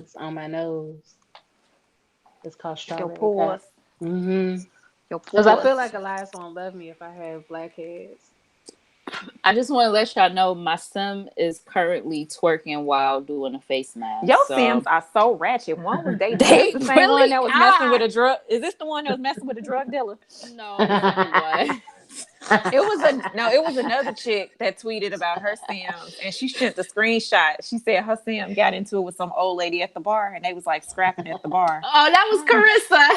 things on my nose. It's called Your strawberry pep. pores. Mm-hmm. Your Because I feel pores. like Elias won't love me if I have blackheads. I just want to let y'all know my sim is currently twerking while doing a face mask. Your So Sims are so ratchet. One was dating. Is they this the same one really that was messing with are. a drug? Is this the one that was messing with a drug dealer? No, it's a new one. It was a no. It was another chick that tweeted about her Sims, and she sent the screenshot. She said her Sim got into it with some old lady at the bar, and they was like scrapping at the bar. Oh, that was Carissa.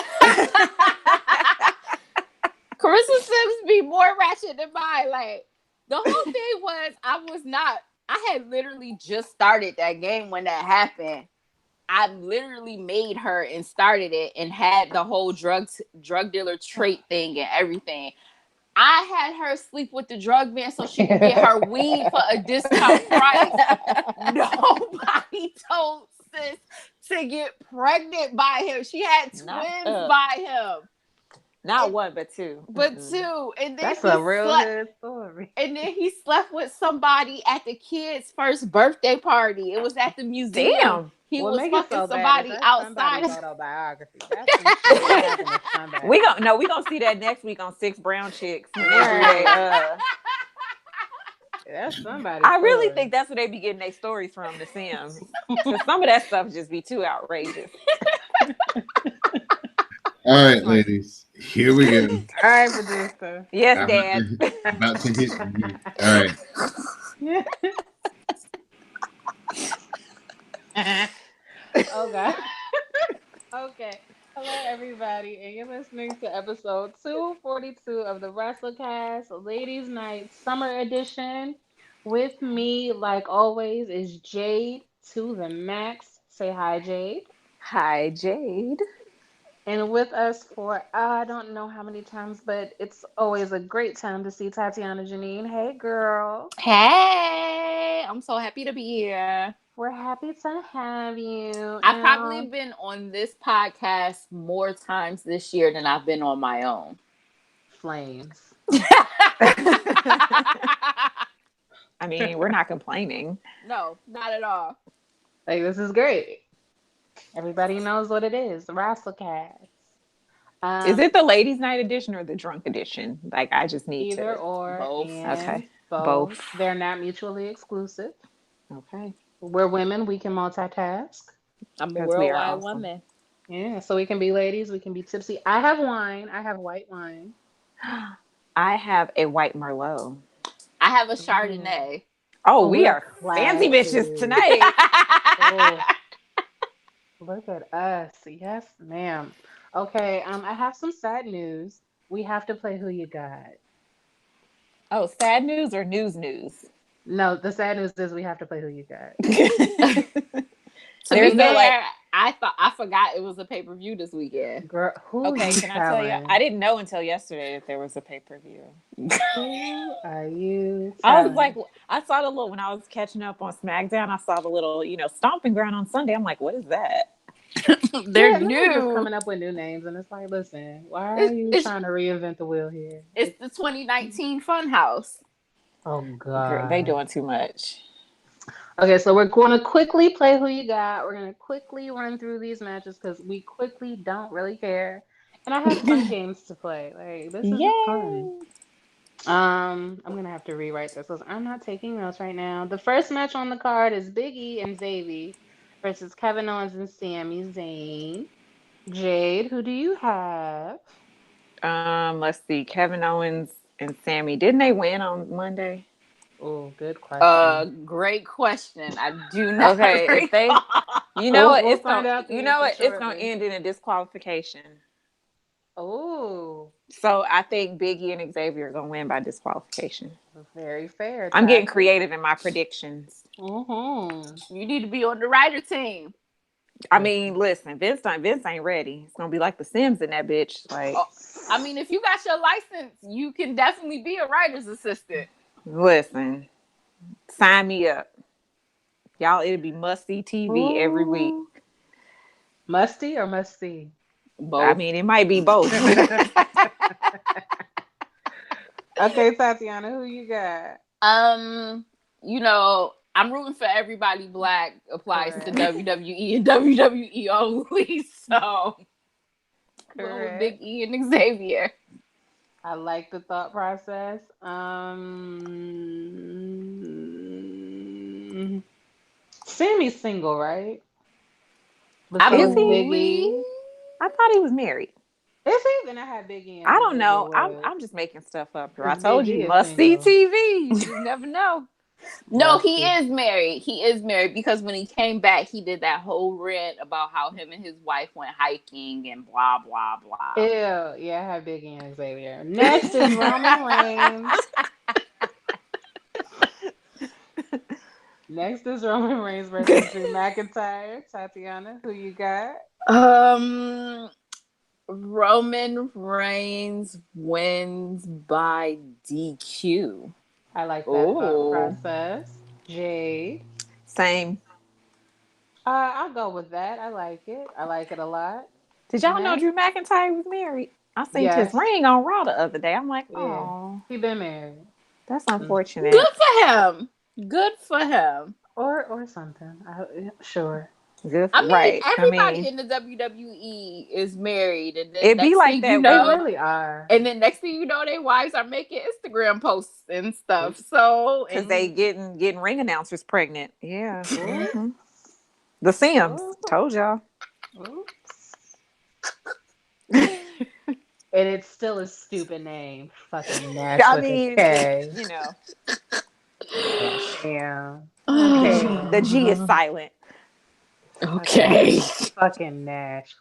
Carissa Sims be more ratchet than mine. Like the whole thing was, I had literally just started that game when that happened. I literally made her and started it and had the whole drug dealer trait thing and everything. I had her sleep with the drug man so she could get her weed for a discount price. Nobody told sis to get pregnant by him. She had twins by him. Not one, but two. But two. And then That's a real good story. And then he slept with somebody at the kid's first birthday party. It was at the museum. Damn. He What was make fucking it so somebody bad is outside. somebody's autobiography. That's some shit that happened to somebody. We gonna see that next week on Six Brown Chicks. That's somebody. I really think that's where they be getting their stories from, the Sims. Because some of that stuff just be too outrageous. All right, ladies. Here we go. All right, producer. Yes, Dad. About to hit. All right. Oh God. Okay. Hello, everybody, and you're listening to episode 242 of the WrassleCast Ladies Night Summer Edition. With me, like always, is Jade to the max. Say hi, Jade. Hi, Jade. And with us for I don't know how many times, but it's always a great time to see Tatiana Janine. Hey, girl. Hey, I'm so happy to be here. We're happy to have you. I've probably been on this podcast more times this year than I've been on my own. Flames. I mean, we're not complaining. No, not at all. Like, this is great. Everybody knows what it is. The WrassleCast. Is it the ladies' night edition or the drunk edition? Like, I just need either to. or. Both. Okay. Both. They're not mutually exclusive. Okay. We're women. We can multitask. I'm a worldwide woman. Yeah, so we can be ladies. We can be tipsy. I have wine. I have white wine. I have a white Merlot. I have a Chardonnay. Oh, we are fancy bitches tonight. Oh, look at us. Yes, ma'am. Okay, I have some sad news. We have to play Who You Got. Oh, sad news or news? No, the sad news is we have to play Who You Got. To be fair, I forgot it was a pay-per-view this weekend. Girl, okay, can I tell you? I didn't know until yesterday that there was a pay-per-view. Who are you telling? I was like, I saw the little, when I was catching up on SmackDown, I saw the little, stomping ground on Sunday. I'm like, what is that? They're new. Just coming up with new names, and it's like, listen, why are you trying to reinvent the wheel here? It's the 2019 Funhouse. Oh God, girl, they doing too much. Okay, so we're going to quickly play Who You Got. We're going to quickly run through these matches because we quickly don't really care, and I have fun games to play. Like, this is fun. I'm gonna have to rewrite this because I'm not taking notes right now. The first match on the card is Big E and Xavier versus Kevin Owens and Sami Zayn. Jade, who do you have? Let's see. Kevin Owens and Sami. Didn't they win on Monday? Oh, good question. Great question. I do not. Okay, recall. if they, it's it's gonna end in a disqualification. Oh. So I think Big E and Xavier are gonna win by disqualification. Very fair. I'm getting creative in my predictions. Mm-hmm. You need to be on the writer team. I mean, listen, Vince ain't ready. It's gonna be like the Sims in that bitch. Like, I mean, if you got your license, you can definitely be a writer's assistant. Listen, sign me up, y'all. It'll be must see TV every week. Musty or must see? Both. I mean, it might be both. Okay, Tatiana, who you got? I'm rooting for everybody black applies to Correct. WWE and WWE only. So going with Big Correct. E and Xavier. I like the thought process. Sammy's single, right? I Is Besides he? believe. Biggie. I thought he was married. Is he? Then I had Biggie I and don't Xavier know. Woods. I'm just making stuff up. I Because told you, Biggie is must see single. TV. You just never know. No, Must he be. is married. He is married because when he came back, he did that whole rant about how him and his wife went hiking and blah blah blah. Ew. Yeah, I have Biggie and Xavier. Next is Roman Reigns. Next is Roman Reigns versus Drew McIntyre. Tatiana, who you got? Um, Roman Reigns wins by DQ. I like that thought Oh, process. Jade. Same. I'll go with that. I like it. I like it a lot. Did y'all know Next. Drew McIntyre was married? I seen his Yes. ring on Raw the other day. I'm like, Yeah. oh, He been married. that's Mm. unfortunate. good for him. Good for him. Or something. Sure. Good, I mean, right? I everybody mean, in the WWE is married, and then it be next like thing you that They when know, really are. and then next thing you know, their wives are making Instagram posts and stuff. So, because they and getting ring announcers pregnant. Yeah. Oops. The Sims. Oops. Told y'all. Oops. And it's still a stupid name. Fucking Nash I with a mean, K. you know, Damn. the Okay. G is silent. Fucking okay. fucking Nash.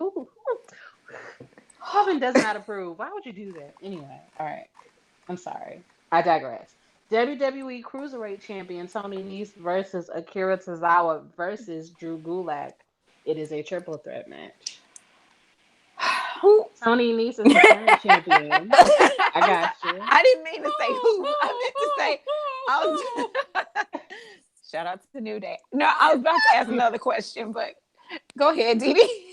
Calvin does not approve. Why would you do that? Anyway, all right. I'm sorry. I digress. WWE Cruiserweight Champion Tony Nese versus Akira Tozawa versus Drew Gulak. It is a triple threat match. Who? Tony Nese is the current champion. I got you. I didn't mean to say who. I meant to say. I was, shout out to New Day. No, I was about to ask another question, but go ahead, Dee Dee.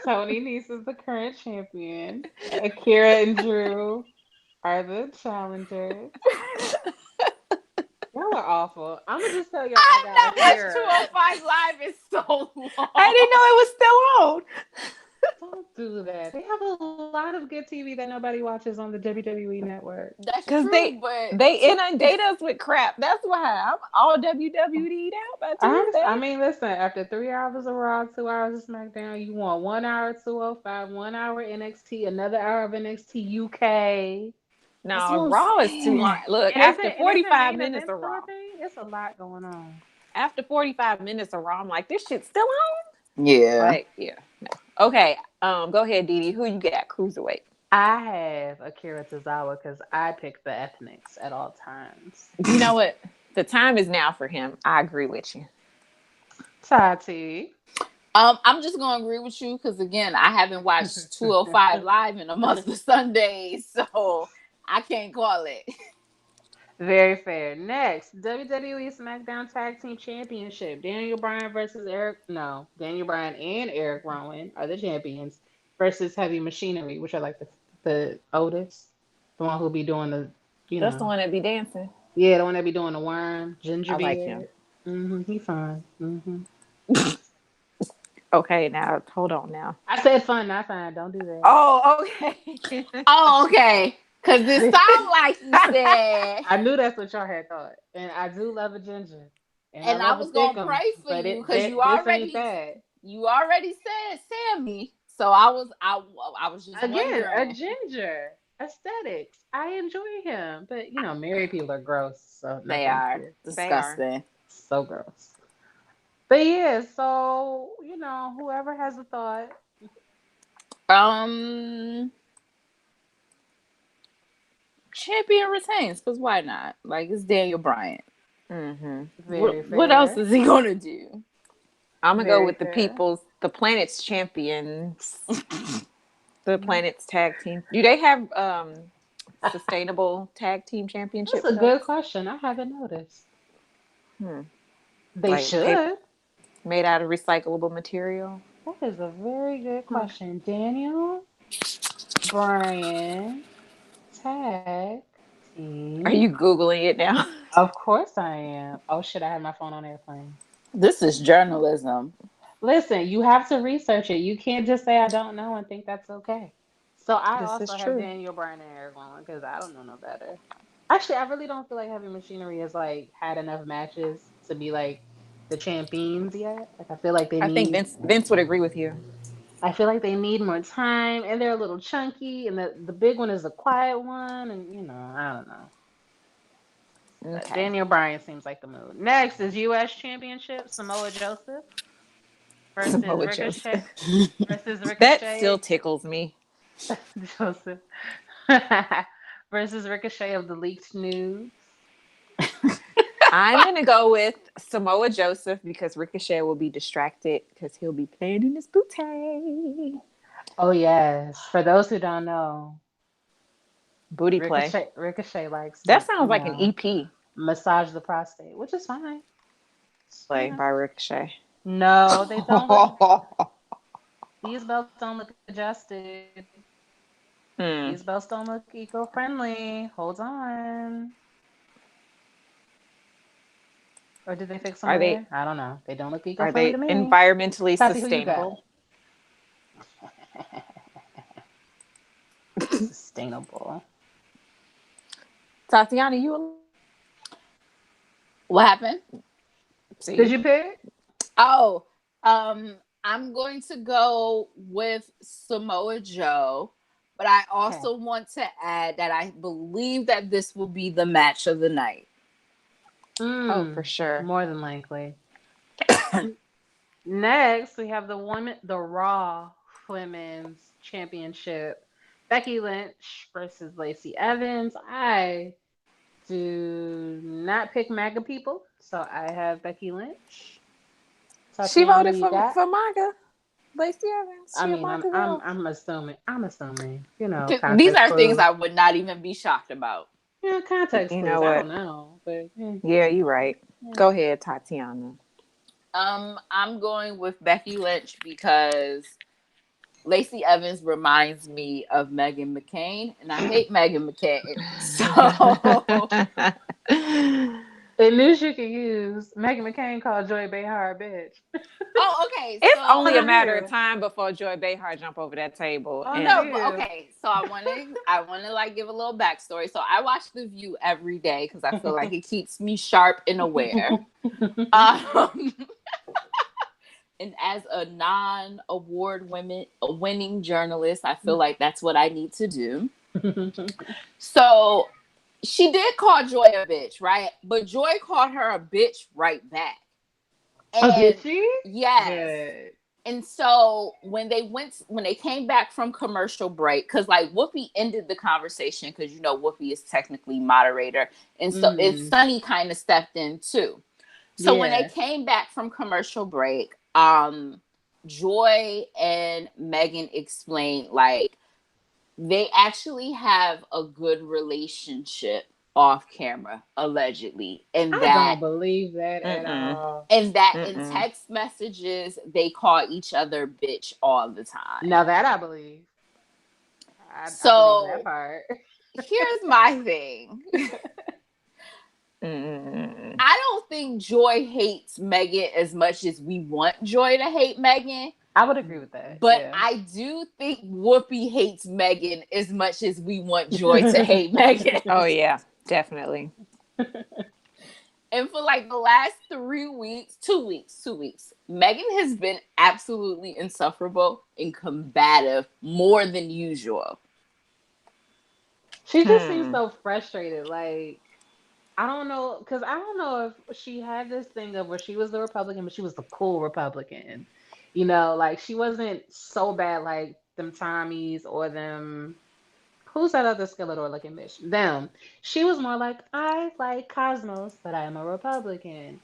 Tony Nese is the current champion. Akira and Drew are the challengers. Y'all are awful. I'm gonna just tell y'all I I've got not watched Akira. 205 Live in so I long. didn't know it was still on. Don't do that. They have a lot of good TV that nobody watches on the WWE network. That's Because true, but they inundate us with crap. That's why I'm all WWE'd out by I Tuesday. mean, listen, after 3 hours of Raw, 2 hours of SmackDown, you want 1 hour 205, 1 hour NXT, another hour of NXT UK. that's what No, I'm Raw is too long. saying. Look, And after isn't 45 main minutes event of still a Raw, thing? It's a lot going on. after 45 minutes of Raw, I'm like, this shit's still on? Yeah. Like, yeah. No. Okay, go ahead, Dee Dee. Who you got? Cruiserweight. I have Akira Tozawa because I pick the ethnics at all times. You know what? The time is now for him. I agree with you. Tati. I'm just gonna agree with you because again, I haven't watched 205 Live in a month of Sundays, so I can't call it. Very fair. Next, WWE SmackDown Tag Team Championship. Daniel Bryan versus Eric. No, Daniel Bryan and Eric Rowan are the champions versus Heavy Machinery, which are like the Otis, the one who be doing the, you That's the know, one that be dancing. yeah, the one that be doing the worm, ginger I like him. beard. He fine. Okay, now hold on now. I said fun, not fine. Don't do that. Oh, okay. Oh, okay. Cause it sounds like you said, I knew that's what y'all had thought, and I do love a ginger, and I and I love a was gonna thickum, pray for but you because this ain't that. you already said Sammy. So I was just Again, a wondering. ginger. Aesthetics. I enjoy him. But married people are gross, so no They thank are you. They are. disgusting. So gross. But yeah, so whoever has a thought. Um, champion retains because why not? Like it's Daniel Bryan. Mm-hmm. Very What else fair. is he gonna do? I'm gonna go Very with fair. the planet's champions, the planet's tag team. Do they have sustainable tag team That's championship a good belts? question. I haven't noticed. Hmm. They Like paper should. made out of recyclable material. That is a very good Hmm. question. Daniel Bryan tag Are team. you googling it now? Of course I am. Oh shit, I had my phone on airplane. This is journalism. Listen, you have to research it. You can't just say I don't know and think that's okay. So I This is also have true. Daniel Bryan and Eric Rowan because I don't know no better. Actually, I really don't feel like Heavy Machinery has like had enough matches to be like the champions yet. Like I feel like they I think need Vince would agree with you. I feel like they need more time and they're a little chunky and the big one is the quiet one and I don't know. But Okay. Daniel Bryan seems like the move. Next is US Championship, Samoa Joseph versus Samoa Ricochet Joseph. versus That still Ricochet tickles me. Joseph versus Ricochet of the leaked news. I'm gonna go with Samoa Joseph because Ricochet will be distracted because he'll be playing in his booty. Oh yes. For those who don't know, Booty play. Ricochet likes That to, sounds like an EP massage the prostate, which is fine. It's play fine. by Ricochet. No, they don't look. These belts don't look adjusted. These Hmm. belts don't look eco-friendly. Hold on. Or did they fix them Are they later? I don't know. They don't look are eco-friendly they to me. environmentally Tati, who you got? sustainable? Sustainable. Tatiana, you What happened? Did see? you pick? Oh, I'm going to go with Samoa Joe, but I Okay. also want to add that I believe that this will be the match of the night. Oh, for Mm, sure. more than likely. Next, we have the Raw Women's Championship. Becky Lynch versus Lacey Evans. I do not pick MAGA people, so I have Becky Lynch. She Tatiana, who voted you got? for MAGA. Lacey Evans. I She a mean, MAGA girl. I'm assuming. I'm assuming. These Context are things clues. I would not even be shocked about. Context You clues. know I what? don't know, but Yeah, you're right. yeah. Go ahead, Tatiana. I'm going with Becky Lynch because Lacey Evans reminds me of Megan McCain, and I hate Megan McCain. So, In news you can use, Megan McCain called Joy Behar a bitch. oh, okay. It's So only On a the matter of view. time before Joy Behar jump over that table. On the And no, but view. okay. So I want to like give a little backstory. So I watch The View every day because I feel like it keeps me sharp and aware. Um, and as a non-award winning journalist, I feel like that's what I need to do. So she did call Joy a bitch, right? But Joy called her a bitch right back. Oh, did And she? yes. Good. And so when they came back from commercial break, because like Whoopi ended the conversation because Whoopi is technically moderator, and so it's Mm, Sunny kind of stepped in too. So when they yeah. came back from commercial break, Joy and Megan explained like they actually have a good relationship off camera, allegedly, I don't believe that at mm-mm, all. in mm-mm. text messages they call each other bitch all the time. Now that I believe. I believe that So part. here's my thing. Mm-mm. I don't think Joy hates Megan as much as we want Joy to hate Megan. I would agree with that. But Yeah. I do think Whoopi hates Megan as much as we want Joy to hate Megan. Oh yeah, definitely. And for like the last 3 weeks, 2 weeks, Megan has been absolutely insufferable and combative more than usual. She just seems Hmm. so frustrated. Like, I don't know, because I don't know if she had this thing of where she was the Republican, but she was the cool Republican. Like she wasn't so bad like them Tommies or them. Who's that other Skeletor looking bitch? Them. She was more like, I like Cosmos, but I'm a Republican.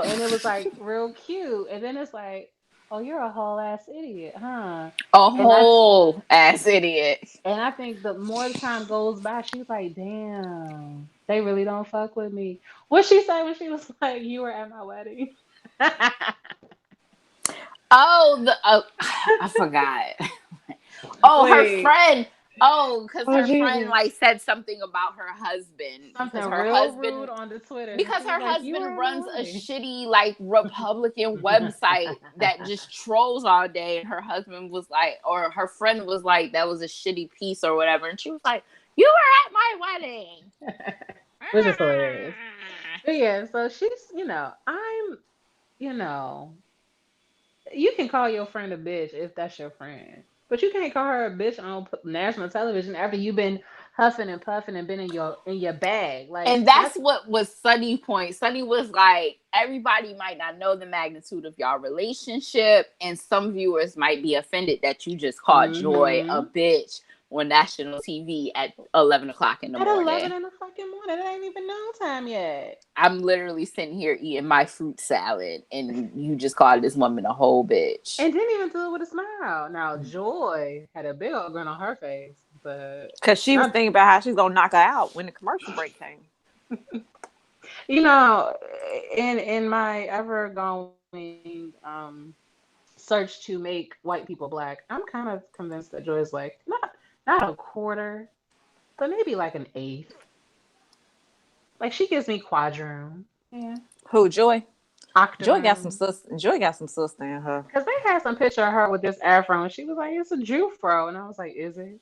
And it was like real cute. And then it's like, oh, you're a whole ass idiot, huh? A And I whole ass idiot. and I think the more the time goes by, she's like, damn, they really don't fuck with me. What she say when she was like, you were at my wedding? Oh, I forgot. Oh, her Wait, friend. Oh, because her friend Jesus. like said something about her husband. Something Because her real rude husband on the Twitter. And because she was her like, "You were husband in my runs a way." shitty like Republican website that just trolls all day, and her husband was like, or her friend was like, that was a shitty piece or whatever, and she was like, "You were at my wedding," Which is hilarious. But yeah, so she's, I'm, you know, you can call your friend a bitch if that's your friend, but you can't call her a bitch on national television after you've been huffing and puffing and been in your bag. Like And that's that's what was Sunny point. Sunny was like, everybody might not know the magnitude of y'all relationship, and some viewers might be offended that you just called Joy a hmm bitch on national TV at 11 o'clock in the at 11 morning. in the fucking morning. It ain't even no time yet. I'm literally sitting here eating my fruit salad, and you just called this woman a whole bitch. And didn't even do it with a smile. Now Joy had a big old grin on her face, but Because she was not. thinking about how she's going to knock her out when the commercial break came. You know, in my ever going search to make white people black, I'm kind of convinced that Joy's like not a quarter, but maybe like an eighth. Like she gives me quadroon. Yeah. Who, Joy? Joy got some Octoroon. sister. Joy got some sister in her. Because they had some picture of her with this afro and she was like, it's a Jew fro. And I was like, is it?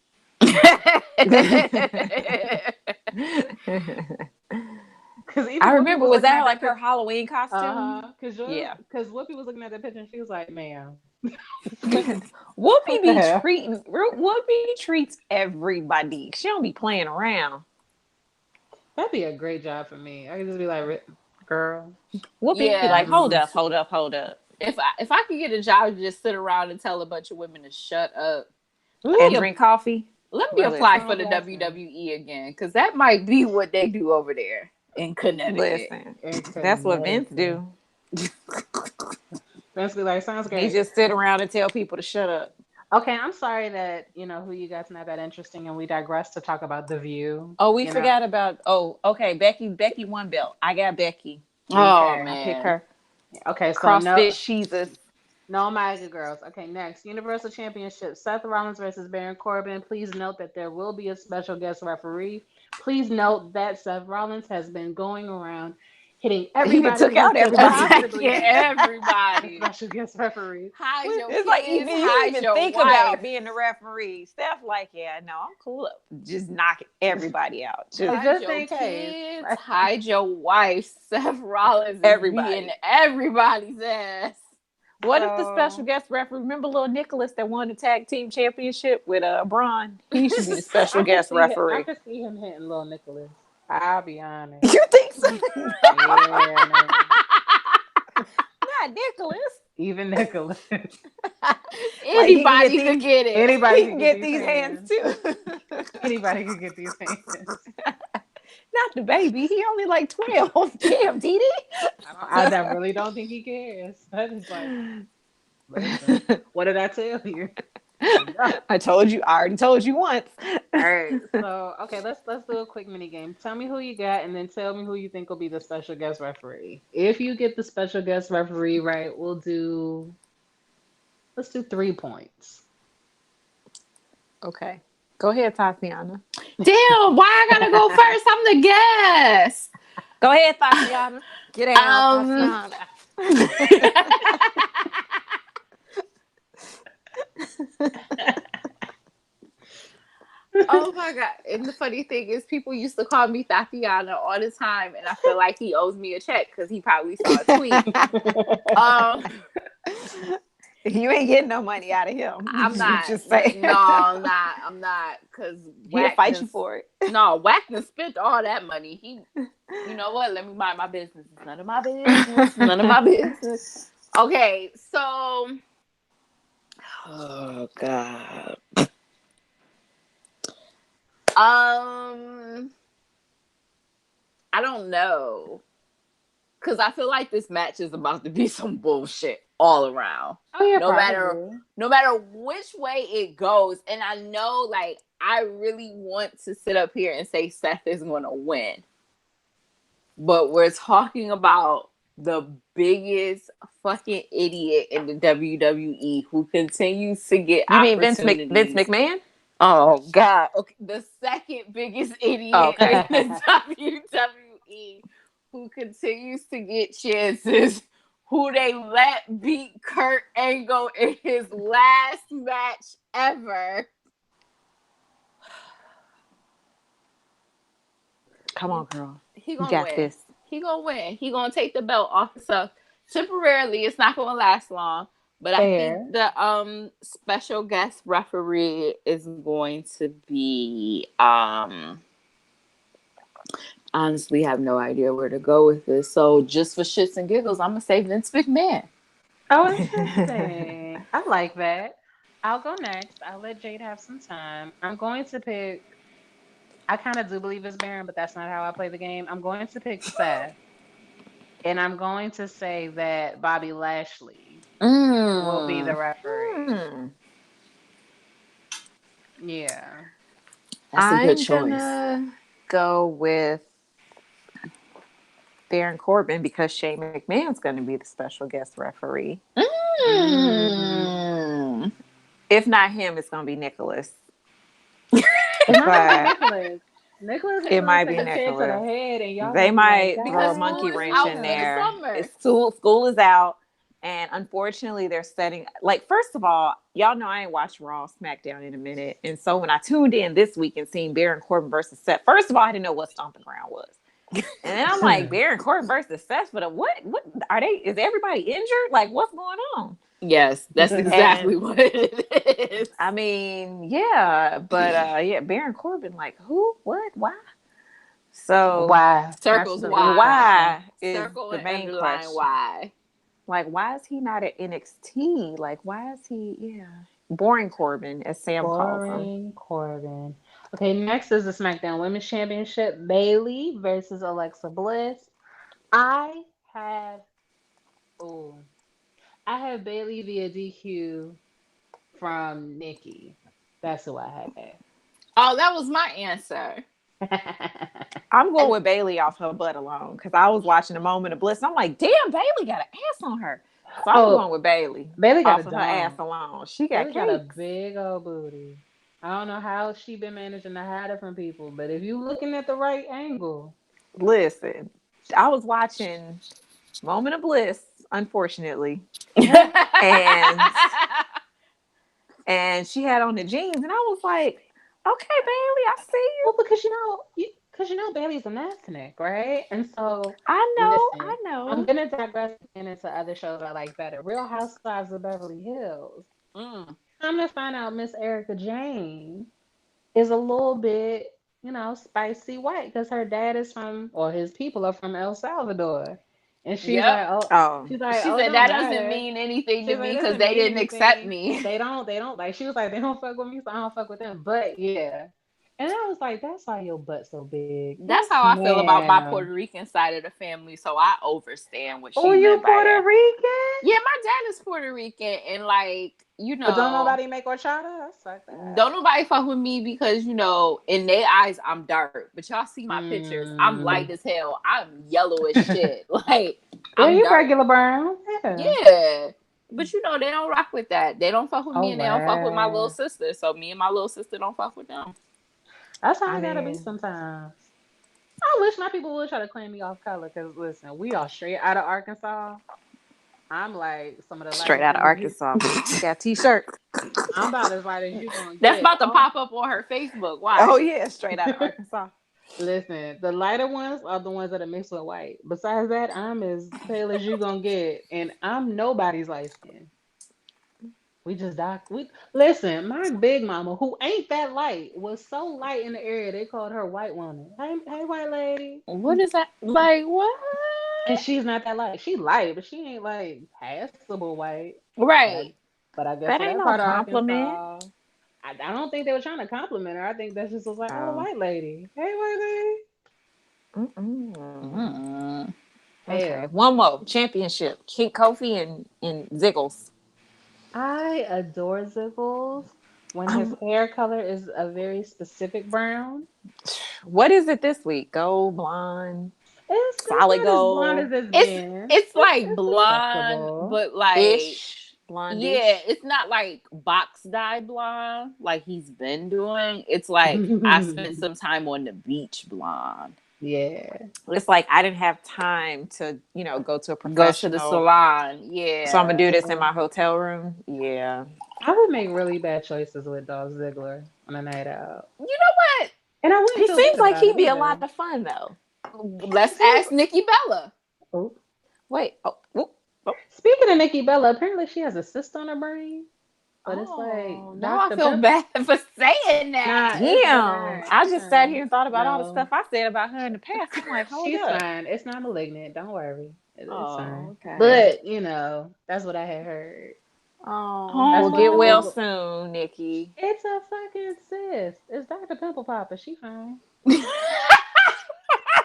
Because I even Whoopi remember, was was looking that at her, that like her picture. Halloween Uh costume? huh. Yeah. Because Whoopi was looking at that picture and she was like, ma'am. Whoopi What the be hell? treating Whoopi treats everybody. She don't be playing around. That'd be a great job for me. I could just be like, girl. Whoopi be like, Yeah. hold Mm-mm. up, hold up, hold up. If I could get a job to just sit around and tell a bunch of women to shut up, let And me Ooh, drink coffee. let me apply Listen, for lifelong the blessing. WWE again, because that might be what they do over there in Connecticut. listen. In That's what Vince Connecticut. do. Vince be like, sounds He great. just sit around and tell people to shut up. Okay, I'm sorry that, who you got's not that interesting and we digress to talk about The View. Oh, we forgot about. Oh, okay. Becky won belt. I got Becky. Oh Okay. I pick man. her. Okay, so CrossFit Jesus. no MAGA girls. Okay, next. Universal Championship. Seth Rollins versus Baron Corbin. Please note that there will be a special guest referee. Please note that Seth Rollins has been going around hitting He done everybody took he out could everybody. possibly Attacking hit as everybody. special guest referee. Hide Which, your It's like kids, even you didn't hide even your think wife. about being the referee. Steph, like, yeah, no, I'm cool. Just knock everybody out. Just Hide just your in case. kids, Like, hide your wife. Seth Rollins is beating everybody. everybody's ass. What if the special so, guest referee? Remember little Nicholas that won the tag team championship with Braun? He should be the special guest I referee. could see him hitting little Nicholas. I'll be honest. You think so? Yeah, man. Not Nicholas. Even Nicholas. Like he can get Anybody could get it. Anybody he could can get get these these hands hands. too. Anybody could get these hands. Not the baby. He only like 12. Damn, Dee I really don't think he cares. That is like, listen, what did I tell you? No. I told you. I already told you once. All right. So okay, let's do a quick mini game. Tell me who you got, and then tell me who you think will be the special guest referee. If you get the special guest referee right, let's do 3 points. Okay. Go ahead, Tatiana. Damn, why I gotta go first? I'm the guest. Go ahead, Tatiana. Get out, Um, Tatiana. oh my god. And the funny thing is people used to call me Tatiana all the time, and I feel like he owes me a check because he probably saw a tweet. Um You ain't getting no money out of him. I'm not. Just say. No, I'm not. I'm not. Because He'll fight you for it. No, Wackman spent all that money. You know what? Let me mind my business. It's none of my business. None of my business. Okay, so. Oh, God. I don't know. Because I feel like this match is about to be some bullshit all around. Oh yeah, no probably. matter which way it goes. And I know, like, I really want to sit up here and say Seth is going to win. But we're talking about the biggest fucking idiot in the WWE who continues to get You mean opportunities. Vince McMahon? Oh God. Okay. The second biggest idiot in Okay. the WWE who continues to get chances, who they let beat Kurt Angle in his last match ever. Come on, girl. He You gonna got win. this. He gonna win. He gonna take the belt off himself temporarily. It's not gonna last long, but I think Fair. the special guest referee is going to be honestly have no idea where to go with this. So just for shits and giggles, I'm gonna say Vince McMahon. Oh, interesting. I like that. I'll go next. I'll let Jade have some time. I'm going to pick. I kind of do believe it's Baron, but that's not how I play the game. I'm going to pick Seth, and I'm going to say that Bobby Lashley will be the Mm. referee. Hmm. Yeah. That's a good I'm choice. gonna go with Baron Corbin because Shane McMahon's going to be the special guest referee. Mm. Mm. If not him, it's going to be Nicholas. It's not gonna be But Nicholas. Nicholas is it gonna might take be a chair to the Nicholas. head, and y'all They gonna be like, might throw a Because "God school monkey is wrench out in for the there. damn!" summer. It's school is out. And unfortunately, they're setting like first of all, y'all know I ain't watched Raw SmackDown in a minute. And so when I tuned in this week and seen Baron Corbin versus Seth, first of all, I didn't know what Stomping Ground was. And then I'm like, Baron Corbin versus Seth, but what are they? Is everybody injured? Like, what's going on? Yes, that's exactly And what it is. I mean, yeah, but yeah, Baron Corbin, like who, what, why? So Why? That's Circles the real why. question. why is Circle the and main underline question. why. Like, why is he not at NXT? Like, why is he, yeah, boring Corbin, as Sam calls him. Boring Corbin. Okay, next is the SmackDown Women's Championship. Bailey versus Alexa Bliss. I have oh, I have Bailey via DQ from Nikki. That's who I Oh, that was my answer. had. I'm going And with Bailey off her butt alone because I was watching a moment of bliss. And I'm like, damn, Bailey got an ass on her. So I'm Oh, going with Bailey Bailey got a off of her ass dome. alone. She got Bailey got a cakes. big old booty. I don't know how she been managing to hide it from people, but if you looking at the right angle, Listen, I was watching Moment of Bliss, unfortunately, and she had on the jeans, and I was like, okay, Bailey, I see you. well, because you know Bailey's an ethnic, right? And so, I listen, I'm know. gonna digress again into other shows I like better. Real Housewives of Beverly Hills. mm, I'm gonna find out Miss Erica Jane is a little bit, spicy white because her dad is from, or his people are from El Salvador, and she's yep. like, oh, Oh, she's like, She oh, it said don't that doesn't matter. mean anything to She's like, me it because doesn't they mean didn't accept anything. me. They don't like. She was like, they don't fuck with me, so I don't fuck with them. But yeah, and I was like, that's why your butt's so big. That's Yes, how I feel about my ma'am. Puerto Rican side of the family, so I understand what Oh, she you meant by Puerto that. Rican? Yeah, my dad is Puerto Rican, and like, But don't nobody make horchata? Fuck that. don't nobody fuck with me because in their eyes I'm dark, but y'all see my pictures. I'm light Mm. as hell. I'm yellow as shit. Like Yeah, I'm you dark. regular brown. Yeah. Yeah, but they don't rock with that. They don't fuck with Oh me, and they don't fuck with my little wow. sister. So me and my little sister don't fuck with them. That's how I I gotta be mean, sometimes. I wish my people would try to claim me off color because listen, we are straight out of Arkansas. I'm like some of the straight lightest out of skinned you. Arkansas. She got t-shirts. I'm about as light as you gonna That's get. about to Oh, pop up on her Facebook. Oh Watch. yeah, straight out of Arkansas. listen, the lighter ones are the ones that are mixed with white. Besides that, I'm as pale as you gonna get, and I'm nobody's light skin. We just doc. We listen. My big mama, who ain't that light, was so light in the area they called her white woman. Hey, hey, white lady. What is that? Like what? And she's not that light. She light, but she ain't like passable white. But I, Right. but I guess That for ain't that no part of compliment. Arkansas, I don't think they were trying to compliment her. I think that just was like, oh, Oh. white lady. Hey, white Mm-mm. Mm-mm. lady. Okay, Hell, one more championship. King Kofi and Ziggles. I adore Ziggles when his Um, hair color is a very specific brown. what is it this week? Gold, blonde, It's solid not as blonde gold, as it's It's been. it's It's like it's blonde, acceptable. but like ish. blondish. Yeah, it's not like box dye blonde like he's been doing. It's like I spent some time on the beach blonde. Yeah. It's like I didn't have time to, go to a Go to the professional. salon. So I'm gonna Yeah. do this in Yeah. my hotel room. Yeah. I would make really bad choices with Dolph Ziggler on a night out. You know what? And I wouldn't He feel good seems like about he'd it be a lot either. of fun though. He Let's seems ask Nikki Bella. oh. Wait. Oh. Oh. Oh. Speaking of Nikki Bella, apparently she has a cyst on her brain. But it's like Oh, now I Dr. feel Pepper. bad for saying that. Nah, it's Damn. benign. I just sat Uh-uh. here and thought about all the No. stuff I said about her in the past. I'm like, hold She's up. fine. It's not malignant. Don't worry. It's Oh, fine. okay. But, that's what I had heard. Oh, That's well, what get the well Oh. Google. soon, Nikki. It's a fucking cyst. It's Dr. Pimple Popper. She fine.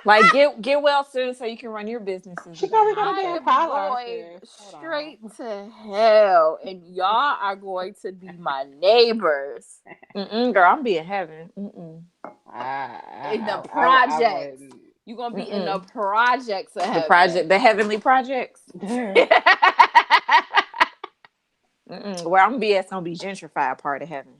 Like, get well soon so you can run your businesses She probably again. got a I damn am collar going first. Hold straight on. to hell, and y'all are going to be my neighbors Girl, I'm being heaven. in the I projects. wouldn't. You're gonna be in the projects of The heaven. project, the heavenly projects. Where I'm gonna be, it's gonna be gentrified part of heaven.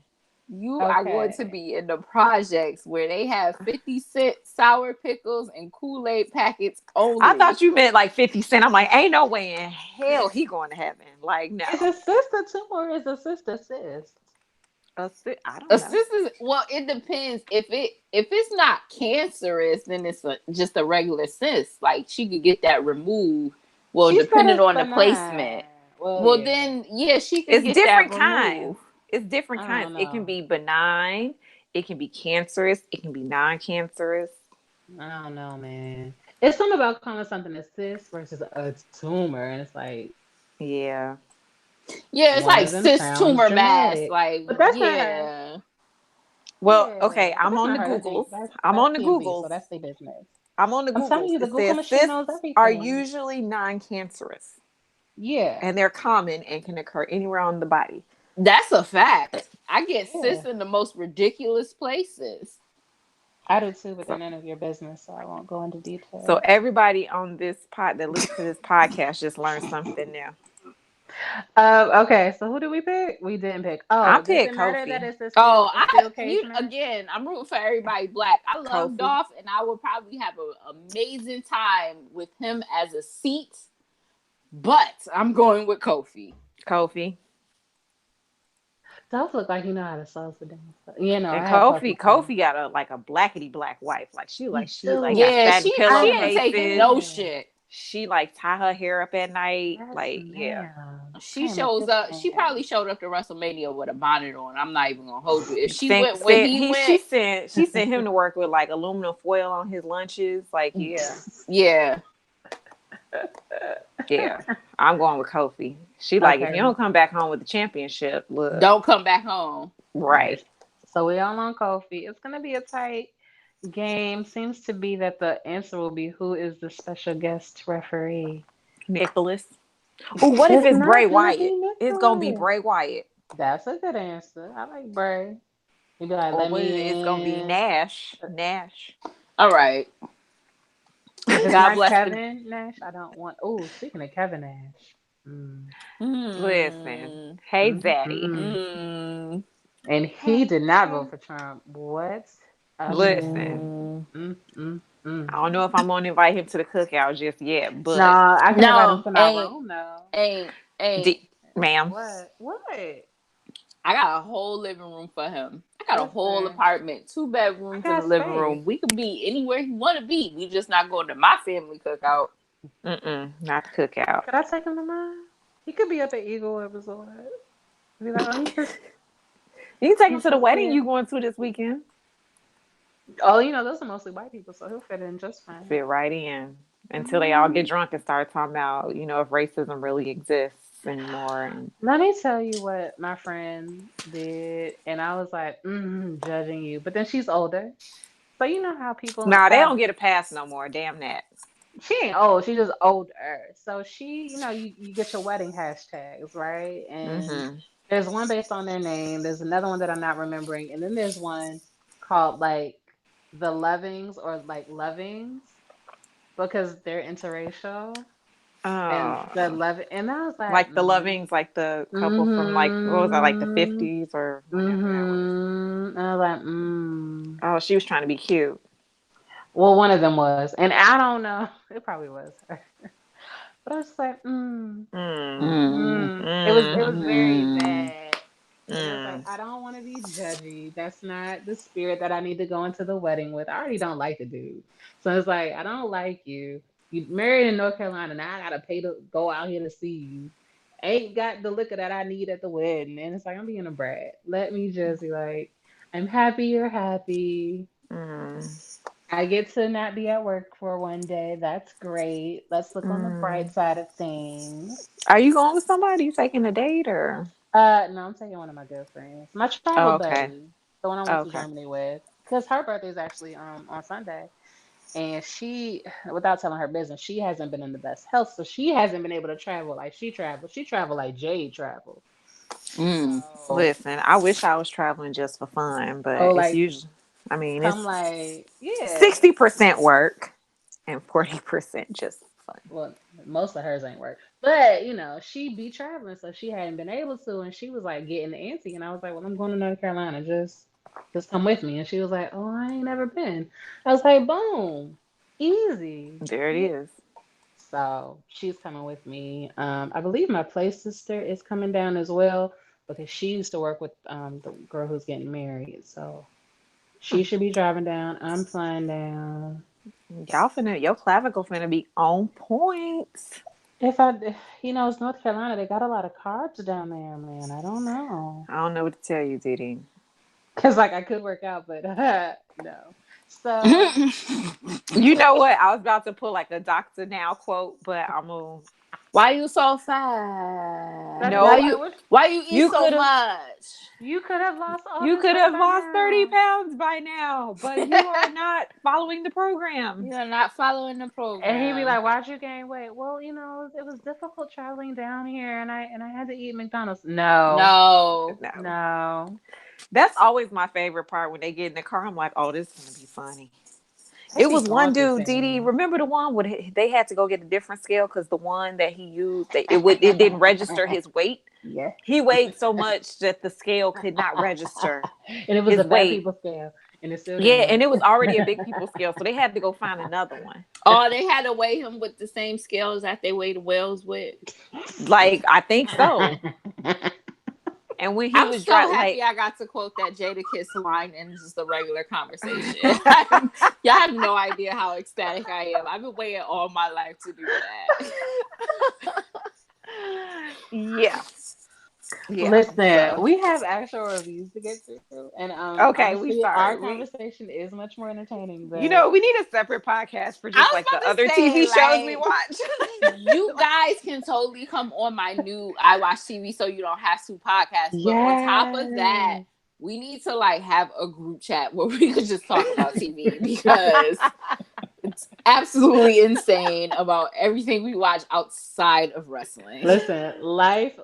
You are going to Okay. be in the projects where they have 50-cent sour pickles and Kool-Aid packets I only. thought you meant like 50 Cent. I'm like, ain't no way in hell he going to heaven. Like, no. Is a cyst a tumor or is a cyst a cyst? I don't know. Well, it depends. If it's not cancerous, then it's just a regular cyst. Like she could get that removed. Well, She said depending it's on the benign. placement. Well, Well, yeah. then she can It's get that different kinds. removed. It's different I kinds. don't It can know. be benign. It can be cancerous. It can be non-cancerous. I don't know, man. It's something about calling something a cyst versus a tumor, and it's like Yeah. Yeah, it's one like of them cyst sounds tumor mass. dramatic, Like but that's not her. yeah. Well, okay. Yeah, but I'm that's on not the her. Googles. I'm That's on the TMZ, Googles. so that's their business. I'm on the I'm telling Googles. you, the It Google says machine cysts knows are everything. usually non-cancerous Yeah, and they're common and can occur anywhere on the body. That's a fact. I get yeah. cysts in the most ridiculous places. I do too, but they're So, none of your business, so I won't go into so detail. everybody on this pod that listens to this podcast just learned something new. Okay, so who did we pick? We didn't pick. I Oh, does it picked matter that Kofi. it's Oh, a steel cage you match? again. I'm rooting for everybody black. I love Kofi. Dolph, and I would probably have an amazing time with him as a seat. But I'm going with Kofi. Kofi. Dolph look like he know how to salsa dance. And I have Kofi, Kofi too. Kofi got a blackety black wife. He She like do. got Yeah, satin she I'm ain't a taking pillowcases. no fan. shit. She like tie her hair up at night. Yes, Like, yeah. ma'am. I She am a shows big up. She fan. probably showed up to WrestleMania with a bonnet on. I'm not even gonna hold you. If she Sent, went when sent, he he went, she sent him to work with like aluminum foil on his lunches. Like, yeah. yeah. Yeah. I'm going with Kofi. She like, if you Okay. don't come back home with the championship, look. Don't come back home. Right. Yes. So we all on Kofi. It's gonna be a tight game. Seems to be that the answer will be who is the special guest referee. Nicholas. Oh, what if It's it's Bray not gonna be Wyatt? It's gonna be Nicholas. Bray Wyatt. That's a good answer. I like Bray. He'd be like, Or let what is it? It's me gonna be in. Nash. Nash. All right. If it's God not bless the. Kevin Nash, I don't want. Oh, speaking of Kevin Nash. Mm. Listen. Mm, Hey Zaddy. Mm-hmm. mm, And he did not vote for Trump. What a Listen. shame. mm. Mm, mm, mm. I don't know if I'm gonna invite him to the cookout just yet, No, but I can invite him No, to my room though. ain't. ma'am. What? What? I got a whole living room for him. I got a whole Listen, apartment, 2 I bedrooms and a got living space. room. We could be anywhere he want to be. We just not going to my family cookout. Not the cookout. Could I take him to mine? He could be up at Eagle Resort. Be like, oh, You can take him he's to the so wedding you cute. going to this weekend. Oh, those are mostly white people, so he'll fit in just fine. Fit right in. Until they all get Mm. drunk and start talking about, if racism really exists anymore. And Let me tell you what my friend did, and I was like, judging you. But then she's older, so you know how people nah, they have. don't get a pass no more. Damn that. She ain't old. She's just older. So you get your wedding hashtags, right? And Mm-hmm. there's one based on their name. There's another one that I'm not remembering, and then there's one called like the Lovings or like Lovings because they're interracial. And the Oh, love, and I was like the Lovings, like the couple from like what was that, like the mm-hmm, 50s or whenever that was. mm-hmm. I was like, Oh, she was trying to be cute. Well, one of them was, and I don't know. It probably was her, but I was just like, Mm, Mm. mm. It was mm, very Mm. bad. And it was like, mm. I don't want to be judgy. That's not the spirit that I need to go into the wedding with. I already don't like the dude. So it's like, I don't like you. You married in North Carolina. Now I gotta pay to go out here to see you. Ain't got the liquor that I need at the wedding. And it's like, I'm being a brat. Let me just be like, I'm happy you're happy. Mm, I get to not be at work for one day. That's great. Let's look on the bright mm. side of things. Are you going with somebody? You taking a date or? No, I'm taking one of my good friends. My travel Oh, okay. buddy, the one I went to Okay. Germany with. Because her birthday is actually on Sunday. And she, without telling her business, she hasn't been in the best health. So she hasn't been able to travel like she traveled. She traveled like Jade traveled. Mm. So Listen, I wish I was traveling just for fun, oh but it's like usually, I mean, come it's like yeah. 60% work and 40% just fun. Well, most of hers ain't work. But, she be traveling, so she hadn't been able to, and she was like getting the antsy. And I was like, well, I'm going to North Carolina. Just come with me. And she was like, oh, I ain't never been. I was like, boom, easy. There it Yeah. is. So she's coming with me. I believe my play sister is coming down as well because she used to work with the girl who's getting married. So she should be driving down. I'm flying down. Your clavicle finna be on point. If I, it's North Carolina. They got a lot of carbs down there, man. I don't know. I don't know what to tell you, Didi. Cause like I could work out, but no. So You know what? I was about to put like a Dr. Now quote, but I'm gonna. Why you so fat? that's Why No, I you wish why you eat you so could have. much? you could have lost all You this could weight have by lost 30 now. pounds by now, but you are not following the program. You're not following the And he'd be program. like, "Why'd you gain weight?" Well, it was difficult traveling down here, and I had to eat McDonald's. No, No. No. no. That's always my favorite part when they get in the car. I'm like, oh, this is going to be funny. They It be was one going through dude, Didi. things. Remember the one where they had to go get a different scale because the one that he used, it didn't register his weight. Yeah. He weighed so much that the scale could not register And it was his a fat weight. people scale, and it still Yeah, and didn't. it was already a big people scale, so they had to go find another one. Oh, they had to weigh him with the same scales that they weigh the whales with. Like I think so. And when he I'm was so driving, happy like I got to quote that Jada Kiss line in just a regular conversation. Y'all have no idea how ecstatic I am. I've been waiting all my life to do that. yeah, yeah. Listen, So we have actual reviews to get through, and okay, we honestly, our sorry. conversation is much more entertaining. We But need a separate podcast for I just was like the about other to say, TV shows we like, watch. you guys can totally come on my new I Watch TV So You Don't Have to podcast. But on top of that, yes, we need to like have a group chat where we could just talk about TV because it's absolutely insane about everything we watch outside of wrestling. listen,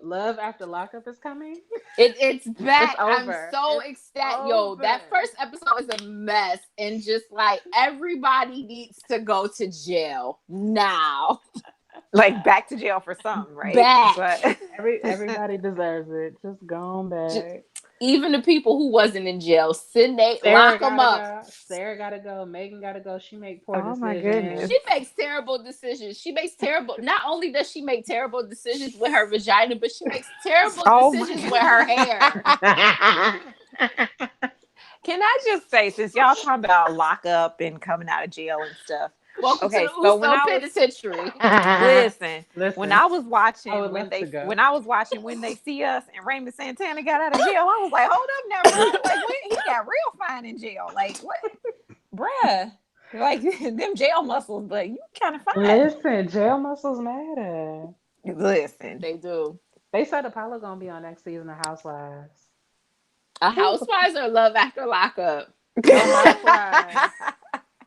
love after lockup is coming. It's It's back. I'm over. so It's ecstatic. Yo, over. that first episode is a mess. And just like everybody needs to go to jail now. Like back to jail for some, right? Back. But Everybody deserves it. Just go on Just, back. even the people who wasn't in jail, send they Sarah lock them gotta up. go. Sarah gotta go. Megan gotta go. She make poor oh my goodness. decisions. She makes terrible decisions. She makes terrible. Not only does she make terrible decisions with her vagina, but she makes terrible Oh decisions with my. her hair. Can I just say, since y'all talking about lockup and coming out of jail and stuff, Welcome to okay, the so when Uso I was Penitentiary. listen, when Listen, I was I would watching love to go. when I was watching When They See Us and Raymond Santana got out of jail, I was like, hold up now, bro. Like when he got real fine in jail. Like what, bruh? Like them jail muscles, but you kind of fine. Listen, jail muscles matter. Listen, They do. They said Apollo gonna be on next season of Housewives. A Who was housewives or love after lockup? no Housewives?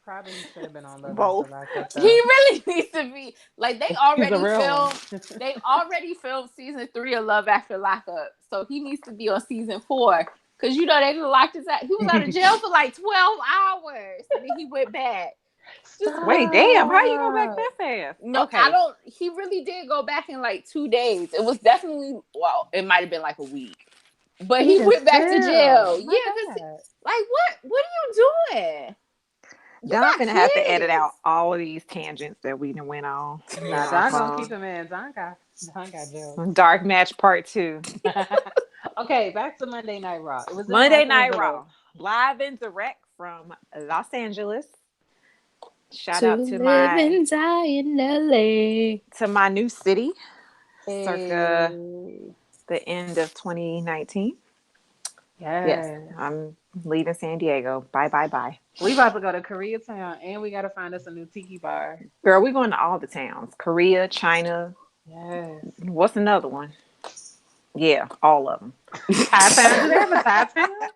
Probably he should have been on Love After both. Lockup He though. really needs to be like He's a real one. they already filmed season 3 of Love After Lockup. So he needs to be on season 4. Cause they locked his out. He was out of jail for like 12 hours. And then he went back. Just Wait, damn, how you go back that fast? no, Okay. I don't. He really did go back in like 2 days. It was definitely it might have been like a week, but he went back to jail. My Yeah, because God. like what are you doing? You Then I'm got finna have to edit kids. out all of these tangents that we done went on. Nah, Don gonna keep him in. Don got jokes. Dark Match Part 2. Okay, back to Monday Night Raw. It was in Los Monday Night Angeles. Raw. Live and direct from Los Angeles. Shout To out to live and die in LA. my new city, circa Hey. the end of 2019. Yes, Yes. I'm leaving San Diego. Bye, bye, bye. We about to go to Koreatown and we gotta find us a new tiki bar. Girl, we going to all the towns. Korea, China. Yes. What's another one? Yeah, all of them. Thai Town. Do they have a Thai Town? I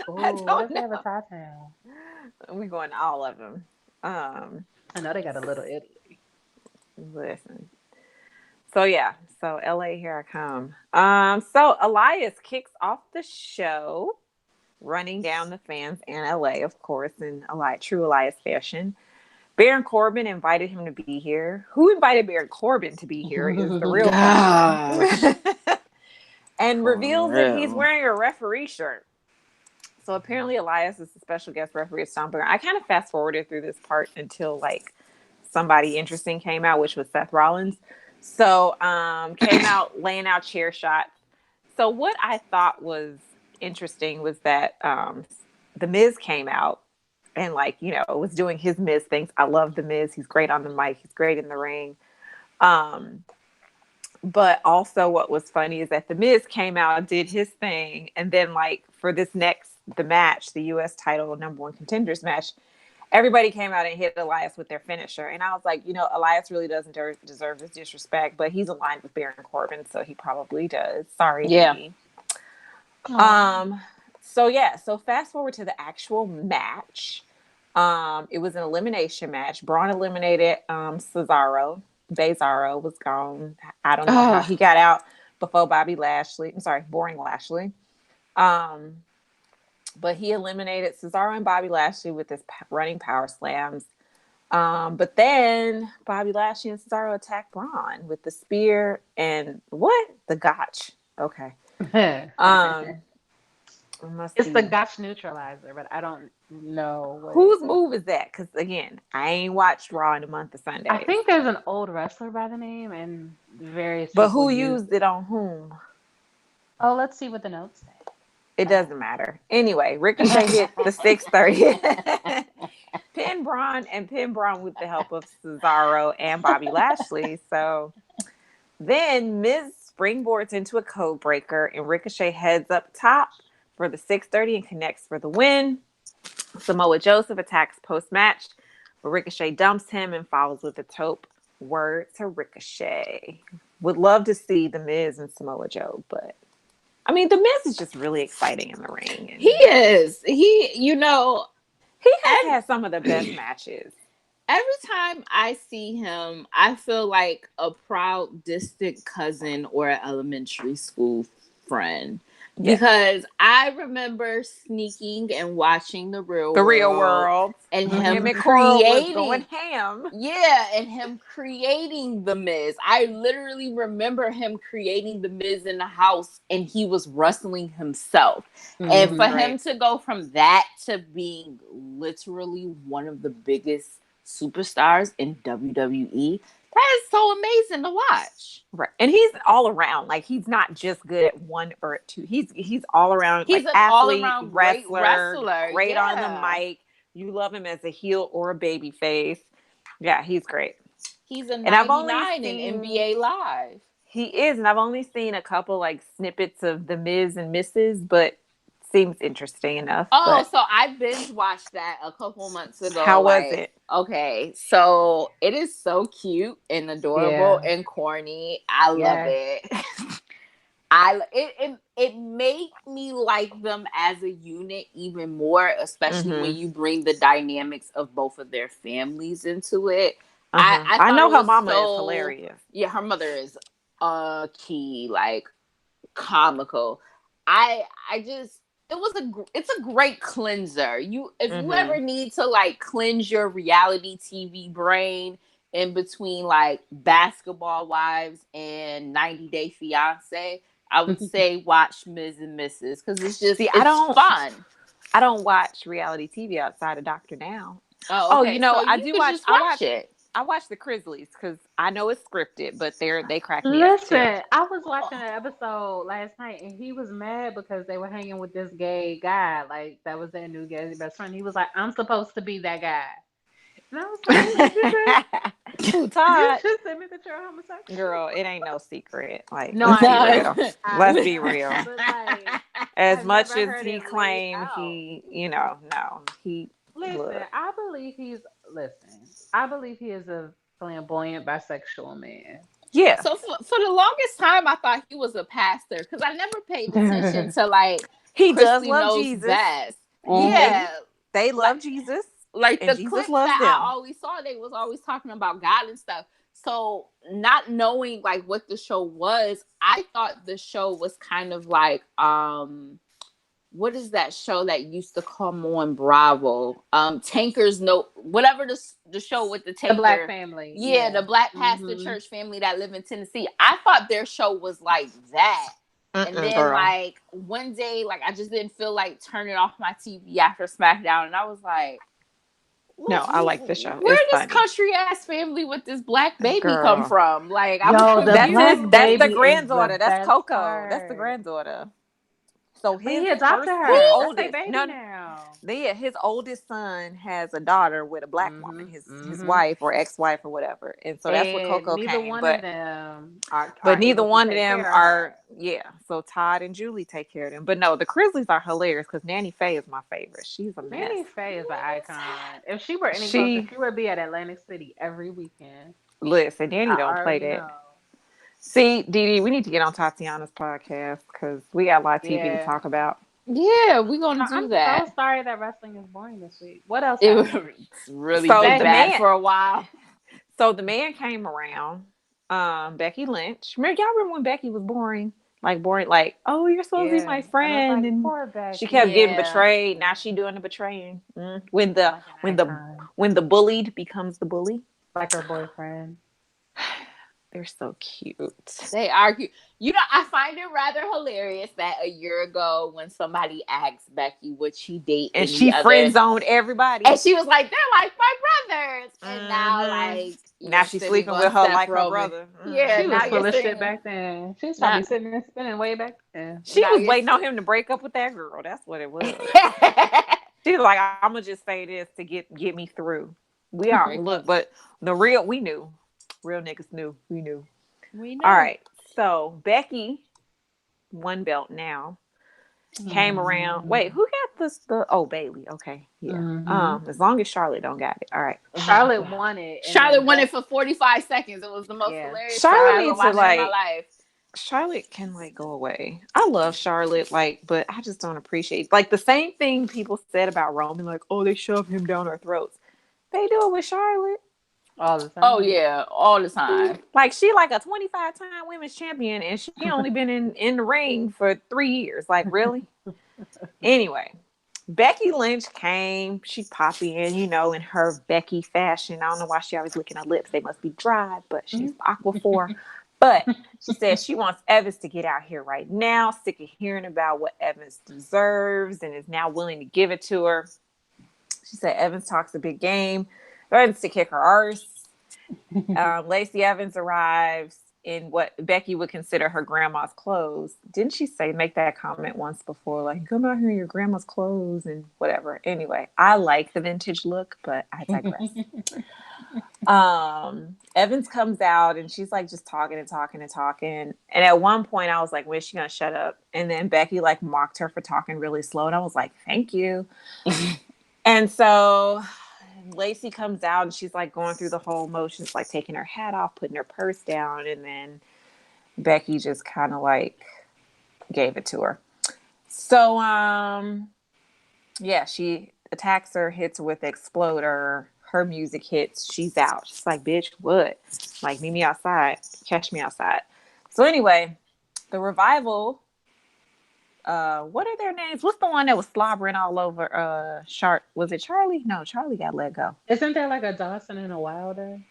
Oh, what don't if they have a know. Thai Town? We going to all of them. I know they got a little Italy. Listen. So yeah, so LA, here I come. So Elias kicks off the show, running down the fans in LA, of course, in true Elias fashion. Baron Corbin invited him to be here. Who invited Baron Corbin to be here is the real Gosh. question. And For reveals that he's real. wearing a referee shirt. So apparently Elias is the special guest referee at Stomper. I kind of fast forwarded through this part until like somebody interesting came out, which was Seth Rollins. So came out laying out chair shots. So what I thought was interesting was that the Miz came out and like, was doing his Miz things. I love the Miz. He's great on the mic. He's great in the ring. But also what was funny is that the Miz came out, did his thing. And then like for the match, the US title #1 contenders match, everybody came out and hit Elias with their finisher. And I was like, Elias really doesn't deserve this disrespect, but he's aligned with Baron Corbin, so he probably does. Sorry, Yeah. Lee. So fast forward to the actual match. It was an elimination match. Braun eliminated Cesaro. Cesaro was gone. I don't know how he got out before Bobby Lashley. I'm sorry, Boring Lashley. But he eliminated Cesaro and Bobby Lashley with his running power slams. But then Bobby Lashley and Cesaro attacked Braun with the spear and the gotch. Okay. It's the gotch neutralizer, but I don't know whose move is that. Because again, I ain't watched Raw in a month of Sundays. I think there's an old wrestler by the name, and various. But who used it on whom? Oh, let's see what the notes say. It doesn't matter. Anyway, Ricochet hit the 630. Pin Braun with the help of Cesaro and Bobby Lashley. So then Miz springboards into a code breaker and Ricochet heads up top for the 630 and connects for the win. Samoa Joseph attacks post-match, but Ricochet dumps him and follows with a tope. Word to Ricochet. Would love to see the Miz and Samoa Joe, but I mean, the Miz is just really exciting in the ring. And he is. He has had some of the best matches. Every time I see him, I feel like a proud, distant cousin or an elementary school friend. Yes. Because I remember sneaking and watching the Real World and him creating going ham. Yeah, and him creating the Miz. I literally remember him creating the Miz in the house, and he was wrestling himself. And for him to go from that to being literally one of the biggest superstars in WWE, that is so amazing to watch. Right. And he's all around. Like, he's not just good at one or two. He's all around. He's like, an athlete, all-around wrestler. Great on the mic. You love him as a heel or a baby face. Yeah, he's great. He's a 99 in NBA Live. He is. And I've only seen a couple like snippets of the Miz and Mrs., but seems interesting enough. So I binge watched that a couple months ago. How was it? Okay, so it is so cute and adorable and corny. I love it. It made me like them as a unit even more, especially when you bring the dynamics of both of their families into it. I know her mama is hilarious. Yeah, her mother is key, like comical. I just it's a great cleanser. If you ever Mm-hmm. need to like cleanse your reality TV brain in between like Basketball Wives and 90 Day Fiance, I would say watch Ms. and Mrs. because See, it's fun. I don't watch reality TV outside of Doctor Now. Oh, Oh, okay. So I you do could watch. just watch it. I watch the Grizzlies because I know it's scripted, but they crack me up too. Listen, I was watching an episode last night and he was mad because they were hanging with this gay guy, like that was their new gay best friend. He was like, I'm supposed to be that guy. And I was like, did you Who, did you Todd? just admit that you're homosexual? Girl, it ain't no secret. Like, No, let's I be know. real. I Let's be know. real. But like As I've much never as heard he it laid claimed out. no, he Listen, look. I believe he is a flamboyant bisexual man. Yeah. So for the longest time, I thought he was a pastor because I never paid attention to like He does Christy love knows Jesus. best. Mhm. Yeah, They like love Jesus, and the Jesus clips loves that I them. always saw, they was always talking about God and stuff. So not knowing like what the show was, I thought the show was kind of like what is that show that used to come on Bravo? Tankers no whatever the show with the The Black tanker. family. Yeah, Yeah. the Black pastor Mhm. church family that live in Tennessee. I thought their show was like that. And then Girl. like one day, like I just didn't feel like turning off my TV after SmackDown, and I was like, No, I like the show. where It's this funny. country ass family with this black baby come Girl. from? Like I was Yo, the confused. black That's the baby is granddaughter. the That's best Coco. That's the part. granddaughter. So But his he adopted his her. That's their oldest baby no now. his oldest son has a daughter with a black woman, Mhm. his Mhm. wife or ex-wife or whatever. And so that's where And Coco neither came. one of them But are neither able to one of take them care of her. are, yeah. So Todd and Julie take care of them. But no, the Grizzlies are hilarious because Nanny Faye is my favorite. She's a mess. Nanny Faye is an icon. If she were any closer, She she would be at Atlantic City every weekend. listen, Nanny I don't play already that. know. See, Dee Dee, we need to get on Tatiana's podcast because we got a lot of TV to Yeah. talk about. Yeah, we're gonna I'm do so that. sorry that wrestling is boring this week. What else It's happened? really So been the bad man, for a while. so the man came around. Becky Lynch. Y'all remember when Becky was boring? Like boring, like, oh, you're supposed to be Yeah. my And it's friend, like, and poor she kept Becky. getting Yeah. betrayed. Now she doing the betraying. When the Like an when the icon. when the bullied becomes the bully. Like her boyfriend. They're so cute. They argue. I find it rather hilarious that a year ago, when somebody asked Becky would she date And any she friend other, zoned everybody. and she was like, "They're like my brothers," and now hmm like Now you're she's sitting sleeping on with her Seth like her Rogen. brother. Yeah, She was now hmm you're full of shit sitting back then. She was now. probably sitting and spinning way back then. She Now was you're waiting on sitting. him to break up with that girl. That's what it was. She was like, I'm gonna just say this to get me through. We are Break look, up. but we knew. Real niggas knew. We knew. We All know. right. So Becky, one belt now, came around. Wait, who got this? The Bailey. Okay, yeah. Mm-hmm. As long as Charlotte don't got it. All right. Charlotte won it, and Charlotte then won it for 45 seconds. It was the most yeah, hilarious shit Charlotte I ever needs to watched in my like. life. Charlotte can like go away. I love Charlotte, like, but I just don't appreciate like the same thing people said about Roman, like, oh, they shove him down our throats. They do it with Charlotte. all the Oh time. yeah, all the time. Like she like a 25-time women's champion and she only been in the ring for 3 years. Like really? Anyway, Becky Lynch came. She popped in her Becky fashion. I don't know why she always licking her lips. They must be dry, but she's Aquaphor. But she said she wants Evans to get out here right now. Sick of hearing about what Evans deserves and is now willing to give it to her. She said Evans talks a big game. Threatens to kick her arse. Lacey Evans arrives in what Becky would consider her grandma's clothes. Didn't she make that comment once before? Like, come out here in your grandma's clothes and whatever. Anyway, I like the vintage look, but I digress. Evans comes out and she's like just talking and talking and talking. And at one point I was like, when is she gonna shut up? And then Becky like mocked her for talking really slow. And I was like, thank you. And so Lacey comes out and she's like going through the whole motions, like taking her hat off, putting her purse down, and then Becky just kind of like gave it to her. So yeah, she attacks her, hits her with the exploder. Her music hits, she's out. She's like, bitch, what? Like, meet me outside. Catch me outside. So anyway, the Revival what are their names? What's the one that was slobbering all over Shark? Was it Charlie? No, Charlie got let go. Isn't there like a Dawson and a Wilder?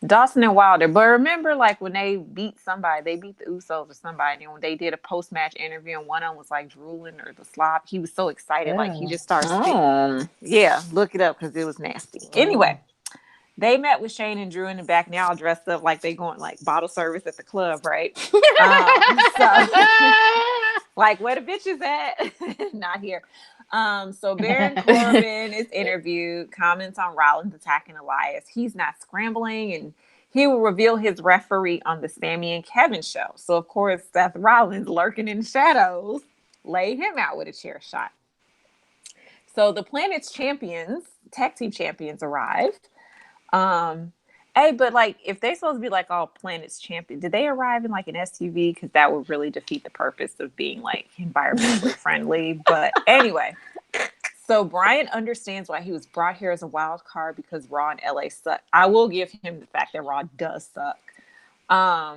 Dawson and Wilder. But remember, like when they beat somebody, they beat the Usos or somebody, and when they did a post-match interview and one of them was like drooling or the slop, he was so excited, like he just started spitting. Yeah, look it up because it was nasty. Anyway, they met with Shane and Drew in the back, now all dressed up like they going like bottle service at the club, right? So, like where the bitches at? Not here. So Baron Corbin is interviewed, comments on Rollins attacking Elias. He's not scrambling, and he will reveal his referee on the Sammy and Kevin show. So of course, Seth Rollins, lurking in the shadows, laid him out with a chair shot. So the Planet's champions, tag team champions, arrived. Hey, but like, if they're supposed to be like all Planet's champion, did they arrive in like an SUV? Because that would really defeat the purpose of being like environmentally friendly. But anyway, so Brian understands why he was brought here as a wild card because Raw and LA suck. I will give him the fact that Raw does suck. LA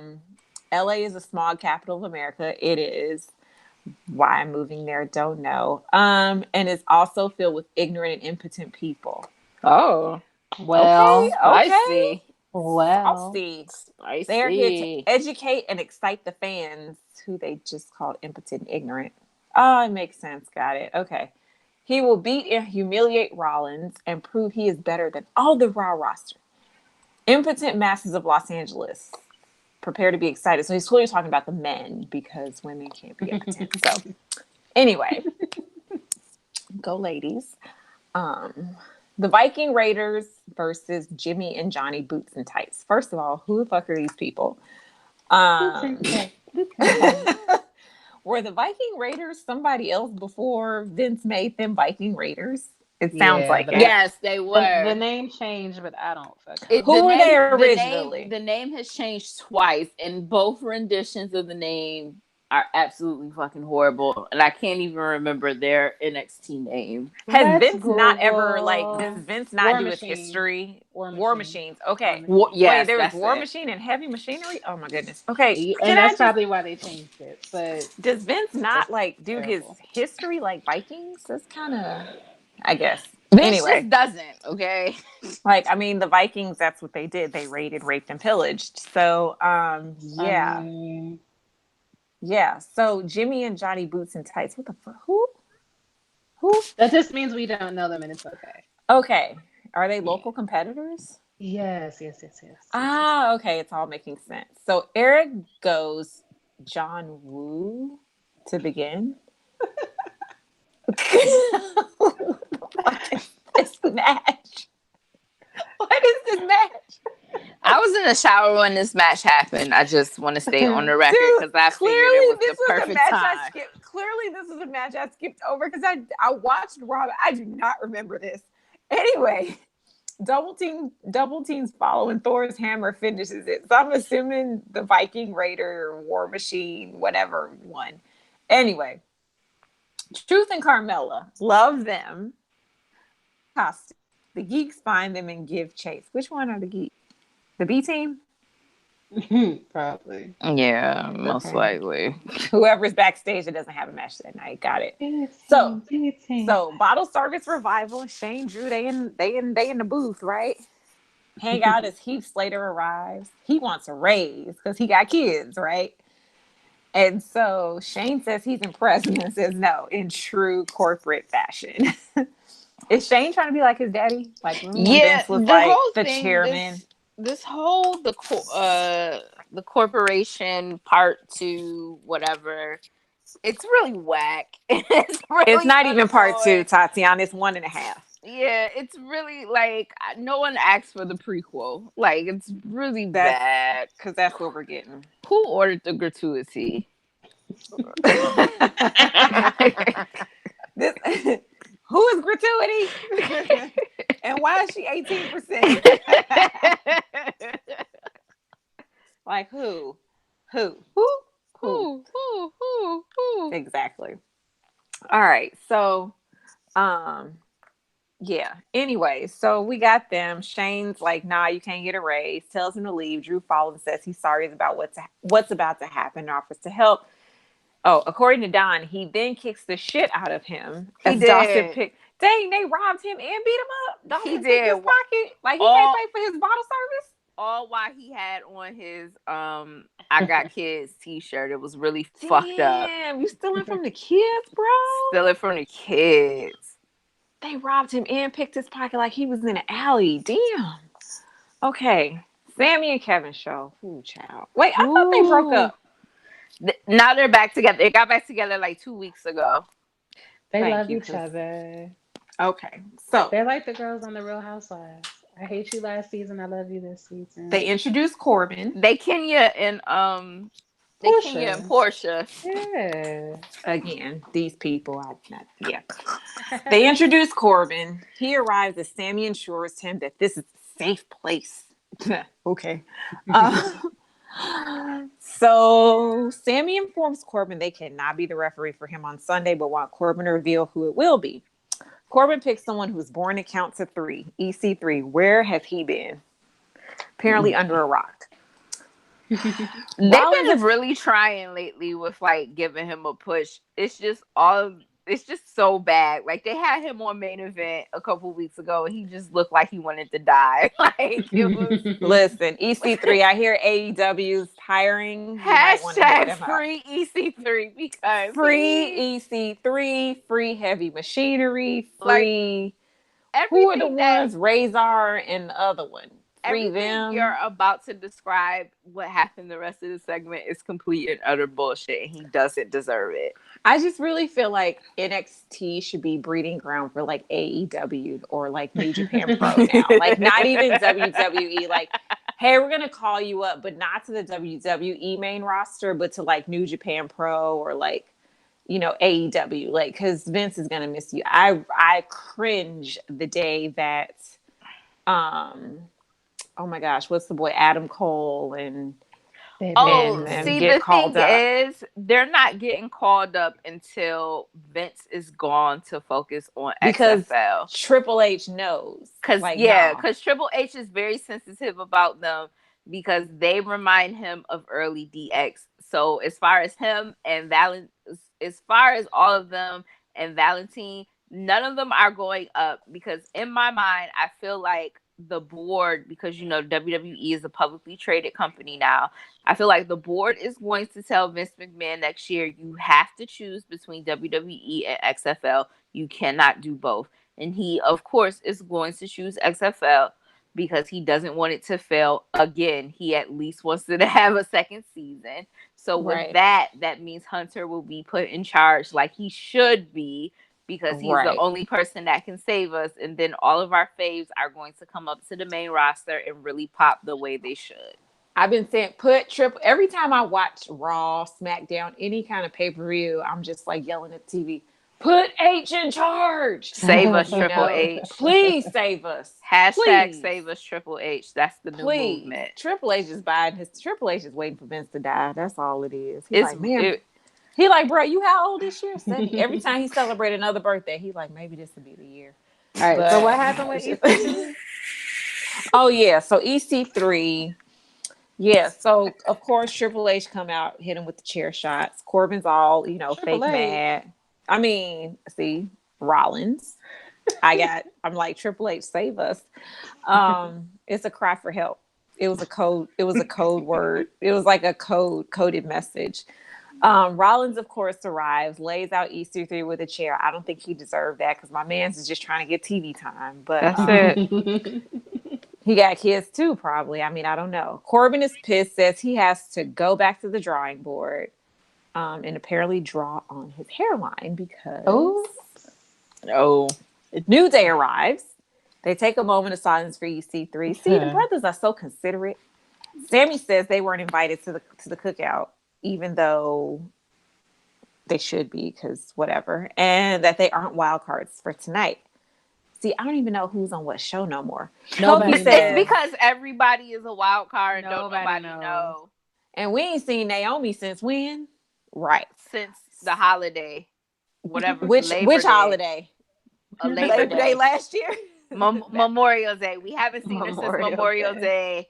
is a small capital of America. It is. Why I'm moving there, don't know. And it's also filled with ignorant and impotent people. Oh. Well, okay. I see. Well, They're here to educate and excite the fans, who they just called impotent and ignorant. Oh, it makes sense. Got it. Okay. He will beat and humiliate Rollins and prove he is better than all the Raw roster. Impotent masses of Los Angeles, prepare to be excited. So he's clearly talking about the men because women can't be impotent. So anyway, go ladies. The Viking Raiders versus Jimmy and Johnny Boots and Tights. First of all, who the fuck are these people? Were the Viking Raiders somebody else before Vince made them Viking Raiders? It sounds like it. Yes, they were. The name changed, but I don't fucking Who were they originally? The name has changed twice, and both renditions of the name are absolutely fucking horrible. And I can't even remember their NXT name. Has Vince not ever does Vince not do his history? War Machines. Okay. Yes, there was War Machine and Heavy Machinery. Oh my goodness. Okay. And that's probably why they changed it. But does Vince not like do his history like Vikings? That's kind of, I guess. Vince just doesn't, okay? Like, I mean, the Vikings, that's what they did. They raided, raped, and pillaged. So, yeah. Yeah. So Jimmy and Johnny Boots and Tights. What the fuck? Who? That just means we don't know them and it's okay. Okay. Are they local competitors? Yes. Ah, okay. It's all making sense. So Eric goes John Woo to begin. What is this match? What is this match? I was in the shower when this match happened. I just want to stay on the record because I figured it was the perfect time. Clearly, this was a match I skipped over because I watched Raw. I do not remember this. Anyway, Double Team's following Thor's hammer finishes it. So I'm assuming the Viking Raider, War Machine, whatever won. Anyway, Truth and Carmella, love them. The geeks find them and give chase. Which one are the geeks? The B team? Probably. Yeah, most likely. Whoever's backstage that doesn't have a match that night. Got it. So Bottle Service Revival, Shane Drew, they in the booth, right? Hang out as Heath Slater arrives. He wants a raise because he got kids, right? And so Shane says he's impressed and says no in true corporate fashion. Is Shane trying to be like his daddy? Like Vince was like the chairman. This whole the corporation part 2 whatever, it's really whack. It's not even part 2, Tatiana. It's 1.5. Yeah, it's really like no one asked for the prequel. Like it's really bad because that's what we're getting. Who ordered the gratuity? Who is gratuity? And why is she 18%? Like who? Exactly. All right. So, yeah. Anyway, so we got them. Shane's like, nah, you can't get a raise. Tells him to leave. Drew follows and says he's sorry about what's about to happen and offers to help. Oh, according to Don, he then kicks the shit out of him He as Dawson did. picked. Dang, they robbed him and beat him up. He Dawson picked did. his pocket. Like he can't All pay for his bottle service. all while he had on his I got kids t-shirt. It was really fucked up. Damn, you stealing from the kids, bro? Stealing from the kids. They robbed him and picked his pocket like he was in an alley. Damn. Okay. Sammy and Kevin show. Ooh, child. Wait, I thought they broke up. Now they're back together. They got back together like 2 weeks ago. They Thank love you, each 'cause- other. Okay. So They're like the girls on the Real Housewives. I hate you last season. I love you this season. they introduced Corbin. They Kenya and Portia. Yeah. Again, these people, yeah. They introduced Corbin. He arrives as Sammy ensures him that this is a safe place. Okay. So Sammy informs Corbin they cannot be the referee for him on Sunday, but want Corbin to reveal who it will be. Corbin picks someone who's born to count to 3, EC3. Where has he been? Apparently under a rock. They've been really trying lately with like giving him a push. It's just so bad. Like they had him on Main Event a couple weeks ago and he just looked like he wanted to die. Like it was Listen, EC3, I hear AEW's hiring. Hashtag free EC3 because free EC3, free heavy machinery, free who are the ones? Razor and the other one. Free everything them. You're about to describe what happened the rest of the segment is complete and utter bullshit and he doesn't deserve it. I just really feel like NXT should be breeding ground for like AEW or like New Japan Pro now. Like not even WWE. Like, hey, we're gonna call you up, but not to the WWE main roster, but to like New Japan Pro or like, you know, AEW. Like, because Vince is gonna miss you. I cringe the day that oh my gosh, what's the boy Adam Cole and see, the thing is, they're not getting called up until Vince is gone to focus on because XFL. Triple H knows. Because Triple H is very sensitive about them because they remind him of early DX. So as far as him and as far as all of them and Valentine, none of them are going up because in my mind, I feel like the board, because you know WWE is a publicly traded company now, I feel like the board is going to tell Vince McMahon next year, you have to choose between WWE and XFL. You cannot do both. And he, of course, is going to choose XFL because he doesn't want it to fail again. He at least wants it to have a second season. So with that means Hunter will be put in charge like he should be, because he's the only person that can save us. And then all of our faves are going to come up to the main roster and really pop the way they should. I've been saying every time I watch Raw, SmackDown, any kind of pay-per-view, I'm just like yelling at TV, put H in charge. Save us, Triple H. Please save us. Hashtag save us, Triple H. That's the new movement. Triple H is waiting for Vince to die. That's all it is. He like, bro, you how old this year? 70. Every time he celebrated another birthday, he like, maybe this will be the year. All right. So what happened with EC3? Oh yeah. So EC3. Yeah. So of course Triple H come out, hit him with the chair shots. Corbin's all, fake mad. I mean, see, Rollins. I'm like, Triple H, save us. It's a cry for help. It was a code word. It was like a coded message. Rollins, of course, arrives, lays out EC3 with a chair. I don't think he deserved that because my man's is just trying to get TV time. But that's it. He got kids too, probably. I mean, I don't know. Corbin is pissed, says he has to go back to the drawing board and apparently draw on his hairline because New Day arrives. They take a moment of silence for EC3. See, the brothers are so considerate. Sammy says they weren't invited to the cookout, even though they should be, because whatever, and that they aren't wild cards for tonight. See, I don't even know who's on what show no more. Nobody says, it's because everybody is a wild card and nobody know. And we ain't seen Naomi since when? Right. Since the holiday. Whatever. Which holiday? Labor Day last year? Memorial Day. We haven't seen her since Memorial Day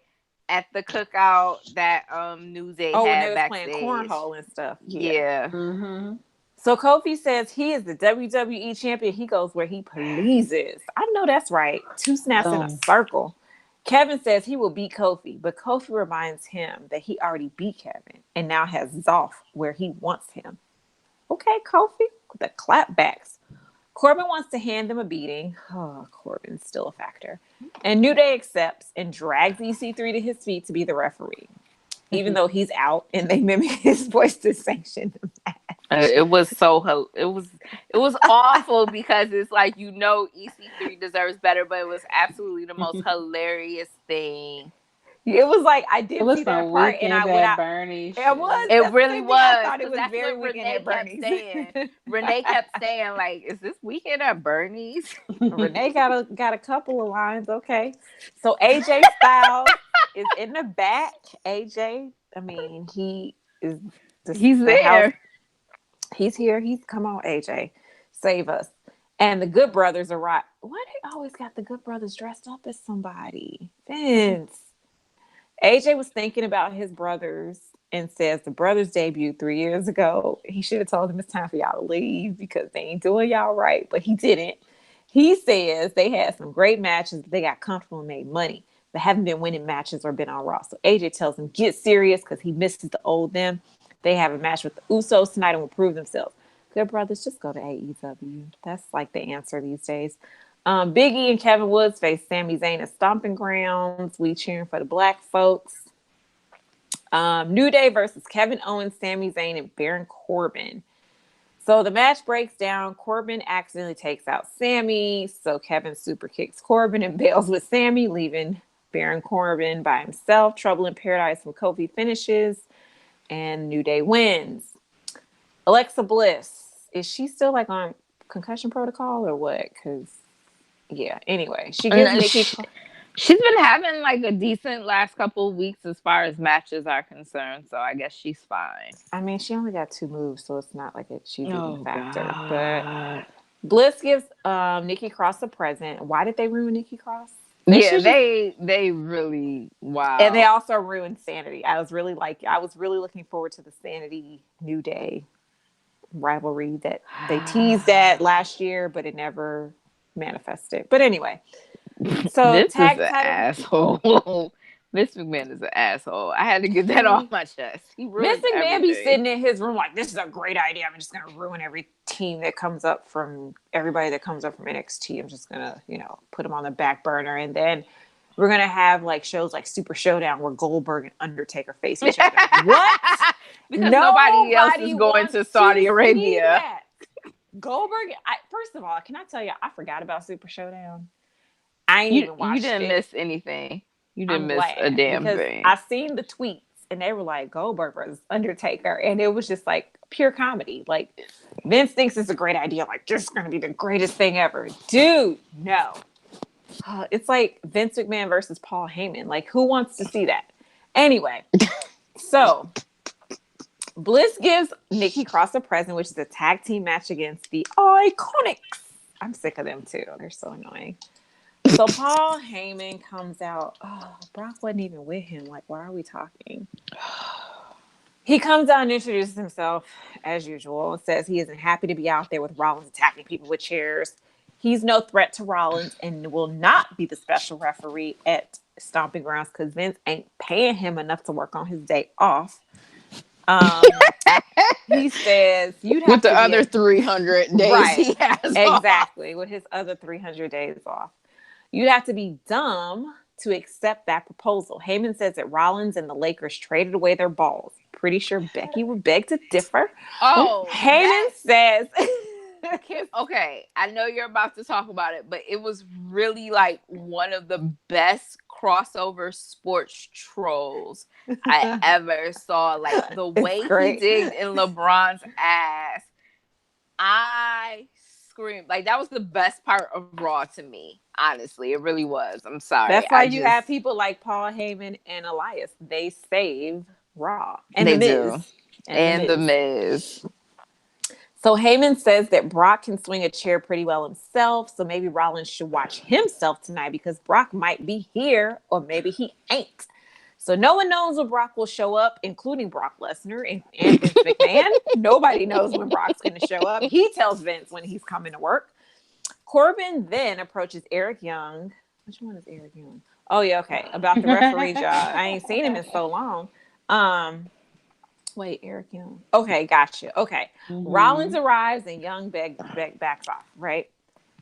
at the cookout that New Day Oh, when they had was playing backstage. cornhole and stuff. Yeah. Mm-hmm. So Kofi says he is the WWE champion. He goes where he pleases. I know that's right. 2 snaps in a Boom. circle. Kevin says he will beat Kofi, but Kofi reminds him that he already beat Kevin and now has Zoff where he wants him. Okay, Kofi, with the clapbacks. Corbin wants to hand them a beating. Oh, Corbin's still a factor. And New Day accepts and drags EC3 to his feet to be the referee, even though he's out and they mimic his voice to sanction the match. It was awful because it's like EC3 deserves better, but it was absolutely the most hilarious thing. It was like I It did was see that some part, and weekend when at I Bernie it was shit. It that's the really same thing. I was, thought it because was that's very what weekend Renee at kept Bernie's. saying. Renee kept saying, like, "Is this weekend at Bernie's?" Renee got a couple of lines. Okay, so AJ Styles is in the back. AJ, I mean, he is He's the house. there. He's here. He's come on, AJ, save us. And the Good Brothers are right. Why they always got the Good Brothers dressed up as somebody? Vince. AJ was thinking about his brothers and says the brothers debuted 3 years ago. He should have told them it's time for y'all to leave because they ain't doing y'all right, but he didn't. He says they had some great matches, they got comfortable and made money, but haven't been winning matches or been on Raw. So AJ tells them get serious because he misses the old them. They have a match with the Usos tonight and will prove themselves. Good brothers, just go to AEW. That's like the answer these days. Big E and Kevin Woods face Sami Zayn at Stomping Grounds. We cheering for the black folks. New Day versus Kevin Owens, Sami Zayn, and Baron Corbin. So the match breaks down. Corbin accidentally takes out Sami. So Kevin super kicks Corbin and bails with Sami, leaving Baron Corbin by himself. Trouble in Paradise when Kofi finishes. And New Day wins. Alexa Bliss. Is she still like on concussion protocol or what? Because, yeah. Anyway, she gives And Nikki... she's been having like a decent last couple of weeks as far as matches are concerned, so I guess she's fine. I mean, she only got 2 moves, so it's not like she's even a factor. God. But Bliss gives Nikki Cross a present. Why did they ruin Nikki Cross? Yeah, they really And they wow. also ruined Sanity. I was really looking forward to the Sanity New Day rivalry that they teased at last year, but it never manifested. But anyway, so This is tag an title. asshole. Vince McMahon is an asshole. I had to get that off my chest. He Vince ruins McMahon be everything. sitting in his room like, this is a great idea. I'm just gonna ruin every team that comes up from everybody that comes up from NXT. I'm just gonna, put them on the back burner, and then we're gonna have like shows like Super Showdown where Goldberg and Undertaker face each other. What? Because nobody else is going wants to Saudi see Arabia. that. Goldberg. First of all, can I tell you? I forgot about Super Showdown. I ain't even You watched didn't it. miss anything. You didn't I'm miss a glad damn because thing. I seen the tweets and they were like Goldberg versus Undertaker, and it was just like pure comedy. Like Vince thinks it's a great idea. Like this is going to be the greatest thing ever, dude. No, it's like Vince McMahon versus Paul Heyman. Like who wants to see that? Anyway, so Bliss gives Nikki Cross a present, which is a tag team match against the Iconics. I'm sick of them too. They're so annoying. So Paul Heyman comes out. Oh, Brock wasn't even with him. Like, why are we talking? He comes out and introduces himself as usual and says he isn't happy to be out there with Rollins attacking people with chairs. He's no threat to Rollins and will not be the special referee at Stomping Grounds because Vince ain't paying him enough to work on his day off. He says you'd have with the to other 300 days right, he has exactly, with his other 300 days off. You'd have to be dumb to accept that proposal. Heyman says that Rollins and the Lakers traded away their balls. Pretty sure Becky would beg to differ. Oh, Heyman says... okay, I know you're about to talk about it, but it was really like one of the best crossover sports trolls I ever saw. Like the way he digged in LeBron's ass, I screamed. Like that was the best part of Raw to me. Honestly, it really was. I'm sorry. That's why you have people like Paul Heyman and Elias. They save Raw. And they The Miz. do. And the Miz. So Heyman says that Brock can swing a chair pretty well himself. So maybe Rollins should watch himself tonight because Brock might be here or maybe he ain't. So no one knows when Brock will show up, including Brock Lesnar and Vince McMahon. Nobody knows when Brock's going to show up. He tells Vince when he's coming to work. Corbin then approaches Eric Young. Which one is Eric Young? Oh, yeah, okay. About the referee job. I ain't seen him in so long. Wait, Eric Young. Okay, gotcha. Okay. Rollins arrives and Young backs off, right?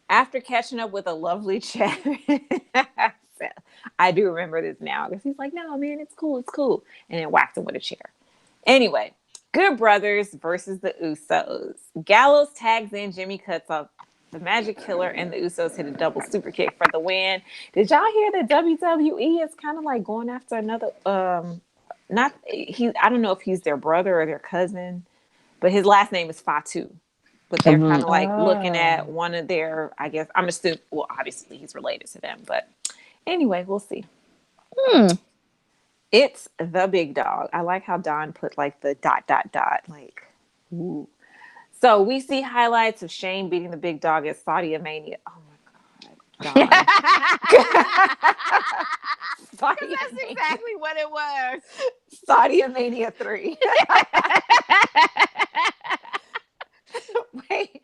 After catching up with a lovely chat. I do remember this now because he's like, no, man, it's cool. And then whacked him with a chair. Anyway, Good Brothers versus the Usos. Gallows tags in, Jimmy cuts off the Magic Killer, and the Usos hit a double super kick for the win. Did y'all hear that WWE is kind of like going after another, I don't know if he's their brother or their cousin, but his last name is Fatu. But they're kind of like looking at one of their, I guess, I'm assuming, well, obviously he's related to them, but anyway, we'll see. It's the big dog. I like how Don put like the ... like, ooh. So we see highlights of Shane beating the big dog at Saudi Mania. Oh my God, Don. That's exactly what it was. Saudi Mania 3. Wait.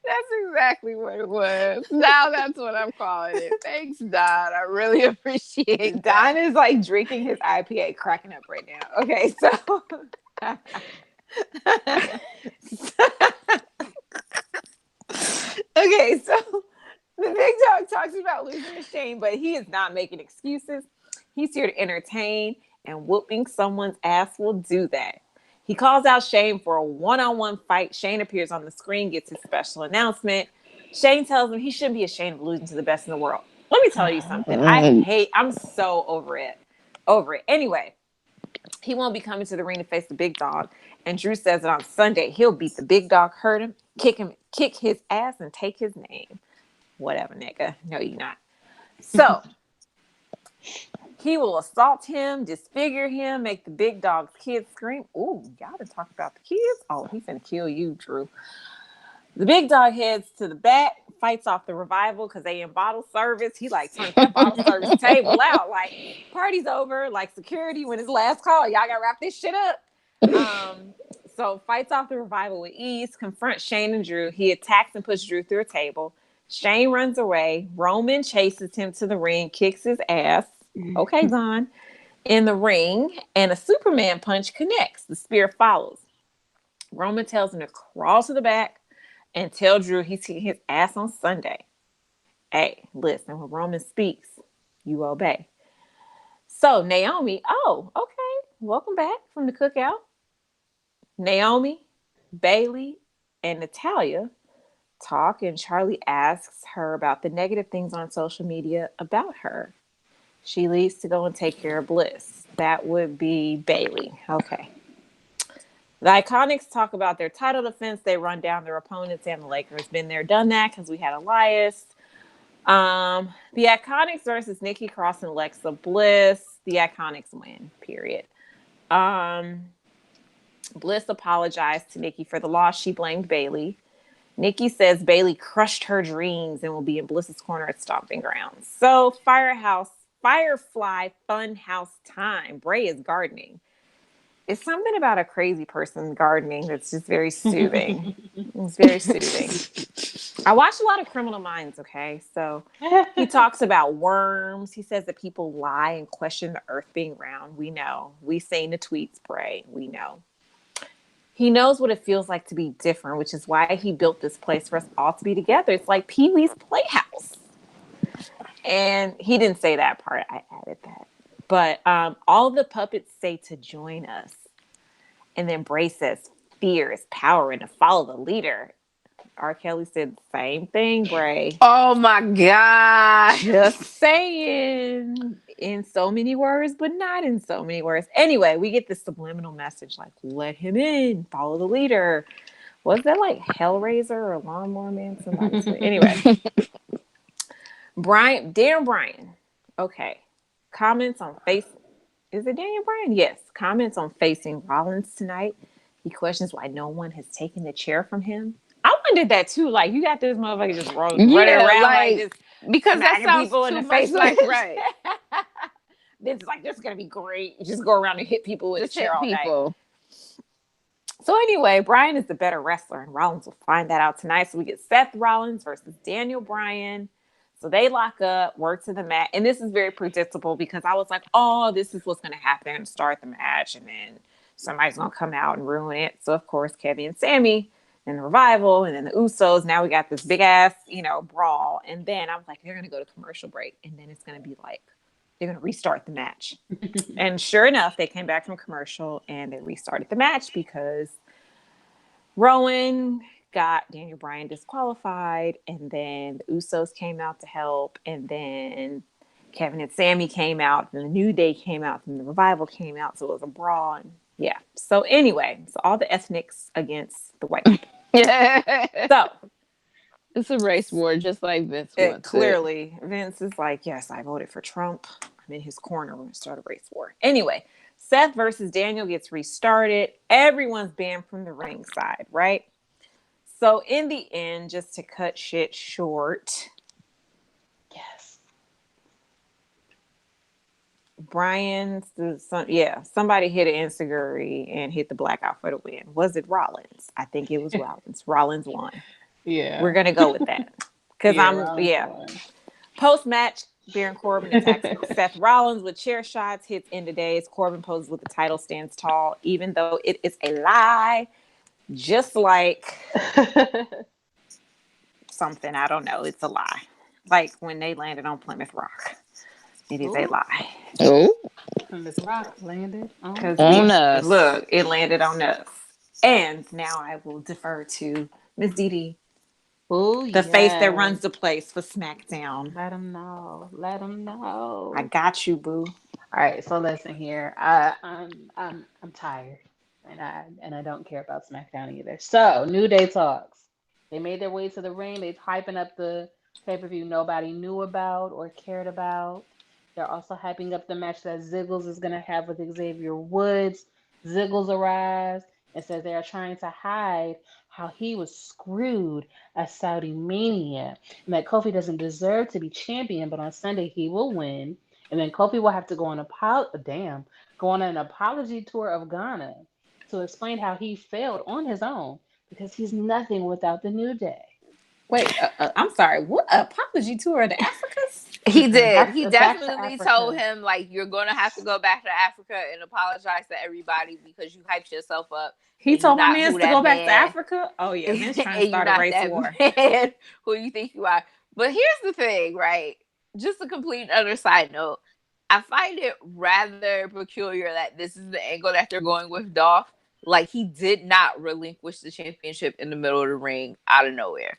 That's exactly what it was. Now that's what I'm calling it. Thanks, Don. I really appreciate Don is like drinking his IPA, cracking up right now. Okay, so okay, so the big dog talks about losing to Shane, but he is not making excuses. He's here to entertain, and whooping someone's ass will do that. He calls out Shane for a one-on-one fight. Shane appears on the screen, gets his special announcement. Shane tells him he shouldn't be ashamed of losing to the best in the world. Let me tell you something. I'm so over it. Anyway, he won't be coming to the ring to face the big dog. And Drew says that on Sunday, he'll beat the big dog, hurt him, kick his ass, and take his name. Whatever, nigga. No, you're not. So he will assault him, disfigure him, make the big dog's kids scream. Ooh, y'all done talk about the kids? Oh, he's gonna kill you, Drew. The big dog heads to the back, fights off the Revival because they in bottle service. He like turns that bottle service table out. Like, party's over. Like, security when it's last call. Y'all gotta wrap this shit up. So fights off the Revival with ease, confronts Shane and Drew. He attacks and pushes Drew through a table. Shane runs away. Roman chases him to the ring, kicks his ass. Okay, Don. In the ring, and a Superman punch connects. The spear follows. Roman tells him to crawl to the back and tell Drew he's hitting his ass on Sunday. Hey, listen, when Roman speaks, you obey. So Naomi, okay, welcome back from the cookout. Naomi, Bailey, and Natalya talk, and Charlie asks her about the negative things on social media about her. She leaves to go and take care of Bliss. That would be Bailey. Okay. The Iconics talk about their title defense. They run down their opponents, and the Lakers. Been there, done that, because we had Elias. The Iconics versus Nikki Cross and Alexa Bliss. The Iconics win, period. Bliss apologized to Nikki for the loss. She blamed Bailey. Nikki says Bailey crushed her dreams and will be in Bliss's corner at Stomping Grounds. So Firefly Funhouse time. Bray is gardening. It's something about a crazy person gardening that's just very soothing. It's very soothing. I watch a lot of Criminal Minds, okay? So he talks about worms. He says that people lie and question the earth being round. We know. We've seen the tweets, Bray. We know. He knows what it feels like to be different, which is why he built this place for us all to be together. It's like Pee-wee's Playhouse. And he didn't say that part. I added that. But all the puppets say to join us. And then Bray says, fear is power and to follow the leader. R. Kelly said the same thing, Bray. Oh my God. Just saying. In so many words, but not in so many words. Anyway, we get this subliminal message like, let him in, follow the leader. Was that like Hellraiser or Lawnmower Man? Somebody said. Anyway. Daniel Bryan. Okay. Comments on Is it Daniel Bryan? Yes. Comments on facing Rollins tonight. He questions why no one has taken the chair from him. I wondered that too. Like, you got this motherfucker just running around like this. Because that sounds people too in the face, like, right. Vince is like, this is gonna be great. You just go around and hit people with Just a chair hit all people. night. So anyway, Bryan is the better wrestler, and Rollins will find that out tonight. So we get Seth Rollins versus Daniel Bryan. So they lock up, work to the match, and this is very predictable because I was like, oh, this is what's going to happen. Start the match, and then somebody's going to come out and ruin it. So of course, Kevin and Sammy, and the Revival, and then the Usos. Now we got this big ass, brawl, and then I was like, they're going to go to commercial break, and then it's going to be like they're going to restart the match. And sure enough, they came back from commercial and they restarted the match because Rowan got Daniel Bryan disqualified, and then the Usos came out to help, and then Kevin and Sammy came out, and the New Day came out, and the Revival came out, so it was a brawl. And yeah. So anyway, so all the ethnics against the white people. So it's a race war, just like Vince wants clearly, Vince is like, yes, I voted for Trump. I'm in his corner. We're going to start a race war. Anyway, Seth versus Daniel gets restarted. Everyone's banned from the ring side, right? So in the end, just to cut shit short, Yes. somebody hit an enziguri and hit the blackout for the win. Was it Rollins? I think it was Rollins. Rollins won. Yeah. We're gonna go with that because Post match, Baron Corbin attacks Seth Rollins with chair shots, hits end of days. Corbin poses with the title, stands tall, even though it is a lie. Just like something, I don't know. It's a lie. Like when they landed on Plymouth Rock. It is a lie. Oh. Plymouth Rock landed on us. Look, it landed on us. And now I will defer to Miss Dee. Oh, the face that runs the place for SmackDown. Let them know. Let them know. I got you, boo. All right, so listen here. I'm tired, and I don't care about SmackDown either. So New Day talks. They made their way to the ring. They're hyping up the pay-per-view nobody knew about or cared about. They're also hyping up the match that Ziggles is gonna have with Xavier Woods. Ziggles arrives and says they are trying to hide how he was screwed at Saudi Mania and that Kofi doesn't deserve to be champion, but on Sunday he will win. And then Kofi will have to go on go on an apology tour of Ghana to explain how he failed on his own because he's nothing without the New Day. Wait, I'm sorry. What apology tour of the Africas? He did. Back He to definitely Africa. told him, like, you're going to have to go back to Africa and apologize to everybody because you hyped yourself up. He told my man to go back to Africa? Oh, yeah. Vince trying to start a race war. Man who you think you are. But here's the thing, right? Just a complete other side note. I find it rather peculiar that this is the angle that they're going with Dolph. Like, he did not relinquish the championship in the middle of the ring out of nowhere.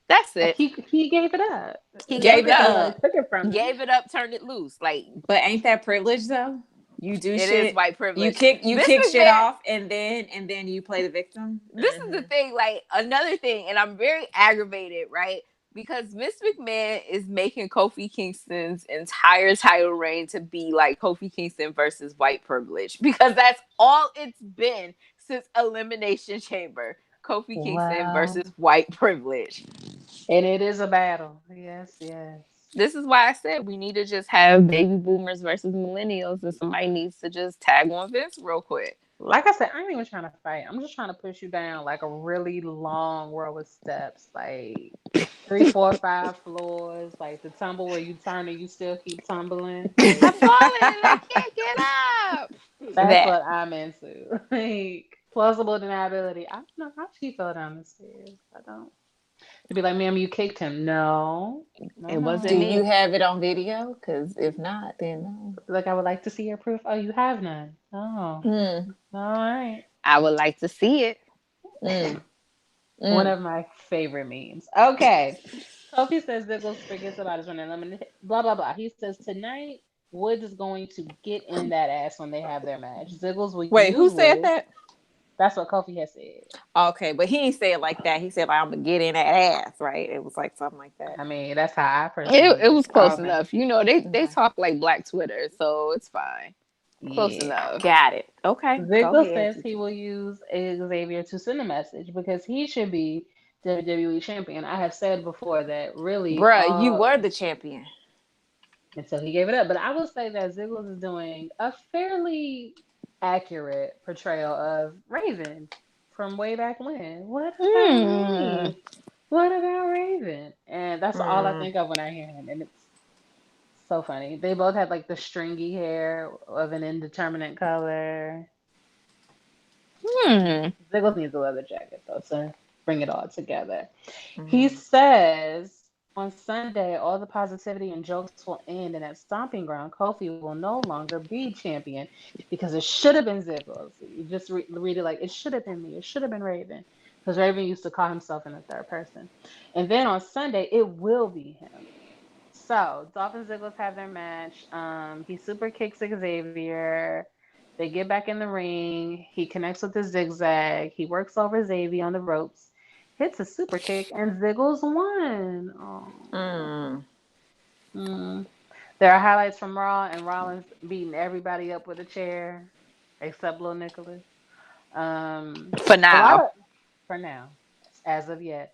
That's it. He gave it up. He gave it up. Took it from him. Gave it up, turned it loose. Like, but ain't that privilege though? You do shit. It is white privilege. You kick shit off and then you play the victim. This is the thing, like another thing, and I'm very aggravated, right? Because Vince McMahon is making Kofi Kingston's entire title reign to be like Kofi Kingston versus white privilege. Because that's all it's been since Elimination Chamber. Kofi Kingston versus white privilege. And it is a battle. Yes. This is why I said we need to just have baby boomers versus millennials, and somebody needs to just tag on Vince real quick. Like I said, I ain't even trying to fight. I'm just trying to push you down like a really long row of steps, like 3, 4, 5 floors, like the tumble where you turn and you still keep tumbling. I'm falling and I can't get up. That's what I'm into. Like plausible deniability. I don't know how she fell down the stairs. I don't. To be like, ma'am, you kicked him. No, it wasn't. Do you have it on video? Because if not, then no. Like, I would like to see your proof. Oh, you have none. Oh, all right. I would like to see it. One of my favorite memes. Okay. Kofi says Ziggles forgets about his running. Blah, blah, blah. He says tonight, Woods is going to get in that ass when they have their match. Ziggles will Wait, who said that? That's what Kofi has said. Okay, but he ain't say it like that. He said, like, I'm going to get in that ass, right? It was like something like that. I mean, that's how I personally it was close enough. You know, they talk like Black Twitter, so it's fine. Close enough. Got it. Okay. Ziggles says he will use Xavier to send a message because he should be WWE champion. I have said before that really... Bruh, you were the champion. And so he gave it up. But I will say that Ziggles is doing a fairly accurate portrayal of Raven from way back when. What about Hmm. me? What about Raven? And that's all I Mm. think of when I hear him. And it's so funny. They both had like the stringy hair of an indeterminate color. Hmm. Ziggles needs a leather jacket though to bring it all together. He Mm. says on Sunday, all the positivity and jokes will end, and at Stomping Ground, Kofi will no longer be champion because it should have been Ziggles. You just read it like it should have been me. It should have been Raven because Raven used to call himself in the third person. And then on Sunday, it will be him. So Dolph and Ziggles have their match. He super kicks Xavier. They get back in the ring. He connects with the zigzag. He works over Xavier on the ropes, hits a super kick, and Ziggles won. Oh. Mm. Mm. There are highlights from Raw and Rollins beating everybody up with a chair, except Little Nicholas. For A lot now. of for now, as of yet.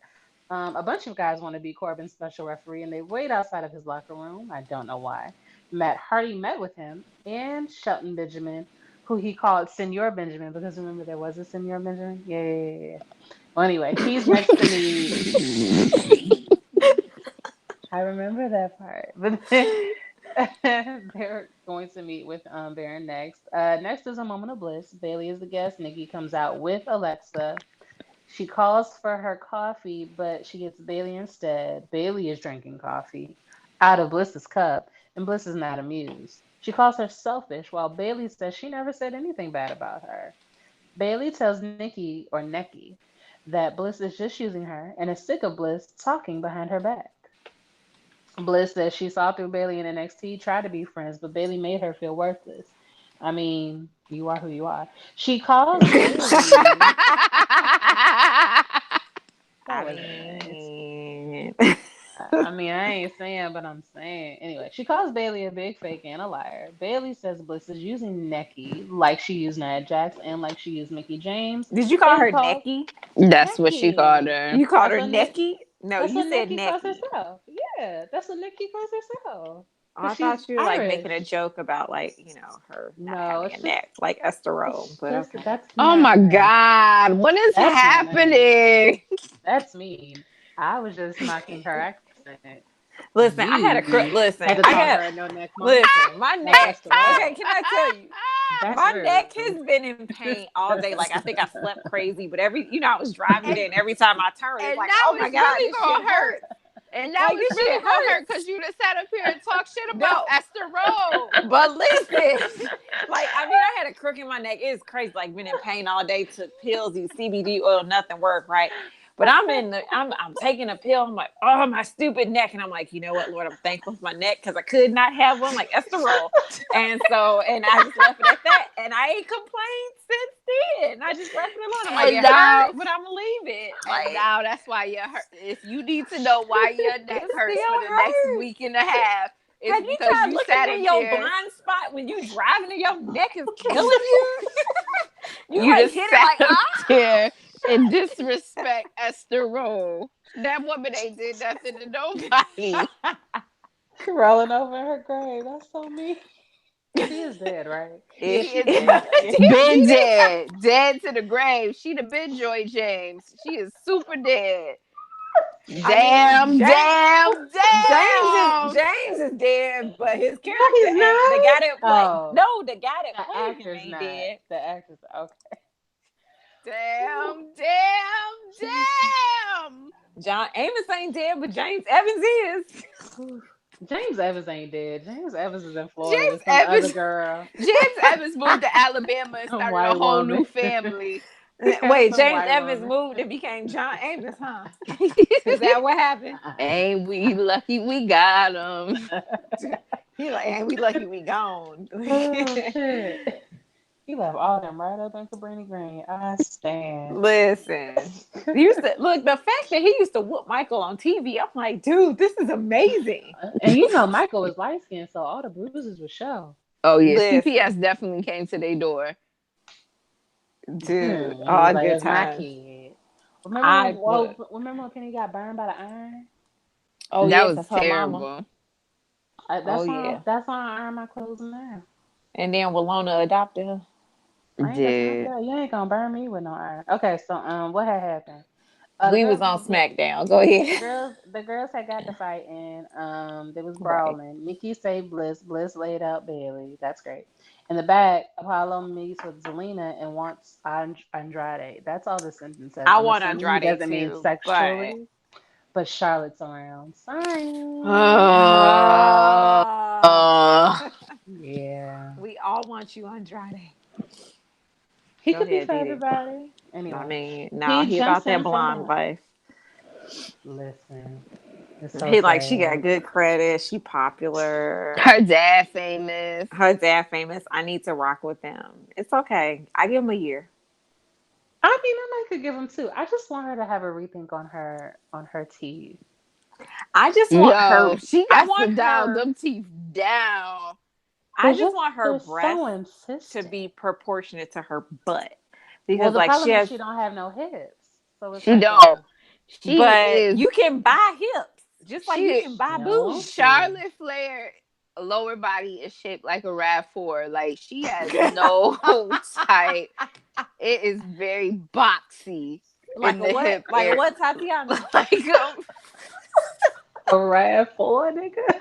A bunch of guys want to be Corbin's special referee, and they wait outside of his locker room. I don't know why. Matt Hardy met with him and Shelton Benjamin, who he called Senor Benjamin, because remember there was a Senor Benjamin? Yeah, yeah, yeah, yeah. Well, anyway, he's next to me. I remember that part. But they're going to meet with Baron next. Next is a moment of bliss. Bailey is the guest. Nikki comes out with Alexa. She calls for her coffee, but she gets Bailey instead. Bailey is drinking coffee out of Bliss's cup, and Bliss is not amused. She calls her selfish, while Bailey says she never said anything bad about her. Bailey tells Nikki, or Necky, that Bliss is just using her and is sick of Bliss talking behind her back. Bliss says she saw through Bailey in NXT, tried to be friends, but Bailey made her feel worthless. I mean, you are who you are. She calls Bailey. I That was nice. mean, I mean, I ain't saying, but I'm saying. Anyway, she calls Bailey a big fake and a liar. Bailey says Bliss is using Necky like she used Nia Jax and like she used Mickey James, did you call and her calls Necky? That's what she called Necky. her. You called That's her what Necky? No, that's you what said Necky calls Necky. herself. Yeah, that's what Necky calls herself Oh, I because she's thought you were like making a Irish. joke about like her not No, having a neck like Esther Rowe, it's but just okay. that's Oh not my nice. God. What is That's not nice. happening? That's mean. I was just mocking her accent. Listen, I had a You had listen. to I call got her a no neck monster, listen. My like neck. Esther Rowe. Okay, can I tell you? That's My neck rude. has been in pain all day. Like I think I slept crazy, but I was driving and today, and every time I turn, it's and like, now oh my it's god, really this shit gonna hurt. hurts. And now Like it's this shit really gonna hurt hurts. because you just sat up here and talk shit about No, Esther Rowe. but listen, like I had a crook in my neck. It's crazy. Like been in pain all day. Took pills, these CBD oil, nothing worked. Right. But I'm taking a pill. I'm like, oh my stupid neck, and I'm like, you know what, Lord, I'm thankful for my neck because I could not have one like Esther Roll, and I just left it at that, and I ain't complained since then. I just left it alone. I'm like, And it now hurt, but I'm gonna leave it. and Like now that's why you hurt. If you need to know why your it neck hurts for still the next hurts. week and a half, it's Have you because tried you looking sat in up your there. blind spot when you driving and your neck is killing you? You You like just hit it sat like up ah. there and disrespect Esther Rowe. That woman ain't did nothing to nobody. Rolling over in her grave. That's so mean. She is dead, right? Is Yeah, She she? she's is dead. Yeah. been dead. Dead to the grave. She'd have been Joy James. She is super dead. I mean, Damn, damn, damn. James is dead, but his No, character he's ain't. The not. guy that played Oh, no, the guy that the played him actor's ain't not. dead. The actor's okay. Damn, damn, damn. John Amos ain't dead, but James Evans is. James Evans ain't dead. James Evans is in Florida James with some other Evans girl, James Evans moved to Alabama and some started a white whole woman. new family. Wait, Some James white Evans woman. moved and became John Amos, huh? Is that what happened? Ain't we lucky we got him? He like, ain't we lucky we gone? Oh shit. He left all them right up in Cabrini Green. I stand. Listen, he used to look the fact that he used to whoop Michael on TV. I'm like, dude, this is amazing. And you know Michael was light skinned, so all the bruises would show. Oh yeah, CPS Listen, definitely came to their door. dude, And he was all like, good "That's my times. kid." I look. Remember when Penny got burned by the iron? Oh That yes, was that's her mama. terrible. Oh yeah. That's why I iron my clothes now. And then Walona adopted her. I ain't got time for Dude. that. You ain't gonna burn me with no iron. Okay, so what had happened? The We was girls on was get SmackDown. Go ahead. the girls had got to fighting. They was Right. brawling. Nikki saved Bliss. Bliss laid out Bailey. That's great. In the back, Apollo meets with Zelina and wants Andrade. That's all the sentence says. I I'm want assuming he Andrade doesn't mean too, but sexually, but Charlotte's around. Sorry. Uh, uh, uh, Yeah. we all want you, Andrade. He Go could be ahead, for Didi. everybody. I Anyway, mean, no, he he jumps about that in from blonde the. life. Listen, it's so He like she sad. got good credit. She popular. her dad famous. Her dad famous. I need to rock with them. It's okay. I give him a year. I mean, I might could give him two. I just want her to have a rethink on her teeth. I just want her. Yo, she I got to want dial her. them teeth down. I just want her They're breasts so to insistent. be proportionate to her butt Well, because, the like, she problem is has. she don't have no hips, so it's She like don't. a She But is you can buy hips just like you she can buy you want boobs. to. Charlotte Flair lower body is shaped like a RAV4. Like she has no type. It is very boxy Like in a the what? hip Like a area. what, Tatiana? Like A RAV4, nigga.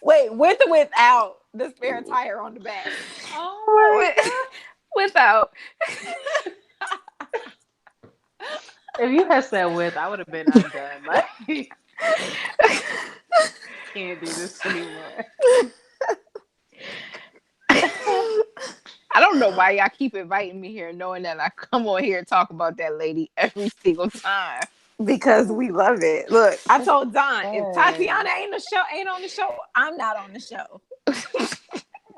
Wait, with or without the spare tire on the back? Oh with, without. my god! If you had said with, I would have been undone. Like, can't do this anymore. I don't know why y'all keep inviting me here, knowing that I come on here and talk about that lady every single time. Because we love it. Look, I It's told Don if sad. Tatiana ain't on the show, I'm not on the show.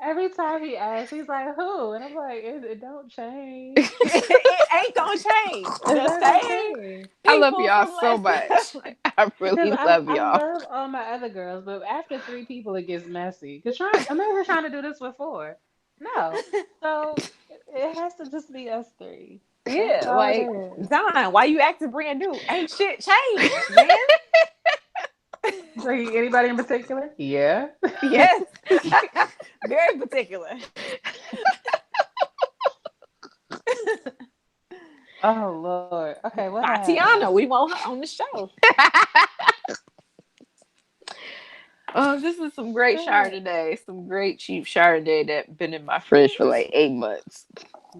Every time he asks, he's like, "Who?" And I'm like, "It don't change. It ain't gonna change. It's The not gonna same change." I love people y'all from so last much. time. I Because really love I y'all. love all my other girls, but after three people, it gets messy. Because imagine trying to do this with four. No. So it has to just be us three. That's Yeah, all it like is. Don, why you acting brand new? Ain't shit changed, man. So anybody in particular? Yeah. Yes. Very particular. Oh Lord. Okay, what happened? Tatiana, we want her on the show. Oh, this is some great Shit. Chardonnay. Some great cheap Chardonnay that been in my fridge for like 8 months.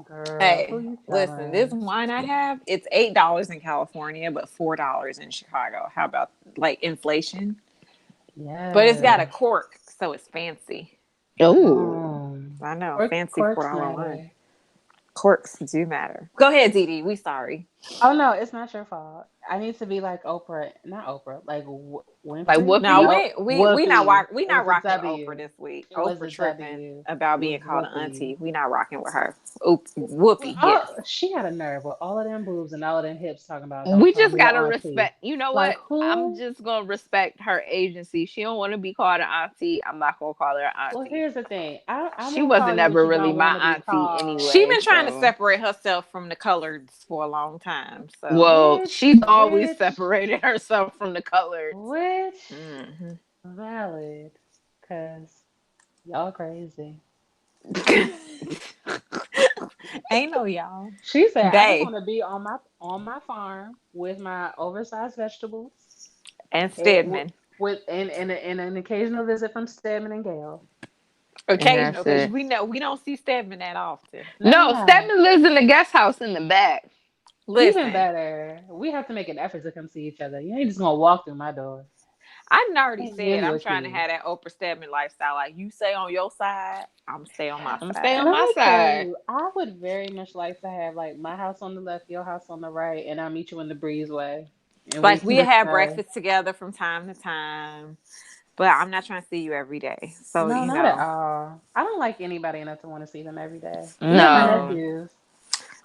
Girl, who Hey, you listen, this telling? wine I have, it's $8 in California, but $4 in Chicago. How about like inflation? But it's got a Yes. cork, so it's fancy. Oh, Um, I know, Quirk, fancy quirks $4 wine. matter. Corks do matter. Go ahead, Dee Dee. We sorry. Oh no, it's not your fault. I need to be like Oprah, not Oprah, like like Winfrey. No, Whoopi? Nope, we not It was we not a rocking with Oprah W. this week. It was Oprah a tripping W. about It being was called an Whoopi. auntie. We not rocking with her. Well, Whoopi, yes. she got a nerve with all of them boobs and all of them hips talking about don't We call just me your gotta auntie. respect. You know Like what? I'm who? just gonna respect her agency. She don't want to be called an auntie. I'm not gonna call her an Well, auntie. here's the thing. I She won't call wasn't you what ever you really don't my want to be auntie called. She anyway. been trying to So, separate herself from the coloreds for a long time. So, well, she's always Which, separated herself from the coloreds. which hmm valid, cause y'all crazy. ain't no y'all. She said, "I just They want to be on my farm with my oversized vegetables, and and Stedman. and an occasional visit from Stedman and Gale." And Occasional, that's because it. we know we don't see Stedman that often. No, Nah, Stedman lives in the guest house in the back. even Listen, better. We have to make an effort to come see each other. You ain't just gonna walk through my door. I done already Can't give said you I'm a trying to key. have that Oprah Stedman lifestyle. Like you stay on your side, I'm stay on my I'm gonna stay side. on Let my me tell side. you, I would very much like to have like my house on the left, your house on the right, and I'll meet you in the breezeway, and we Like can we just have say, breakfast together from time to time, but I'm not trying to see you every day. So no, you not at know, all. I don't like anybody enough to want to see them every day. Even my No. nephews.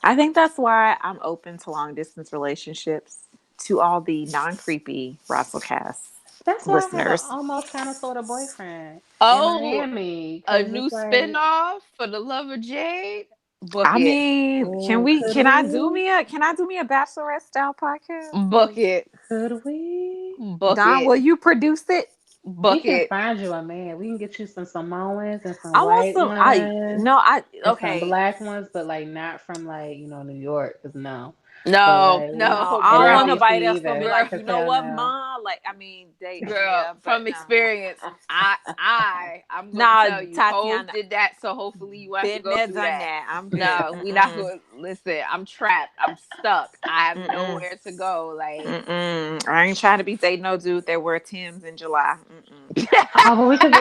I think that's why I'm open to long distance relationships. To all the non creepy WrassleCast That's why I have an listeners, almost kind of sort of boyfriend in Oh, Miami, a because new it's like, spinoff for the love of Jade. Book I it. mean, oh, could we? can I do me a bachelorette style podcast? Book it. Could we? Book Don, it. will you produce it? We can bucket. find you a man. We can get you some Samoans and some I want white some. I ones no. I and some okay. black ones, but like not from like New York, cause no. But No, like No, no, I it don't ain't want girl, DC nobody else gonna be either, girl, like, cause you know hell what, no. ma? Like, I mean, they, girl. yeah, but From no. experience, I'm gonna Nah, tell you, Hove Tatiana, did that, so hopefully you won't have to been go there, through done that. that. I'm good. No, we not Mm-mm. going. Listen, I'm trapped. I'm stuck. I have Mm-mm. nowhere to go. Like, Mm-mm. I ain't trying to be dating no dude that wear Timbs in July. Mm-mm. Oh, but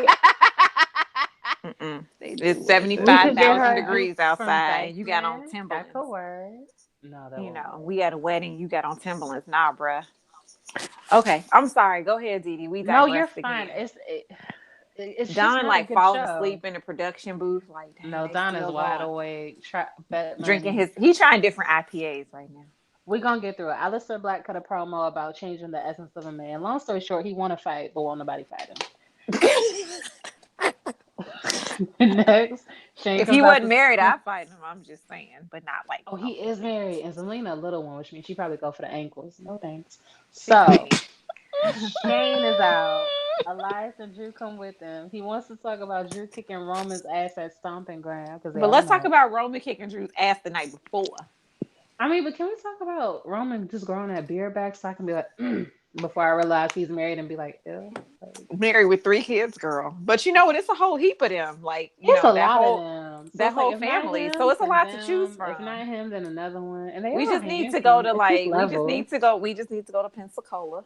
Mm-mm. they do It's wear we them. could get 75,000 her degrees Jukes from outside, and you got on Dykeman. That Timberlands. could work. No, that You won't know, work. we at a wedding. You got on Timberlands, nah, bruh. Okay, I'm sorry. Go ahead, Dee Dee. We No, you're digressed fine. again. It's just Don not a like good falling show. asleep in the production booth. Like, dang, No, they Don is still wide going. awake. Bet Drinking money. he trying different IPAs right now. We're gonna get through it. Alistair Black cut a promo about changing the essence of a man. Long story short, he wanna fight, but won't nobody fight him. Next, Shane If comes he out wasn't to married, I'd fight him. I'm just saying, but not like Oh, he is officially. married, and Zelina a little one, which means she probably go for the ankles. No thanks. She So tiny. Shane is out. Elias and Drew come with him. He wants to talk about Drew kicking Roman's ass at Stomping Ground because they But have a let's talk match. about Roman kicking Drew's ass the night before. I mean, but can we talk about Roman just growing that beard back so I can be like, before I realize he's married and be like, ew. Like, Married with 3 kids, girl. But you know what? It's a whole heap of them. Like, it's a lot of them. So that it's like, whole if not family. So him, it's a then lot to choose them. If from. not him, then another one. And they We all just need to go handsome. to It's just like levels. we just need to go to Pensacola.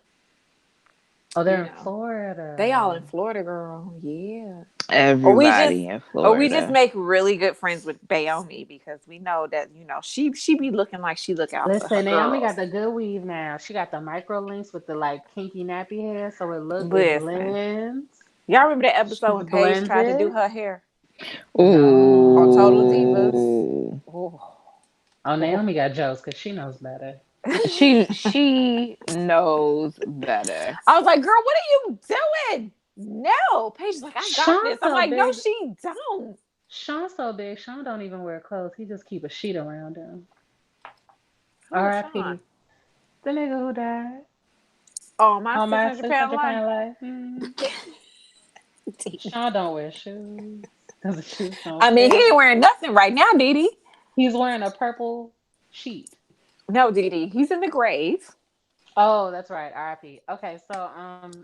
Oh, they're You in know. They all Florida. in Florida, girl. Yeah. Or we just Everybody in or we just Florida. make really good friends with Bayomi because we know that, she be looking like she look out for her Listen, Naomi got girls. the good weave now. She got the micro links with the like kinky nappy hair, so it Listen. blends. Y'all remember that episode She's when Paige tried to do blended. her hair on Total Divas? Ooh. Oh, Oh, oh. Naomi got jokes because she knows better. She knows better. I was like, girl, what are you doing? No. Paige's like, I got Sean's this. I'm so like, no, big. she don't. Sean's so big. Sean don't even wear clothes. He just keep a sheet around him. Who is Sean? R.I.P. The nigga who died Oh, my on my 600 pound 600 life. pound life. Sean don't wear shoes because the shoes don't I mean, he fit. ain't wearing nothing right now, Didi. He's wearing a purple sheet. No, Didi. He's in the grave. Oh, that's right. R.I.P. Okay, so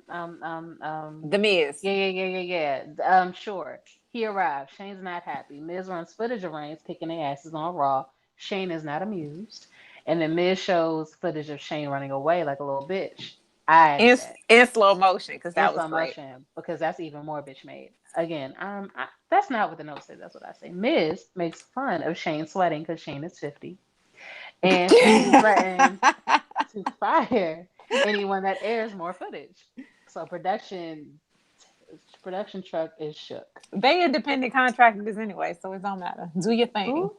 The Miz. yeah. Sure. He arrived. Shane's not happy. Miz runs footage of Reigns kicking their asses on Raw. Shane is not amused, and then Miz shows footage of Shane running away like a little bitch. I added in, that in slow motion because in that was slow great. motion because that's even more bitch made. Again, that's not what the note says. That's what I say. Miz makes fun of Shane sweating because Shane is 50, and Shane threatens to fire anyone that airs more footage. So production truck is shook. They independent contractors anyway, so it don't matter. Do your thing. Ooh.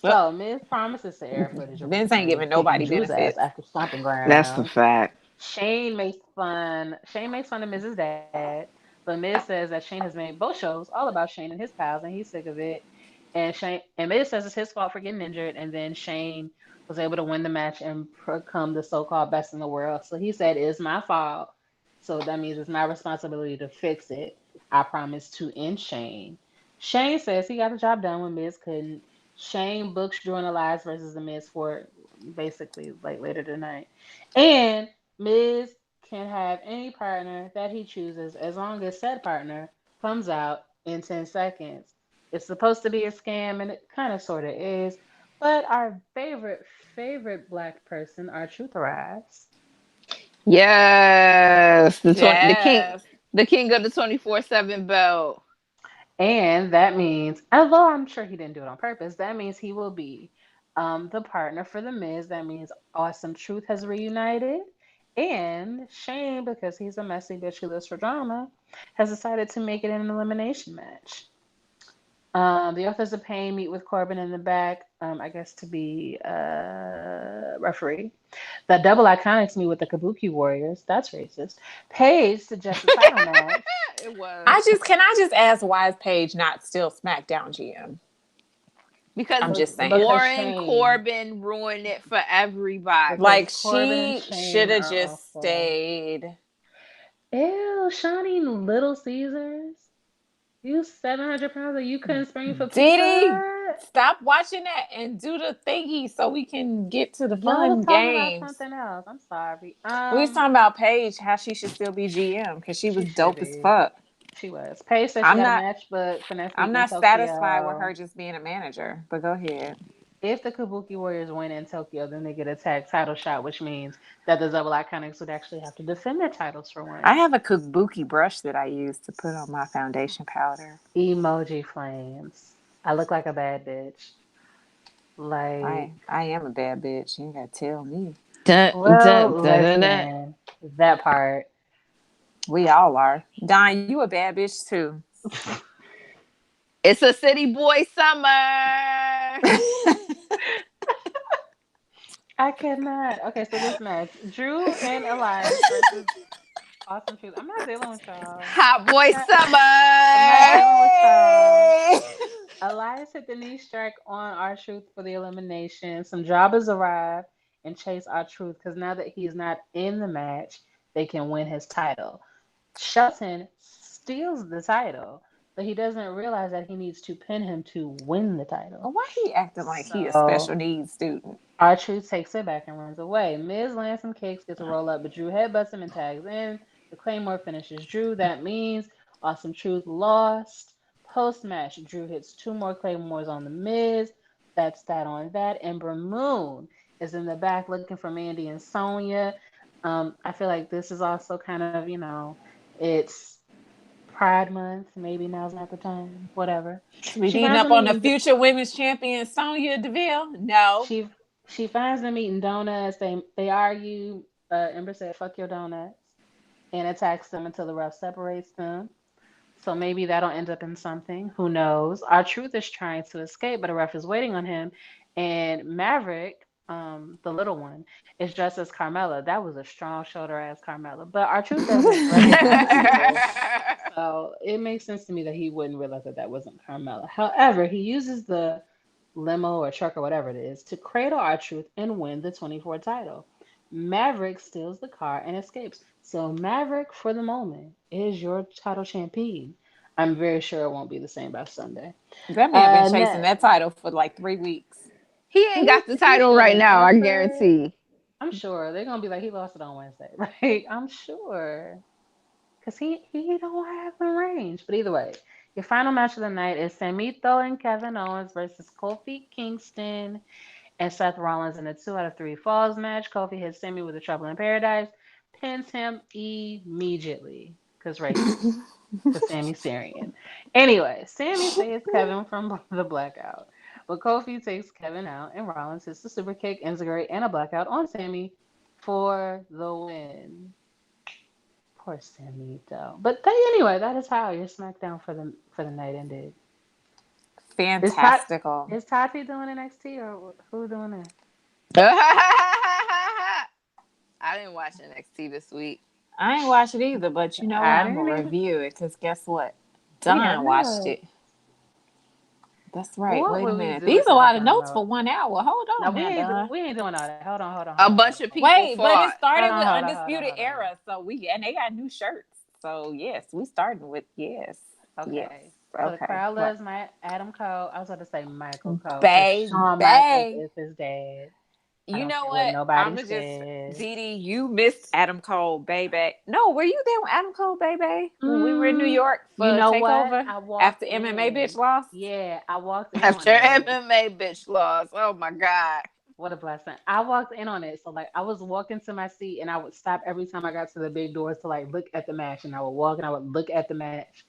Well, So Miz promises to air footage of Vince ain't Reigns giving kicking nobody Drew's ass benefits. after stomping That's the ground. fact. Shane makes fun of Miz's dad, but Miz says that Shane has made both shows all about Shane and his pals, and he's sick of it. And Miz says it's his fault for getting injured, and then Shane was able to win the match and become the so-called best in the world. So he said it's my fault. So that means it's my responsibility to fix it. I promise to end Shane. Shane says he got the job done when Miz couldn't. Shane books Drew and Elias versus the Miz for basically like later tonight. And Miz can have any partner that he chooses as long as said partner comes out in 10 seconds. It's supposed to be a scam, and it kind of sort of is. But our favorite black person, our truth arrives. Yes, Yes. the king of the 24/7 belt. And that means, although I'm sure he didn't do it on purpose, that means he will be the partner for The Miz. That means Awesome Truth has reunited. And Shane, because he's a messy bitch who lives for drama, has decided to make it an elimination match. The Authors of Pain meet with Corbin in the back, I guess to be referee. The Double Iconics meet with the Kabuki Warriors. That's racist. Paige suggests a title match. It was I just ask why is Paige not still SmackDown GM? because I'm just saying. Because Baron Shane. Corbin ruined it for everybody. Because Like Corbin and she should Shane have are just awful. stayed. Ew, Shawnee Little Caesars. You 700 pounds and you couldn't spring for Pizza Didi, Hut? stop watching that and do the thingy so we can get to the Y'all was fun talking about games. something else. I'm sorry. We was talking about Paige, how she should still be GM because she She was should dope as be. fuck. She was. Paige said she I'm got a not match book for next I'm week in not satisfied with Tokyo. her just being a manager, but go ahead. If the Kabuki Warriors win in Tokyo, then they get a tag title shot, which means that the Double Iconics would actually have to defend their titles for I once. have a kabuki brush that I use to put on my foundation powder. Emoji flames. I look like a bad bitch. Like, I am a bad bitch. You ain't gotta tell me. Dun, well, dun, dun, dun, dun. listen, that part. We all are. Don, you a bad bitch too. It's a city boy summer. I cannot. Okay, so this match, Drew and Elias versus Awesome Truth. I'm not dealing with y'all. Hot boy Not- I'm not summer. dealing with y'all. Hey! Elias hit the knee strike on our Truth for the elimination. Some jobbers arrive and chase our Truth because now that he's not in the match, they can win his title. Shelton steals the title, but he doesn't realize that he needs to pin him to win the title. Why he acting like he a So special needs student? R-Truth takes it back and runs away. Miz lands some kicks, gets a roll up, but Drew headbutts him and tags in. The Claymore finishes Drew. That means Awesome Truth lost. Post match, Drew hits two more Claymores on the Miz. That's that on that. Ember Moon is in the back looking for Mandy and Sonya. I feel like this is also kind of, it's Pride Month. Maybe now's not the time. Whatever. To be She beating finds up them on the eating. future women's champion Sonya Deville? No. She she finds them eating donuts. They argue. Ember said, "Fuck your donuts," and attacks them until the ref separates them. So maybe that'll end up in something. Who knows? Our Truth is trying to escape, but a ref is waiting on him. And Maverick, the little one, is dressed as Carmella. That was a strong shoulder ass Carmella. But our Truth doesn't recognize people. So it makes sense to me that he wouldn't realize that that wasn't Carmella. However, he uses the limo or truck or whatever it is to cradle our Truth and win the 24 title. Maverick steals the car and escapes. So Maverick, for the moment, is your title champion. I'm very sure it won't be the same by Sunday. That man been chasing that Next, title for like 3 weeks. He ain't got the he title put right in now, I effort. guarantee. I'm sure they're gonna be like he lost it on Wednesday, right? I'm sure. Because he don't have the range. But either way, your final match of the night is Samito and Kevin Owens versus Kofi Kingston and Seth Rollins in a 2 out of 3 falls match. Kofi hits Sammy with a Trouble in Paradise, pins him immediately. Because racist. Because Sammy's Syrian. Anyway, Sammy saves Kevin from the blackout. But Kofi takes Kevin out, and Rollins hits the super kick, Enziguri, and a blackout on Sammy for the win. Poor Samito. But anyway, that is how your SmackDown for the night ended. Is Tot Fantastical. is Tati doing NXT or who doing it? I didn't watch NXT this week. I ain't watched it either, but you know what? I I'm didn't gonna even. review it because guess what? Yeah, Don watched no. it. That's right. What Wait a would we minute. do These are a without lot of Don notes though? for 1 hour. Hold No, on we now, ain't Don. we ain't doing all that. Hold on, hold on, hold A on, hold bunch on. of people Wait, but it fought. Hold started on, with hold on, hold on, Undisputed hold on. Era, so and they got new shirts. So yes, we starting with yes, yes. Okay. So the Okay, crowd what? loves my Adam Cole. I was about to say Michael Cole because Shawn Michaels Baby. is his dad. I You don't know care what what? nobody I'ma just says. Dee Dee, you missed Adam Cole, baby. No, were you there with Adam Cole, baby? When we were in New Mm, York you for know what? Takeover I after walked MMA bitch in. lost? Yeah, I walked in on After it. MMA bitch lost. Oh my God. What a blessing. I walked in on it. So like I was walking to my seat and I would stop every time I got to the big doors to like look at the match and I would walk and I would look at the match.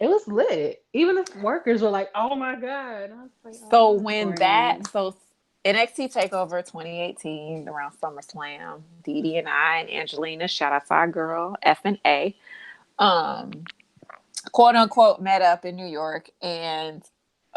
It was lit. Even the workers were like, "Oh my god!" And I was like, So "Oh, when that friend." so NXT Takeover 2018 around SummerSlam, Dee Dee and I and Angelina, shout out to our girl F and A, um, quote unquote met up in New York, and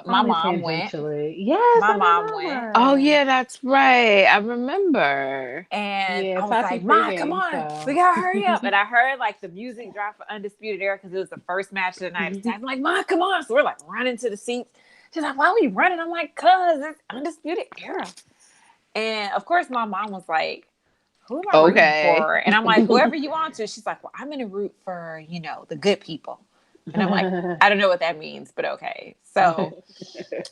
my Only mom went. tangentially. Yes, My I mom went, Oh remember. yeah, that's right. I remember. and Yeah, I was Tati like, "Ma, come pregame. on, we So gotta hurry up!" And I heard like the music drop for Undisputed Era because it was the first match of the night. I'm like, "Ma, come on!" So we're like running to the seats. She's like, "Why are we running?" I'm like, "Cause it's Undisputed Era." And of course, my mom was like, who am I rooting for? And I'm like, whoever you want to. She's like, well, I'm going to root for, the good people. And I'm like, I don't know what that means, but okay. So,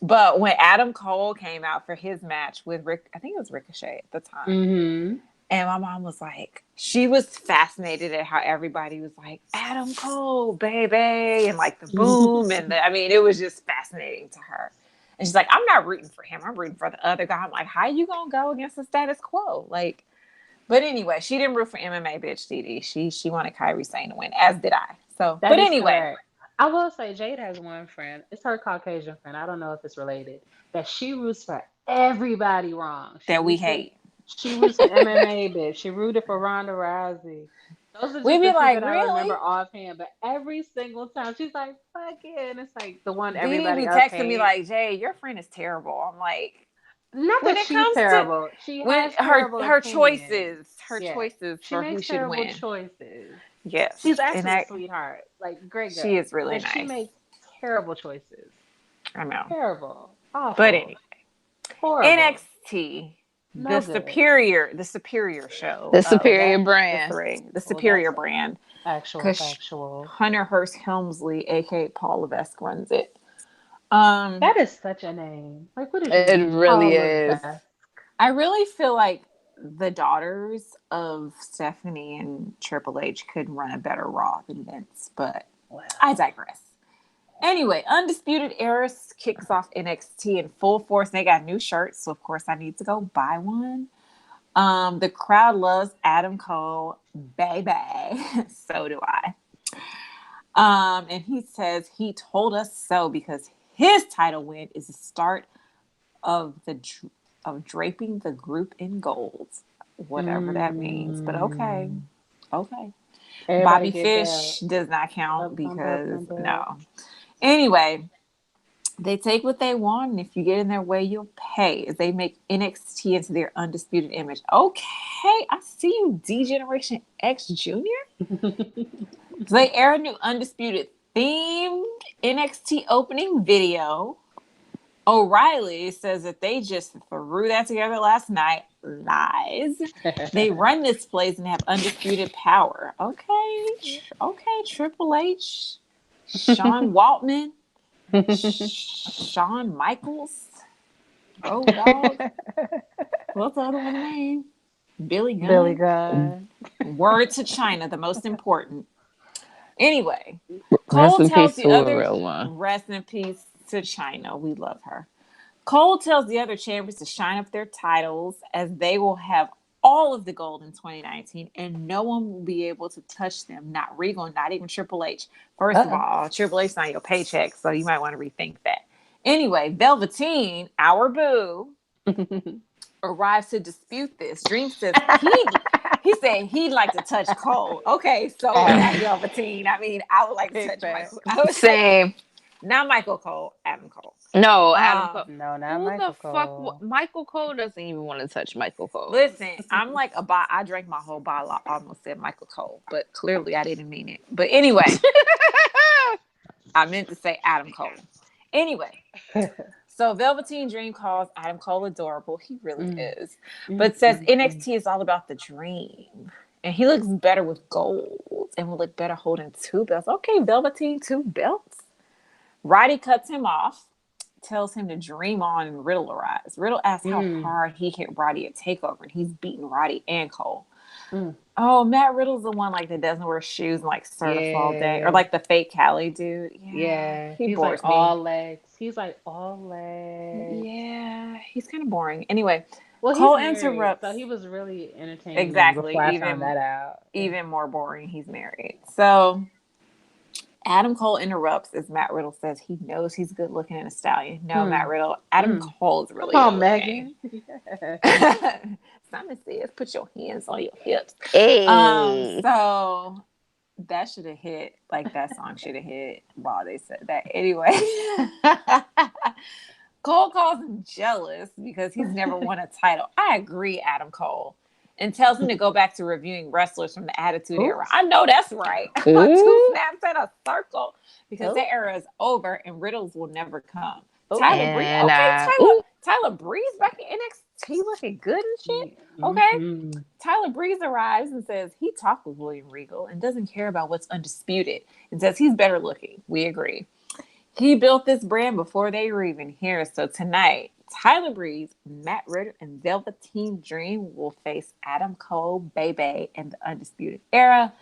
but when Adam Cole came out for his match with Rick, I think it was Ricochet at the time. Mm-hmm. And my mom was like, she was fascinated at how everybody was like, Adam Cole, baby, and like the boom. And it was just fascinating to her. And she's like, I'm not rooting for him. I'm rooting for the other guy. I'm like, how you going to go against the status quo? Like, but anyway, she didn't root for MMA, bitch, Didi. She wanted Kairi Sane to win, as did I. So, That but is anyway. correct. I will say Jade has one friend. It's her Caucasian friend. I don't know if it's related. That she roots for everybody wrong. That we hate. She roots for MMA, bitch. She rooted for Ronda Rousey. Those are We just be the two like, that I really? remember offhand. But every single time she's like, fuck it. And it's like the one Didi everybody be else texting me hates. like, Jay, your friend is terrible. I'm like, Not when that it she's comes terrible. She when has terrible her opinions. choices She for who makes should terrible win. choices. Yes. She's And actually a sweetheart. Like, great girl. she is really But nice. she makes terrible choices. I know. Terrible. Awful. But anyway. Horrible. NXT. No the good. superior show. The superior brand. The superior brand. Actual. Hunter Hearst Helmsley, aka Paul Levesque, runs it. That is such a name. Like, what is your name? It really is. I really feel like the daughters of Stephanie and Triple H could run a better Raw than Vince, but I digress. Anyway, Undisputed Era kicks off NXT in full force. They got new shirts, so of course I need to go buy one. The crowd loves Adam Cole, baby. So do I. And he says he told us so because his title win is the start of draping the group in gold, whatever that means. But okay. Everybody Bobby Fish does not count because no. Anyway, they take what they want, and if you get in their way, you'll pay. As they make NXT into their undisputed image. Okay, I see you, D Generation X Jr. They air a new undisputed themed NXT opening video. O'Reilly says that they just threw that together last night. Lies. They run this place and have undisputed power. Okay, Triple H, Sean Waltman, Shawn Michaels. Oh, dog. What's the other one's name? Billy Gunn. Word to China, the most important. Anyway, Cole tells the other rest in peace to China. We love her. Cole tells the other champions to shine up their titles as they will have all of the gold in 2019 and no one will be able to touch them. Not Regal, not even Triple H. First of all, Triple H's not your paycheck, so you might want to rethink that. Anyway, Velveteen, our boo, arrives to dispute this. Dream says he said he'd like to touch Cole. Okay, so Velveteen. I would like to touch Michael. Same. Not Michael Cole, Adam Cole. No, Adam Cole. No, not Michael Cole. Michael Cole doesn't even want to touch Michael Cole. Listen, I'm like I drank my whole bottle. I almost said Michael Cole, but clearly I didn't mean it. But anyway, I meant to say Adam Cole. Anyway, so Velveteen Dream calls Adam Cole adorable. He really is. But says NXT is all about the dream. And he looks better with gold and will look better holding 2 belts. Okay, Velveteen, 2 belts. Roddy cuts him off, tells him to dream on, and Riddle arrives. Riddle asks how hard he hit Roddy at TakeOver, and he's beaten Roddy and Cole. Oh, Matt Riddle's the one that doesn't wear shoes and surf all day, or the fake Cali dude. Yeah, he he's bores me. all legs. He's all legs. Yeah, he's kind of boring. Anyway, well, Cole interrupts. So he was really entertaining. Exactly, before I found that out. Even more boring. He's married. So Adam Cole interrupts as Matt Riddle says he knows he's good looking in a stallion. No, Matt Riddle. Adam Cole is really good Megan. Simon says, put your hands on your hips. Hey. So that should have hit, that song should have hit while they said that. Anyway, Cole calls him jealous because he's never won a title. I agree, Adam Cole. And tells him to go back to reviewing wrestlers from the Attitude Era. I know that's right. 2 snaps in a circle because that era is over and Riddles will never come. Tyler Breeze. Okay, Tyler Breeze back in He looking good and shit. Okay. Mm-hmm. Tyler Breeze arrives and says he talked with William Regal and doesn't care about what's undisputed and says he's better looking. We agree. He built this brand before they were even here. So tonight, Tyler Breeze, Matt Ritter, and Velveteen Dream will face Adam Cole, Bebe, and the Undisputed Era.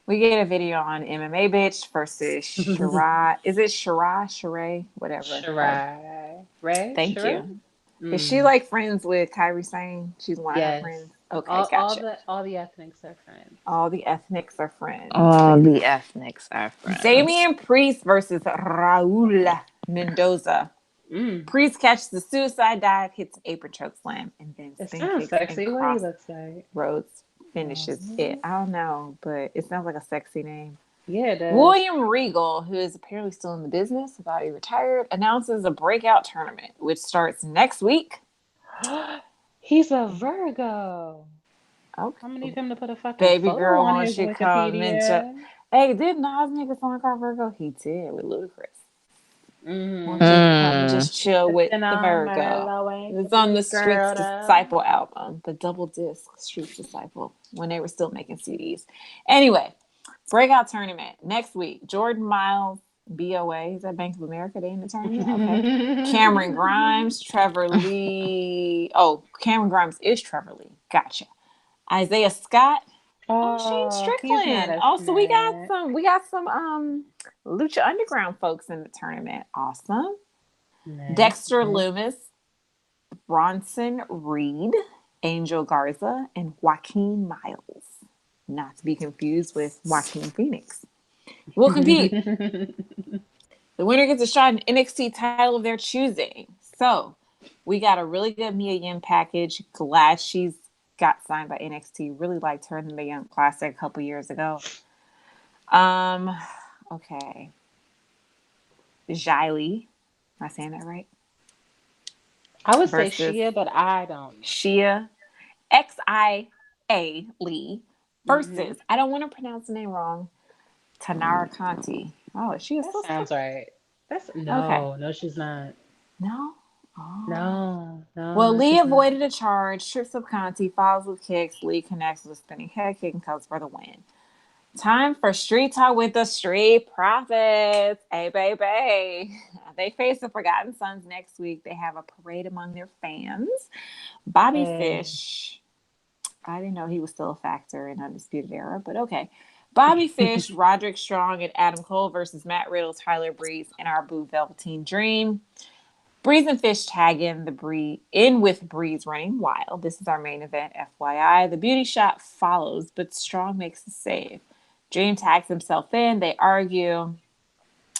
We get a video on MMA Bitch versus Shirai. Is it Shirai? Whatever. Shirai. Ray? Thank Shirai? you. Is she Mm. like friends with Kyrie Sane? She's one of her Yes. friends. Okay, All, all gotcha. the all the ethnics are friends. All the ethnics are friends. All the ethnics are friends. Damian Priest versus Raul Mendoza. Mm. Priest catches the suicide dive, hits an apron choke slam, and then It spin sounds kicks and sexy. What he cross looks like. roads finishes it. Mhm. I don't know, but it sounds like a sexy name. Yeah, it does. William Regal, who is apparently still in the business, thought he retired, announces a breakout tournament, which starts next week. He's a Virgo. Okay. I'm gonna need him to put a fucking Baby photo girl, on won't his she come into... Wikipedia. Hey, did Nas make a song called Virgo? He did, with Ludacris. Won't you Mm-hmm. come and just chill with Sipping the on Virgo? Merlot, ain't It's you on the big Streets girl though? Disciple album, the double disc Streets Disciple, when they were still making CDs. Anyway, breakout tournament next week. Jordan Miles, BOA, is that Bank of America? They in the tournament? Okay. Cameron Grimes, Trevor Lee. Oh, Cameron Grimes is Trevor Lee. Gotcha. Isaiah Scott. Oh, Shane Oh, he's not Strickland. a Oh, so snack. we got some Lucha Underground folks in the tournament. Awesome. Nice, Dexter nice. Loomis, Bronson Reed, Angel Garza, and Joaquin Miles. Not to be confused with Joaquin Phoenix. Will compete. The winner gets a shot at an NXT title of their choosing. So we got a really good Mia Yim package. Glad she's got signed by NXT. Really liked her in the Mae Young Classic a couple years ago. Okay. Xylee. Am I saying that right? I would say Versus Shia, but I don't know. Shia XIA Lee Hmm. versus, I don't want to pronounce the name wrong, Tanara Conti. Oh, is she a That sister? sounds right. That's Okay. no, she's not. No? Oh. No, no, Well, no, Lee she's not. avoided a charge, trips up Conti, follows with kicks. Lee connects with a spinning head kick and comes for the win. Time for Street Talk with the Street Profits. Hey, baby. They face the Forgotten Sons next week. They have a parade among their fans. Bobby Hey. Fish. I didn't know he was still a factor in Undisputed Era, but okay. Bobby Fish, Roderick Strong, and Adam Cole versus Matt Riddle, Tyler Breeze, and our Boo Velveteen Dream. Breeze and Fish tag in with Breeze running wild. This is our main event, FYI. The beauty shot follows, but Strong makes the save. Dream tags himself in. They argue,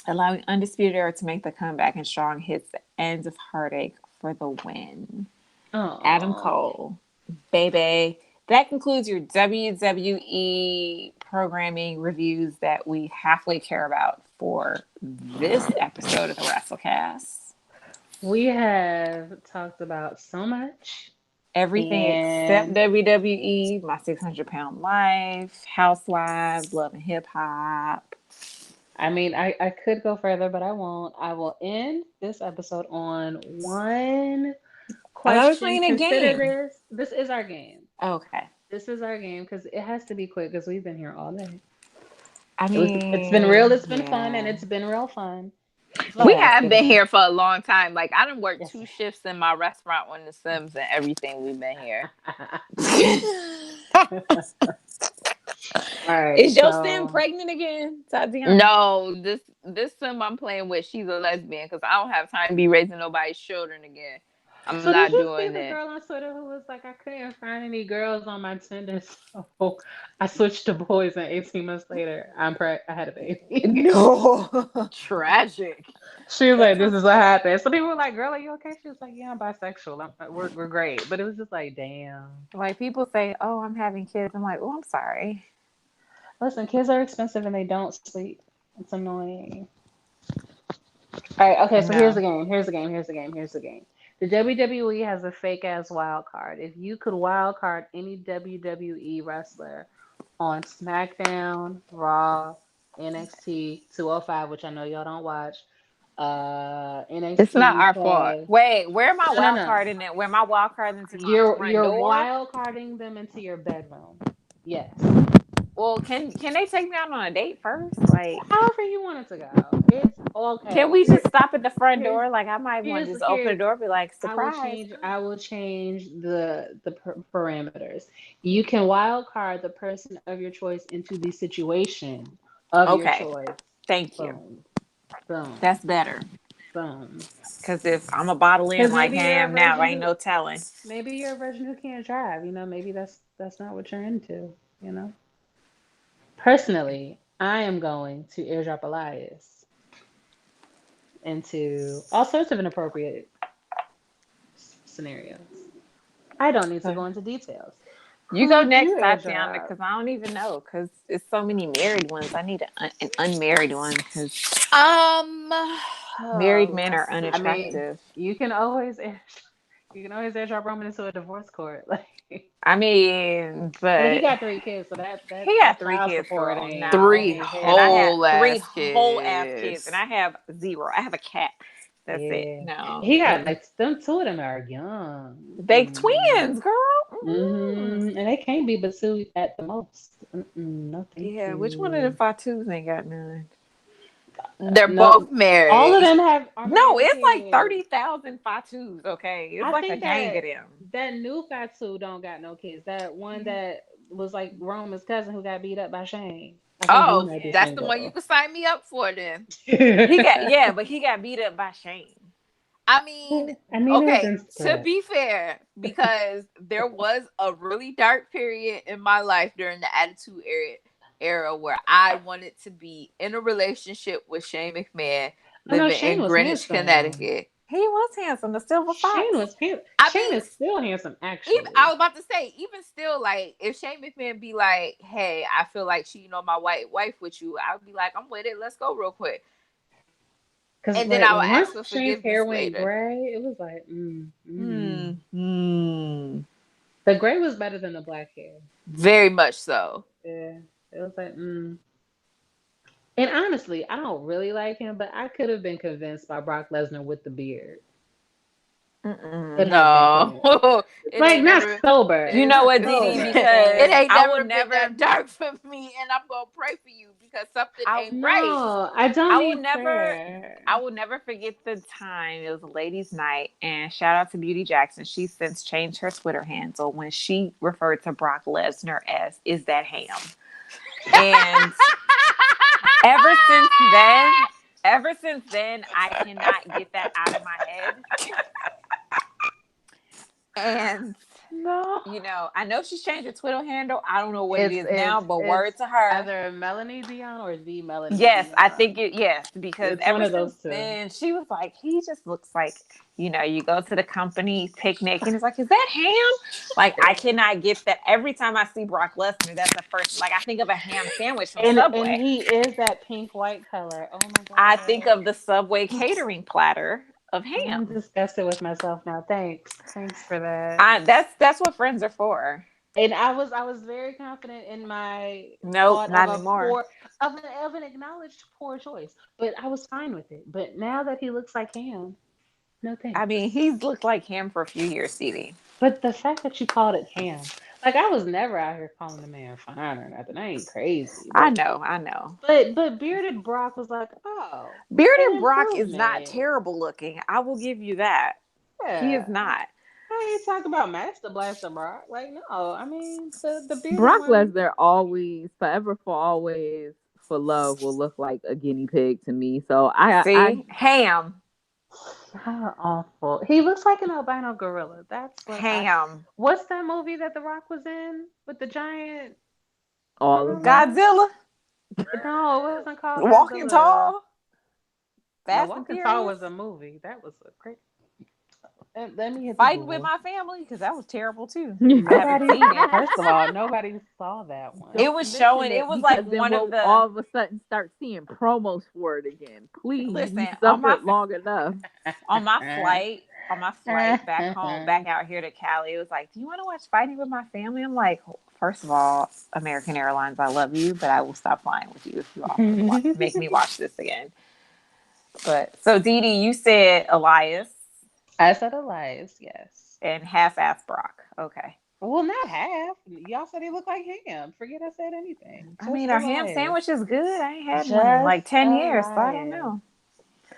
allowing Undisputed Era to make the comeback, and Strong hits the ends of Heartache for the win. Adam Oh. Cole, baby. That concludes your WWE programming reviews that we halfway care about for this episode of the WrassleCast. We have talked about so much. Everything except And WWE, My 600-Pound Life, Housewives, Love and Hip Hop. I mean, I could go further, but I won't. I will end this episode on one I was question. playing a Consider game. this. This is our game. Okay. This is our game because it has to be quick because we've been here all day. I It's been real, mean, it's been fun, and yeah. it's been real fun. We But have been here for a long time. Like I done worked yes. 2 shifts in my restaurant on The Sims and everything. We've been here. All right, Is your Sim so pregnant again, Tatiana? No, this Sim I'm playing with, she's a lesbian because I don't have time to be raising nobody's children again. I'm so did not you see doing the it. girl on Twitter who was like, I couldn't find any girls on my Tinder, so I switched to boys, and 18 months later, I had a baby. No. Tragic. She was That like, "This sounds is what happened." So people were like, "Girl, are you okay?" She was like, "Yeah, I'm bisexual. We're great." But it was just like, damn. like people say, "Oh, I'm having kids." I'm like, "Oh, I'm sorry." Listen, kids are expensive and they don't sleep. It's annoying. All right, okay. So here's the No. game. Here's the game. Here's the game. Here's the game. The WWE has a fake ass wild card. If you could wild card any WWE wrestler on SmackDown, Raw, NXT 205, which I know y'all don't watch, It's NXT not our fault. UK. Wait, where am I No, no, wild no. card in it? Where my wild card into my front You're door? wild carding them into your bedroom. Yes. Well, can they take me out on a date first? Like, However you want it to go. It's can okay. we just stop at the front Here's door? Like, I might want to just open the here's door, and be like, I will surprise. change. I will change the parameters. You can wild card the person of your choice into the situation of your Okay, choice. thank you. Boom, boom, That's better. boom. Because if I'm a bottle in Because like maybe I you're a am now, virgin ain't who no telling. maybe you're a virgin who can't drive. Maybe that's not what you're into. You know. Personally, I am going to airdrop Elias into all sorts of inappropriate scenarios. I don't need to go into details. You Who go would you next, Tatiana, airdrop? because I don't even know. Because it's so many married ones. I need an unmarried one because married men are Let's I see. mean, unattractive. you can always airdrop Roman into a divorce court. Like, I mean, but he but got 3 kids, so he got that three child kids, support girl. ain't that Three No, ain't and I paying have whole off. three ass whole ass kids, and kids. I have zero. I have a cat. That's it. Yeah, No, he got like them. Two of them are young. they twins, girl. And they can't be but two at the most. No, thank Yeah, which one of the you. Fatus ain't got none? They're No, both all of married. them are No, married with it's like kids. 30,000 Fatus. Okay, it's I like a think gang of that them. that new Fatu don't got no kids. That one that was like Roman's cousin who got beat up by Shane. I think he Oh, might be that's the one you single. can sign me up for then. He got but he got beat up by Shane. I mean, I mean, it was okay, to Instagram. be fair, because there was a really dark period in my life during the era where I wanted to be in a relationship with Shane McMahon Oh no, living Shane in was Greenwich, handsome. Connecticut. He was handsome, the silver Shane fox. was handsome. I Shane mean, is still handsome, even I actually. was about to say, even still, like if Shane McMahon be like, "Hey, I feel like cheating on my white wife with you," I would be like, "I'm with it. Let's go real quick," Because and then like I would once ask for Shane's hair forgiveness went later. gray, it was like, Hmm. The gray was better than the black hair. Very much so. Yeah, it was like, And honestly, I don't really like him, but I could have been convinced by Brock Lesnar with the beard, in Mm-mm. my No, opinion. it Like ain't not never. You sober, know not what, Didi? sober, It Because but ain't I will never been never, that dark for me, and I'm gonna pray for you because something I, ain't right. no, I don't I will need never, prayer. I will never forget the time. It was a ladies' night, and shout out to Beauty Jackson. She's since changed her Twitter handle when she referred to Brock Lesnar as "is that ham," and ever since then, I cannot get that out of my head. And No, I know she's changed her Twitter handle. I don't know what it it's is it's now, but it's word to her. either Melanie Dion or the Melanie Yes, I think Dion. yes, because It's one ever of since those two. then, she was like, he just looks like, you go to the company picnic and it's like, is that ham? Like, I cannot get that. Every time I see Brock Lesnar, that's the first, like, I think of a ham sandwich from And Subway. he is that pink white color. Oh my I think god. of the Subway catering platter of I'm ham. disgusted with myself now. Thanks for that. That's what friends are for. And I was very confident in my Nope, thought of not a anymore. of an acknowledged poor choice. But I was fine with it. But now that he looks like him, no I mean, thanks. he's looked like him for a few years, Stevie. But the fact that you called it ham, like I was never out here calling the man fine or nothing. I ain't crazy. I But know, I know. but bearded Brock was like, oh, an Bearded Brock is not improvement. terrible looking. I will give you that. He is Yeah. not. I ain't talking about Master Blaster Brock. Like, no, I mean the bearded Brock one. Lesnar always, forever for always, for love will look like a guinea pig to me. So I See? Ham. How awful. He looks like an albino gorilla. That's what I. Ham. What's that movie that The Rock was in with the giant all of them. gorilla? Godzilla. No, it wasn't called Walking Godzilla. Tall. No, Fast and Walking Tall Furious. was a movie. That was a great. Let me hit the Fighting with Google. my family because that was terrible too. I haven't Nobody. seen it. First of all, nobody saw that one. It Don't was mention showing. It it was like because then one of we'll the. all of a sudden start seeing promos for it again. Please, we Listen suffered long enough. on my flight back home, back out here to Cali. It was like, do you want to watch Fighting with My Family? I'm like, first of all, American Airlines, I love you, but I will stop flying with you if you offer to make me watch this again. But so Dee Dee, you said Elias I said Elias, yes. and half-ass Brock. Okay. Well, not half. Y'all said he looked like ham. Forget I said anything. I mean, Just are ham Elias. sandwiches good? I ain't had one in Just like 10 years, so I don't Elias. know.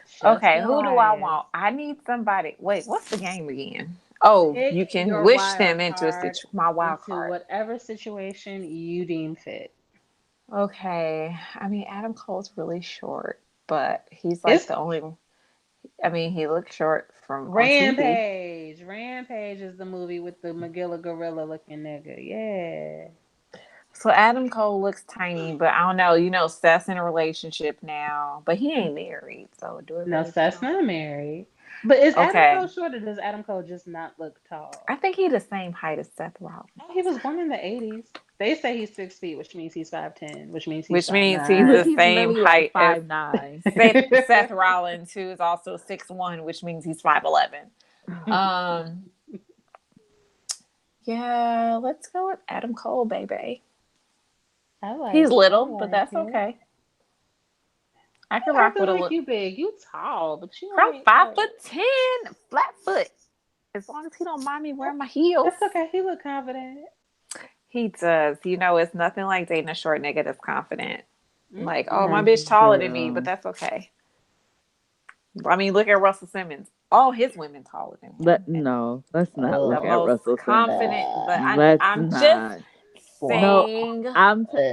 Just Okay, who do I Elias. want? I need somebody. Wait, what's the game again? Oh, you Pick can your wish wild them into card my wild into card. whatever situation you deem fit. Okay. I mean, Adam Cole's really short, but he's like It's the only. I mean, he looks short from on TV. Rampage. Rampage is the movie with the Magilla gorilla looking nigga. Yeah. So Adam Cole looks tiny, but I don't know. You know, Seth's in a relationship now, but he ain't married, so do it No, really Seth's count? not married. But is Adam Okay. Cole short or does Adam Cole just not look I tall? think he the same height as Seth Rollins, Oh, he was born in the 80s. They say he's 6 feet, which means he's 5'10", which means he's which five means he's Look, the nine. he's same really like height as 5'9". Seth Rollins, who is also 6'1", which means he's 5'11". Um, yeah, let's go with Adam Cole, baby. I He's like it. I little, but like that's it. okay. I can You rock acting with a like look. you big. You tall, but you I'm ain't five like. foot ten, flat foot. As long as he don't mind me wearing my That's heels. okay. He look confident. He does. You know, it's nothing like dating a short nigga that's confident. Like, oh, my Mm-mm. bitch That's taller than me, but true. that's okay. I mean, look at Russell Simmons. All his women taller than him. No, let's not The look at most Russell Simmons. confident, but Let's I'm just not. No, saying,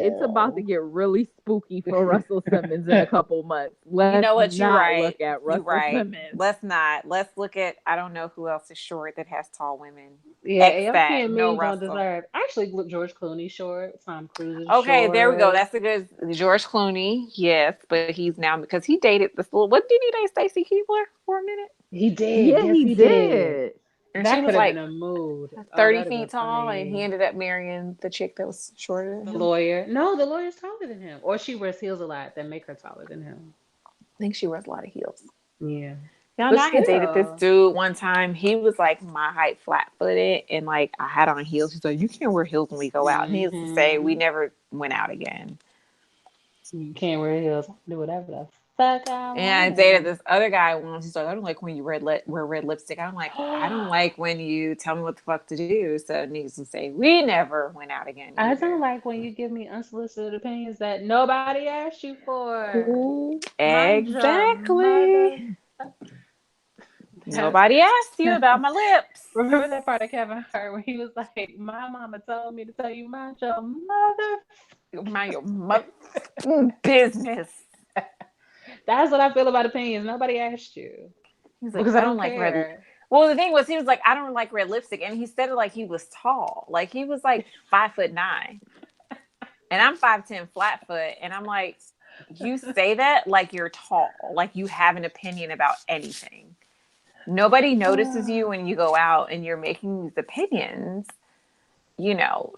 it's about to get really spooky for Russell Simmons in a Yeah, couple months. you Let's know what, you not right. look at You Russell right. Simmons. Let's not. Let's look at I don't know who else is short that has tall women. X that. European No men don't Russell. deserve. Actually, look, George Clooney short. Tom Cruise is Okay, there we go. short. That's a good George Clooney. Yes, but he's now because he dated this little. What did he date Stacy Keebler for a minute? He did. Yeah, Yes, he he did. did. And she That was could have been like a mood. Oh, 30 that'd have feet been tall, and he funny. ended up marrying the chick that was shorter than The him. lawyer. No, the lawyer's taller than him, or she wears heels a lot that make her taller than him. I think she wears a lot of heels. Yeah, Y'all but know I had dated this still. dude one time. He was like my height, flat footed, and like I had on heels. He's like, "You can't wear heels when we go out." Needless to say, we Hmm. never went out again. You can't wear heels. I can do whatever the fuck I And I dated want. this other guy once. He's like, "I don't like when you wear red lipstick." I'm like, "I don't like when you tell me what the fuck to do." So needless to say, we never went out again I don't either. like when you give me unsolicited opinions that nobody asked you for. Who? Mind your Exactly. mother. That's Nobody asked you about my lips. remember that part of Kevin Hart when he was like, "My mama told me to tell you mind your mother." Mind your mother business. That's what I feel about opinions. Nobody asked you He's like, because I I don't don't like red. care. Well, the thing was, he was like, I don't like red lipstick, and he said it like he was tall, like he was like 5'9", and I'm 5'10", flat foot, and I'm like, you say that like you're tall, like you have an opinion about anything. Nobody notices you when you go out and you're making these opinions,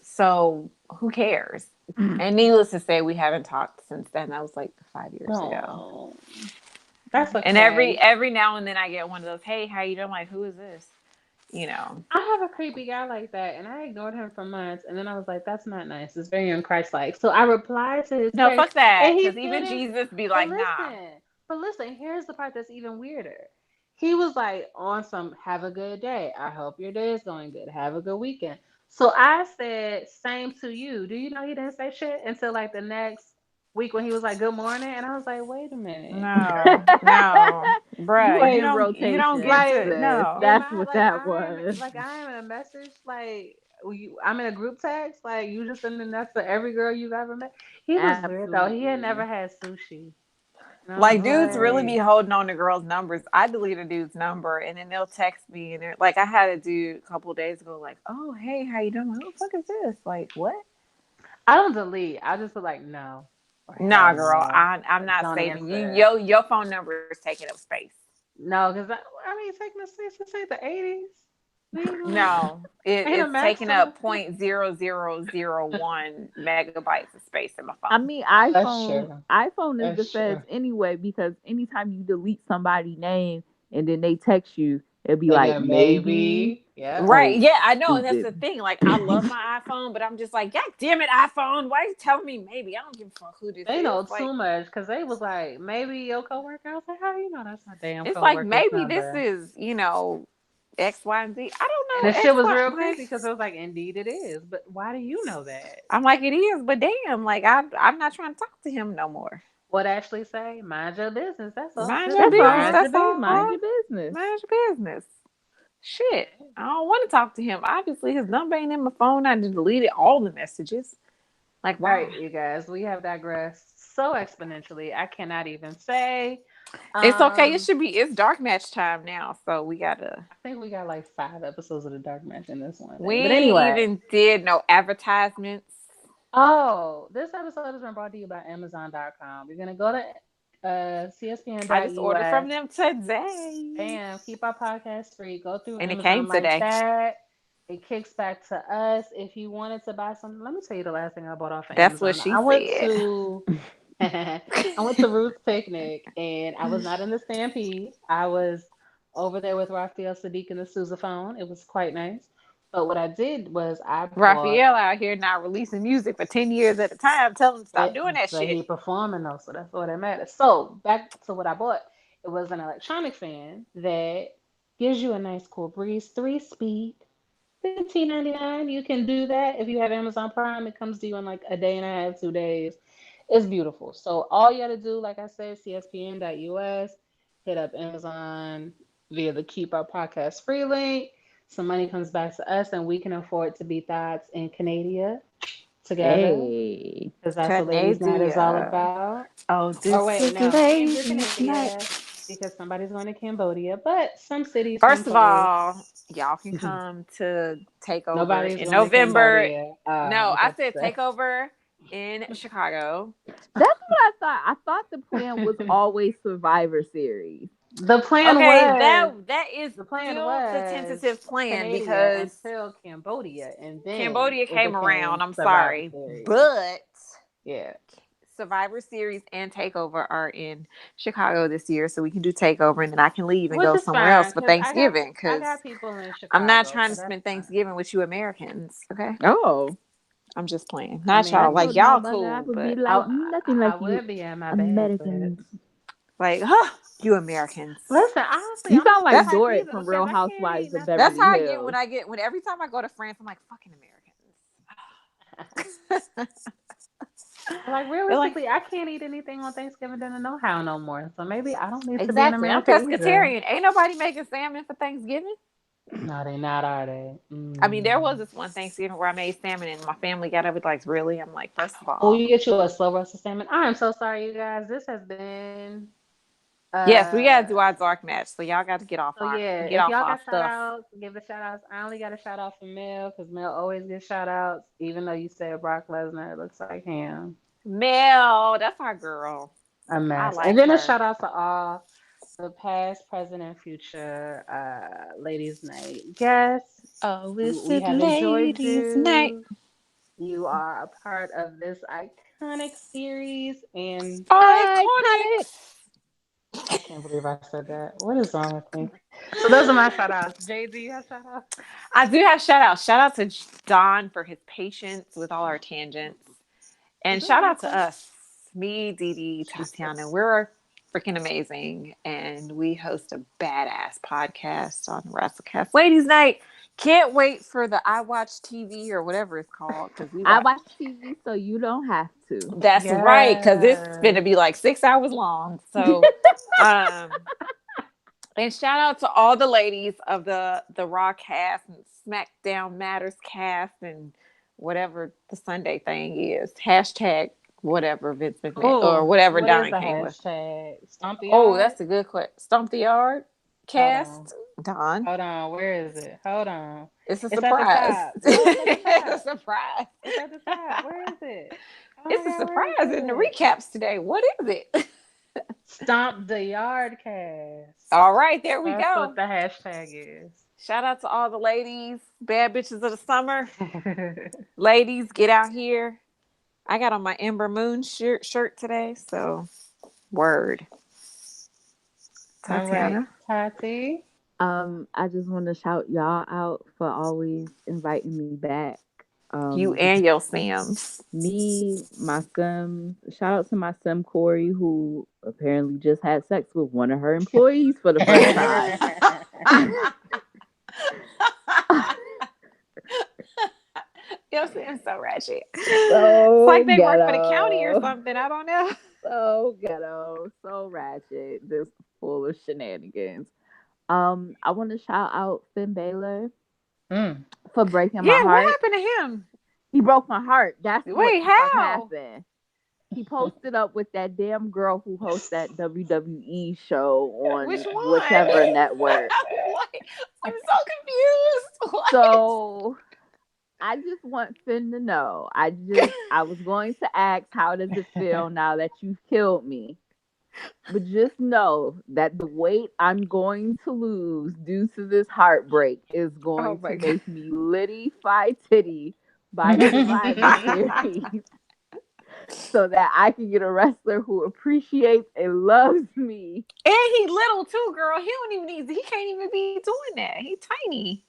so who cares? And needless to say, we haven't talked since then. That was like 5 years ago. No, that's And okay. every now and then I get one of those, hey, how you doing? I'm like, who is this? You know. I have a creepy guy like that, and I ignored him for months. And then I was like, "That's not nice. It's very unchristlike." So I replied to his No, text, fuck that. and he Because even didn't. Jesus be But like, nah. listen, but listen. Here's the part that's even weirder. He was like on some "Have a good day. I hope your day is going good. Have a good weekend." So I said, "Same to you." Do you know he didn't say shit until like the next week when he was like, "Good morning," and I was like, "Wait a minute." No, no, You bruh. Like, You don't rotation, get like, to sis. no. am That's I what like that I'm was. like I am in a message I'm in a group text like you just sending that to every girl you've ever met. He was weird though. He had Absolutely. never had sushi, and I was Like dudes really be like, holding on to girls' numbers. I delete a dude's number and then they'll text me and they're like, I had a dude a couple of days ago, like, oh hey, how you doing? Like, who the fuck is this? Like, what? I don't delete. I just be like no or Nah, hell girl, no I'm or not don't saving you. answer. Your phone number is taking up space. No, because I mean taking a space to say the 80s. No, Ain't a it's taking maximum. up 0.0001 megabytes of space in my I phone. mean, That's iPhone true. iPhone is the That's true. feds anyway because anytime you delete somebody's name and then they text you, It'd be And like, then maybe, yeah. Right. hope, Yeah, I know. And that's the stupid. thing. Like, I love my iPhone, but I'm just like, God damn it, iPhone. Why you telling me maybe? I don't give a fuck who this They is. know Like, too much because they was like, maybe your coworker. I was like, how you know that's my damn it's like coworker's maybe this number? is, X, Y, and Z. I And don't the know shit X, was Y. real Like, crazy because it was like, indeed it is. But why do you know that? I'm like, it is, but damn, like I'm not trying to talk to him no more. What Ashley say? Mind your business. That's all. Mind Just your That's business. all. mind your That's Mind all. your business. business. Mind your business. Shit. I don't want to talk to him. Obviously, his number ain't in my phone. I just deleted all the messages. Like, All why? right, you guys, we have digressed so exponentially. I cannot even say. It's okay. It Um, should be. It's dark match time now, so we gotta. I think we got like 5 episodes of the Dark Match in this one We thing. But ain't anyway, even did no advertisements. oh, this episode has been brought to you by Amazon.com. You're gonna go to I just ordered from CSPN.us. them today, Bam, keep our podcast free. Go through and it came Amazon like today. that. It kicks back to us. If you wanted to buy something, let me tell you the last thing I bought off of That's what Amazon. she I went said. to I went to Ruth's Picnic and I was not in the Stampede. I was over there with Raphael Sadiq and the Sousaphone. It was quite nice. But what I did was I bought Raphael out here not releasing music for 10 years at a time. Tell him to stop it, doing that but shit. he performing though, so that's what it matters. So back to what I bought. It was an electronic fan that gives you a nice cool breeze, 3 speed, 15.99. You can do that if you have Amazon Prime. It comes to you in like a day and a half, 2 days. It's beautiful. So all you got to do, like I said, CSPN.us, hit up Amazon via the Keep Our Podcast free link. Some money comes back to us, and we can afford to be thoughts in Canada together, Hey, because that's what Ladies Night is all Canada. about. Oh, Or this wait, is no, can't do ladies' night. Canada because somebody's going to Cambodia, but some cities, some First of place. all, y'all can come to Takeover Nobody's in going to November. Cambodia. No, I'm I about to said say. Takeover in Chicago. that's what I thought. I thought the plan was always Survivor Series. The plan Okay, was that is the plan still the was tentative plan Canada because until Cambodia, and then Cambodia it came around. became I'm Survivor sorry, Series. but Yeah. Survivor Series and Takeover are in Chicago this year, so we can do Takeover, and then I can leave and Which go is somewhere else fine for because Thanksgiving. I Because got people in I'm not Chicago, trying so to that's spend fine. Thanksgiving with you Americans. Okay, Oh, I'm just playing. I Not mean, I y'all. Like told y'all motherfucker I cool, would be but like, nothing I like you would be in my bag, but Americans. like, huh, you Americans. listen, honestly, You I'm sound not the like That's type Dorit either from because Real I can't Housewives eat of nothing. that's Beverly how I get Hills. when every time I go to France, I'm like, fucking Americans. Like They're like, realistically, I can't eat anything on Thanksgiving dinner no how no more. So maybe I don't need to be in exactly. I'm America either. pescatarian. Ain't nobody making salmon for Thanksgiving. No, they not, are they? I mean, there Mm. was this one Thanksgiving where I made salmon and my family got up with like, really? I'm like, first of Oh, all, you get you a slow roasted salmon. I am so sorry, you guys. This has been yes, we gotta uh. do our dark match. So y'all got to So yeah, get if off y'all our got shout stuff. outs, give the shout outs. I only got a shout out for Mel because Mel always gets shout outs, even though you said Brock Lesnar. It looks like him. Mel, that's our girl. A I mess. And like then a her. shout out to all the past, present, and future ladies' night guests. Oh, it's We a have enjoyed ladies' night. you. You are a part of this iconic series, and Iconic. Iconics. I can't believe I said that. What is wrong with me? So those are my shout outs. Jay, do you have shout outs? I do have shout outs. Shout out to Don for his patience with all our tangents. Is And it a shout out to record? us, me, Dee Dee, Tatiana. Jesus. We're freaking amazing. And we host a badass podcast on WrassleCast Ladies Night. Can't wait for the I Watch TV or whatever it's called. Because we I watch. watch TV so you don't have to. That's right. Because it's going Yes. to be like 6 hours long. So, um, and shout out to all the ladies of the Raw cast and SmackDown Matters cast and whatever the Sunday thing is. Hashtag whatever Vince McMahon or Oh, whatever what is Donna the came with. hashtag? Stomp the Oh, yard? that's a good question. Stomp the Yard Hold on. cast. Don. Hold on. Where is it? Hold on. It's a It's at the surprise. top. No, it's at the It's top. a surprise. It's at the top. Where is it? Oh my It's a God, where is surprise in the it? recaps today. What is it? Stomp the yard cast. All right, there we That's what go. the hashtag is. Shout out to all the ladies, bad bitches of the summer. Ladies, get out here. I got on my Ember Moon shirt today, so word. All right, Tatiana. Tati. I just want to shout y'all out for always inviting me back. You and your Sims. Me, my Sims. Shout out to my Sim Corey, who apparently just had sex with one of her employees for the first time. Your Sims so ratchet. So It's like they work for the county or ghetto. something. I don't know. So ghetto. So ratchet. Just full of shenanigans. I want to shout out Finn Balor Mm. for breaking my Yeah, what heart. happened to him? He broke my heart. That's what Wait, the fuck how? happened. He posted up with that damn girl who hosts that WWE show Which on one? whichever network. What? I'm so confused. What? So I just want Finn to know. I was going to ask, how does it feel now that you've killed me? But just know that the weight I'm going to lose due to this heartbreak is Oh going my to god. make me Liddy Fi Titty by Survivor Series so that I can get a wrestler who appreciates and loves me. And he little too, girl. He don't even need. He can't even be doing that. He tiny.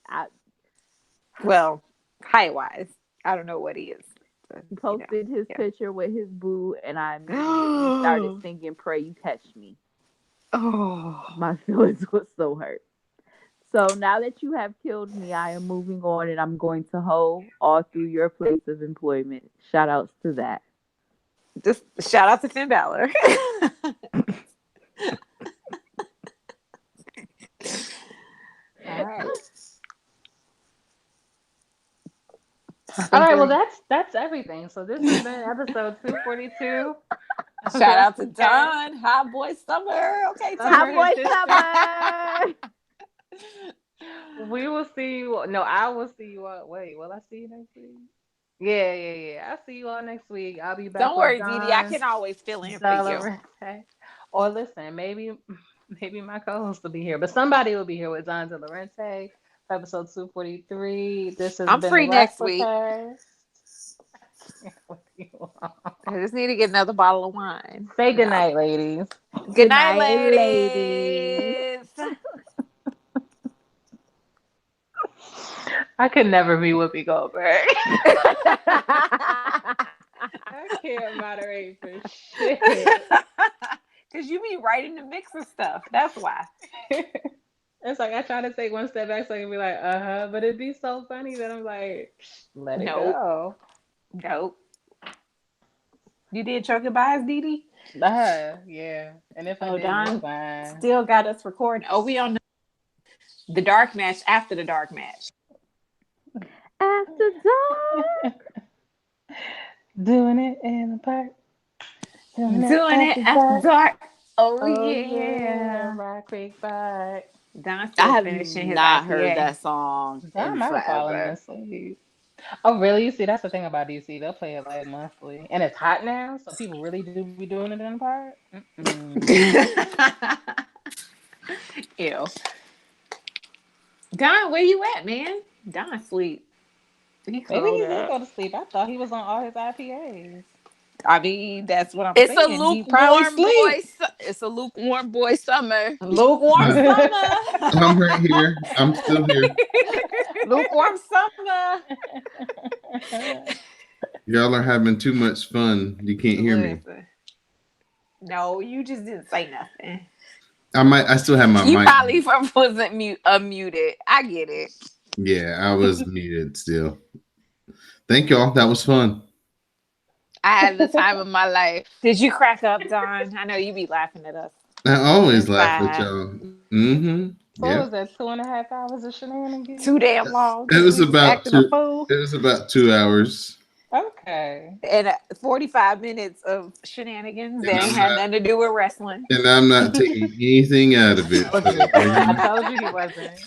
I, Well, height wise, I don't know what he is. But, he posted his yeah. picture with his boo, and I immediately started singing "Pray You Catch Me." Oh. My feelings were so hurt. So now that you have killed me, I am moving on and I'm going to hoe all through your place of employment. Shout outs to that. Just shout out to Finn Balor. All right. All right, well that's everything. So this has been episode 242. Shout out to Don, Hot Boy Summer. Okay, Summer Hot edition. boy summer. We will see you. No, I will see you all. Wait, will I see you next week? Yeah. I'll see you all next week. I'll be back don't with worry, Didi. I Don can always fill in for you. Delarente. Or listen, maybe my co-host will be here, but somebody will be here with Don Delarente for episode 243. This has I'm been the free next week. WrassleCast. I just need to get another bottle of wine. Say goodnight, ladies. Good night, Ladies. ladies. I could never be Whoopi Goldberg. I can't moderate for shit. Because you be right in the mix of stuff. That's why. It's like I try to take one step back so I can be like, but it'd be so funny that I'm like, let it Nope. go. Nope. You did Choke Goodbyes, Didi? Yeah. And if I did, Don it's fine. still got us recording. Oh, we on the dark match after the dark match. After dark. Doing it in the park. Doing it after dark. Oh yeah. Rock Creek Park. Don I still have finishing his not IPA. heard that song I in might have fallen forever. asleep. Oh, really? You see, that's the thing about DC. They'll play it like monthly. And it's hot now, so people really do be doing it in the park. Ew. Don, where you at, man? Don sleep. Maybe he did go to sleep. I thought he was on all his IPAs. I mean, that's what I'm It's saying. a He probably lukewarm sleep. boy. It's a lukewarm boy summer. Lukewarm summer. I'm right here. I'm still here. Lukewarm summer. Y'all are having too much fun. You can't hear me. No, you just didn't say nothing. I still have my You mic. probably wasn't unmuted. I get it. Yeah, I was muted still. Thank y'all. That was fun. I had the time of my life. Did you crack up, Don? I know you be laughing at us. I always laugh at y'all. Mm-hmm. So Yeah. was that 2.5 hours of shenanigans? Too damn long. It was about 2. Fool. It was about 2 hours. Okay. And 45 minutes of shenanigans that ain't had nothing to do with wrestling. And I'm not taking anything out of it. I told you he wasn't.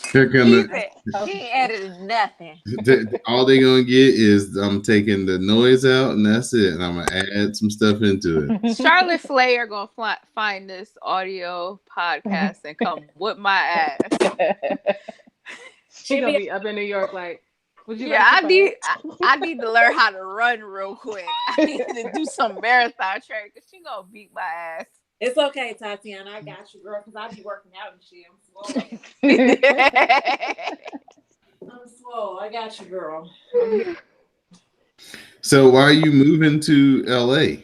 He edited nothing. All they're gonna get is I'm taking the noise out, and that's it. And I'm gonna add some stuff into it. Charlotte Flair gonna find this audio podcast and come whip my ass. She gonna be up in New York like, would you? Yeah, I need to learn how to run real quick. I need to do some marathon training because she gonna beat my ass. It's okay, Tatiana. I got you, girl, because I be working out and shit. I'm swole. I'm swole. I got you, girl. I'm here. So why are you moving to LA?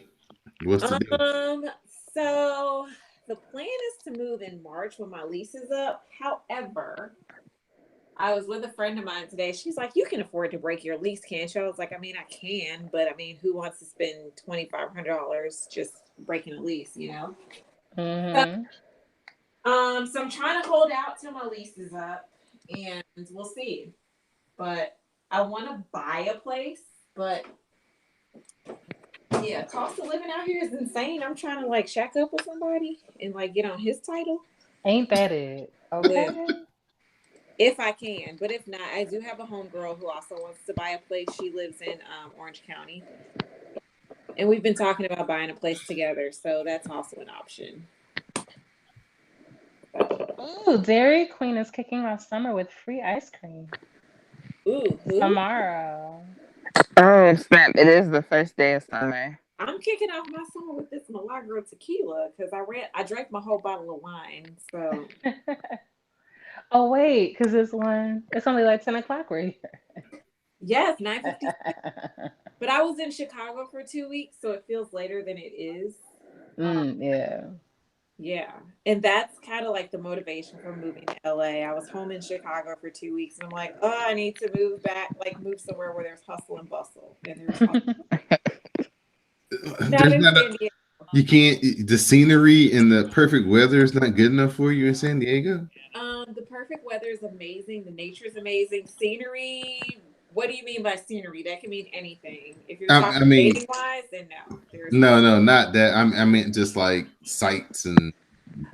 What's the deal? So the plan is to move in March when my lease is up. However, I was with a friend of mine today. She's like, "You can afford to break your lease, can't you?" I was like, "I mean, I can, but I mean, who wants to spend $2,500 just breaking a lease, you know?" Mm-hmm. So I'm trying to hold out till my lease is up, and we'll see. But I want to buy a place, but yeah, cost of living out here is insane. I'm trying to like shack up with somebody and like get on his title. Ain't that it? Live Okay. if I can, but if not, I do have a homegirl who also wants to buy a place. She lives in Orange County, and we've been talking about buying a place together, so that's also an option. Ooh, Dairy Queen is kicking off summer with free ice cream Ooh, who? tomorrow. Oh snap! It is the first day of summer. I'm kicking off my summer with this Milagro tequila because I drank my whole bottle of wine. So Oh wait, because it's only like 10 o'clock right yes, 9:50. here. But I was in Chicago for 2 weeks, so it feels later than it is. Yeah. Yeah. And that's kind of like the motivation for moving to LA. I was home in Chicago for 2 weeks and I'm like, oh, I need to move back, like move somewhere where there's hustle and bustle. And there's hustle. Not There's in not a San Diego. you can't the scenery and the perfect weather is not good enough for you in San Diego. The perfect weather is amazing. The nature is amazing. Scenery. What do you mean by scenery? That can mean anything. If you're I talking mean, dating wise, then no. There's no. no, not that. I meant just like sights and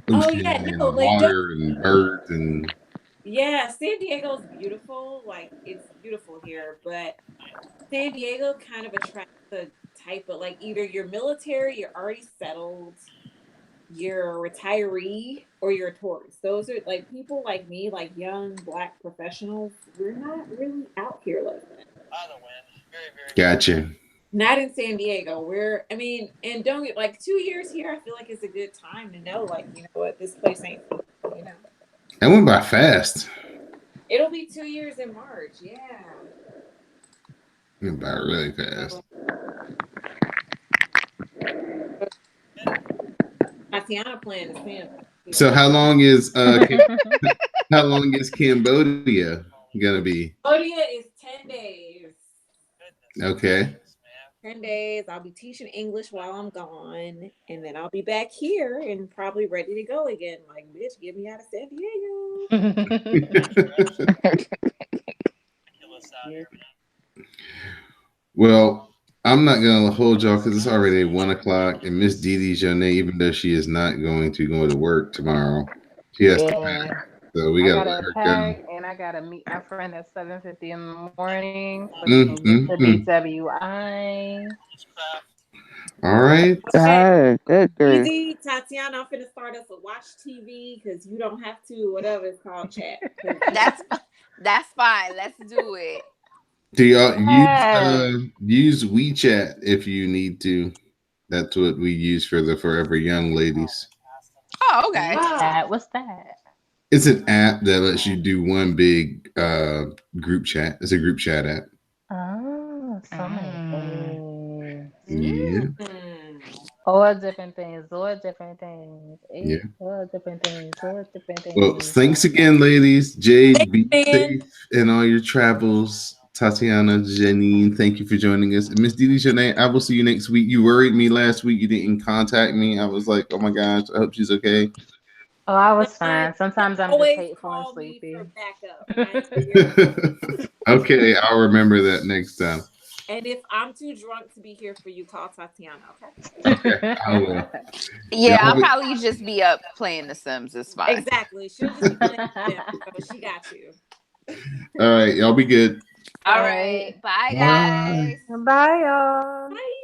Oh ocean yeah, no, and like don't. water and birds and. Yeah, San Diego's beautiful. Like it's beautiful here, but San Diego kind of attracts the type of like either you're military, you're already settled, you're a retiree, or you're a tourist. Those are like people like me, like young black professionals. We're not really out here like that. Gotcha. Not in San Diego. I mean, and don't get like 2 years here. I feel like it's a good time to know, like, you know what, this place ain't, you know. That went by fast. It'll be 2 years in March. Yeah. It went by really fast. Tatiana playing the Santa. So how long is how long is Cambodia gonna be? Cambodia is 10 days. Okay. 10 days. I'll be teaching English while I'm gone. And then I'll be back here and probably ready to go again. Like, bitch, get me out of San Diego. Yeah. Well, I'm not gonna hold y'all because it's already 1 o'clock, and Miss Dee Dee's your name, even though she is not going to go to work tomorrow. She has to pack, so we I gotta let gotta her go. pack and I gotta meet my friend at 7:50 in the morning so she Mm, can get mm, to mm. BWI. All right. Okay. Oh, good grief. Easy, Tatiana. I'm finna start us a watch TV because you don't have to, whatever it's called, chat. That's fine. Let's do it. Do y'all Yes. use WeChat if you need to? That's what we use for the Forever Young ladies. Oh, okay. Ah, WeChat, what's that? It's an app that lets you do one big group chat. It's a group chat app. Oh, so many Mm. things. Yeah, All different things, all different things. yeah. All different things, all different Well, things. thanks again, ladies. Jade, be man. safe in all your travels. Tatiana, Janine, thank you for joining us. Miss Didi Janae, I will see you next week. You worried me last week. You didn't contact me. I was like, oh my gosh, I hope she's okay. Oh, I was You fine. Sometimes I'm just always hateful and call me for sleepy. backup. I am here. Okay, I'll remember that next time. And if I'm too drunk to be here for you, call Tatiana, okay? Okay, I will. Yeah, Y'all I'll be- probably just be up playing The Sims. It's fine. Exactly. She'll just be playing with them, so she got you. all right, y'all be good. All All right. right. Bye, Bye. guys. Bye, y'all. Bye.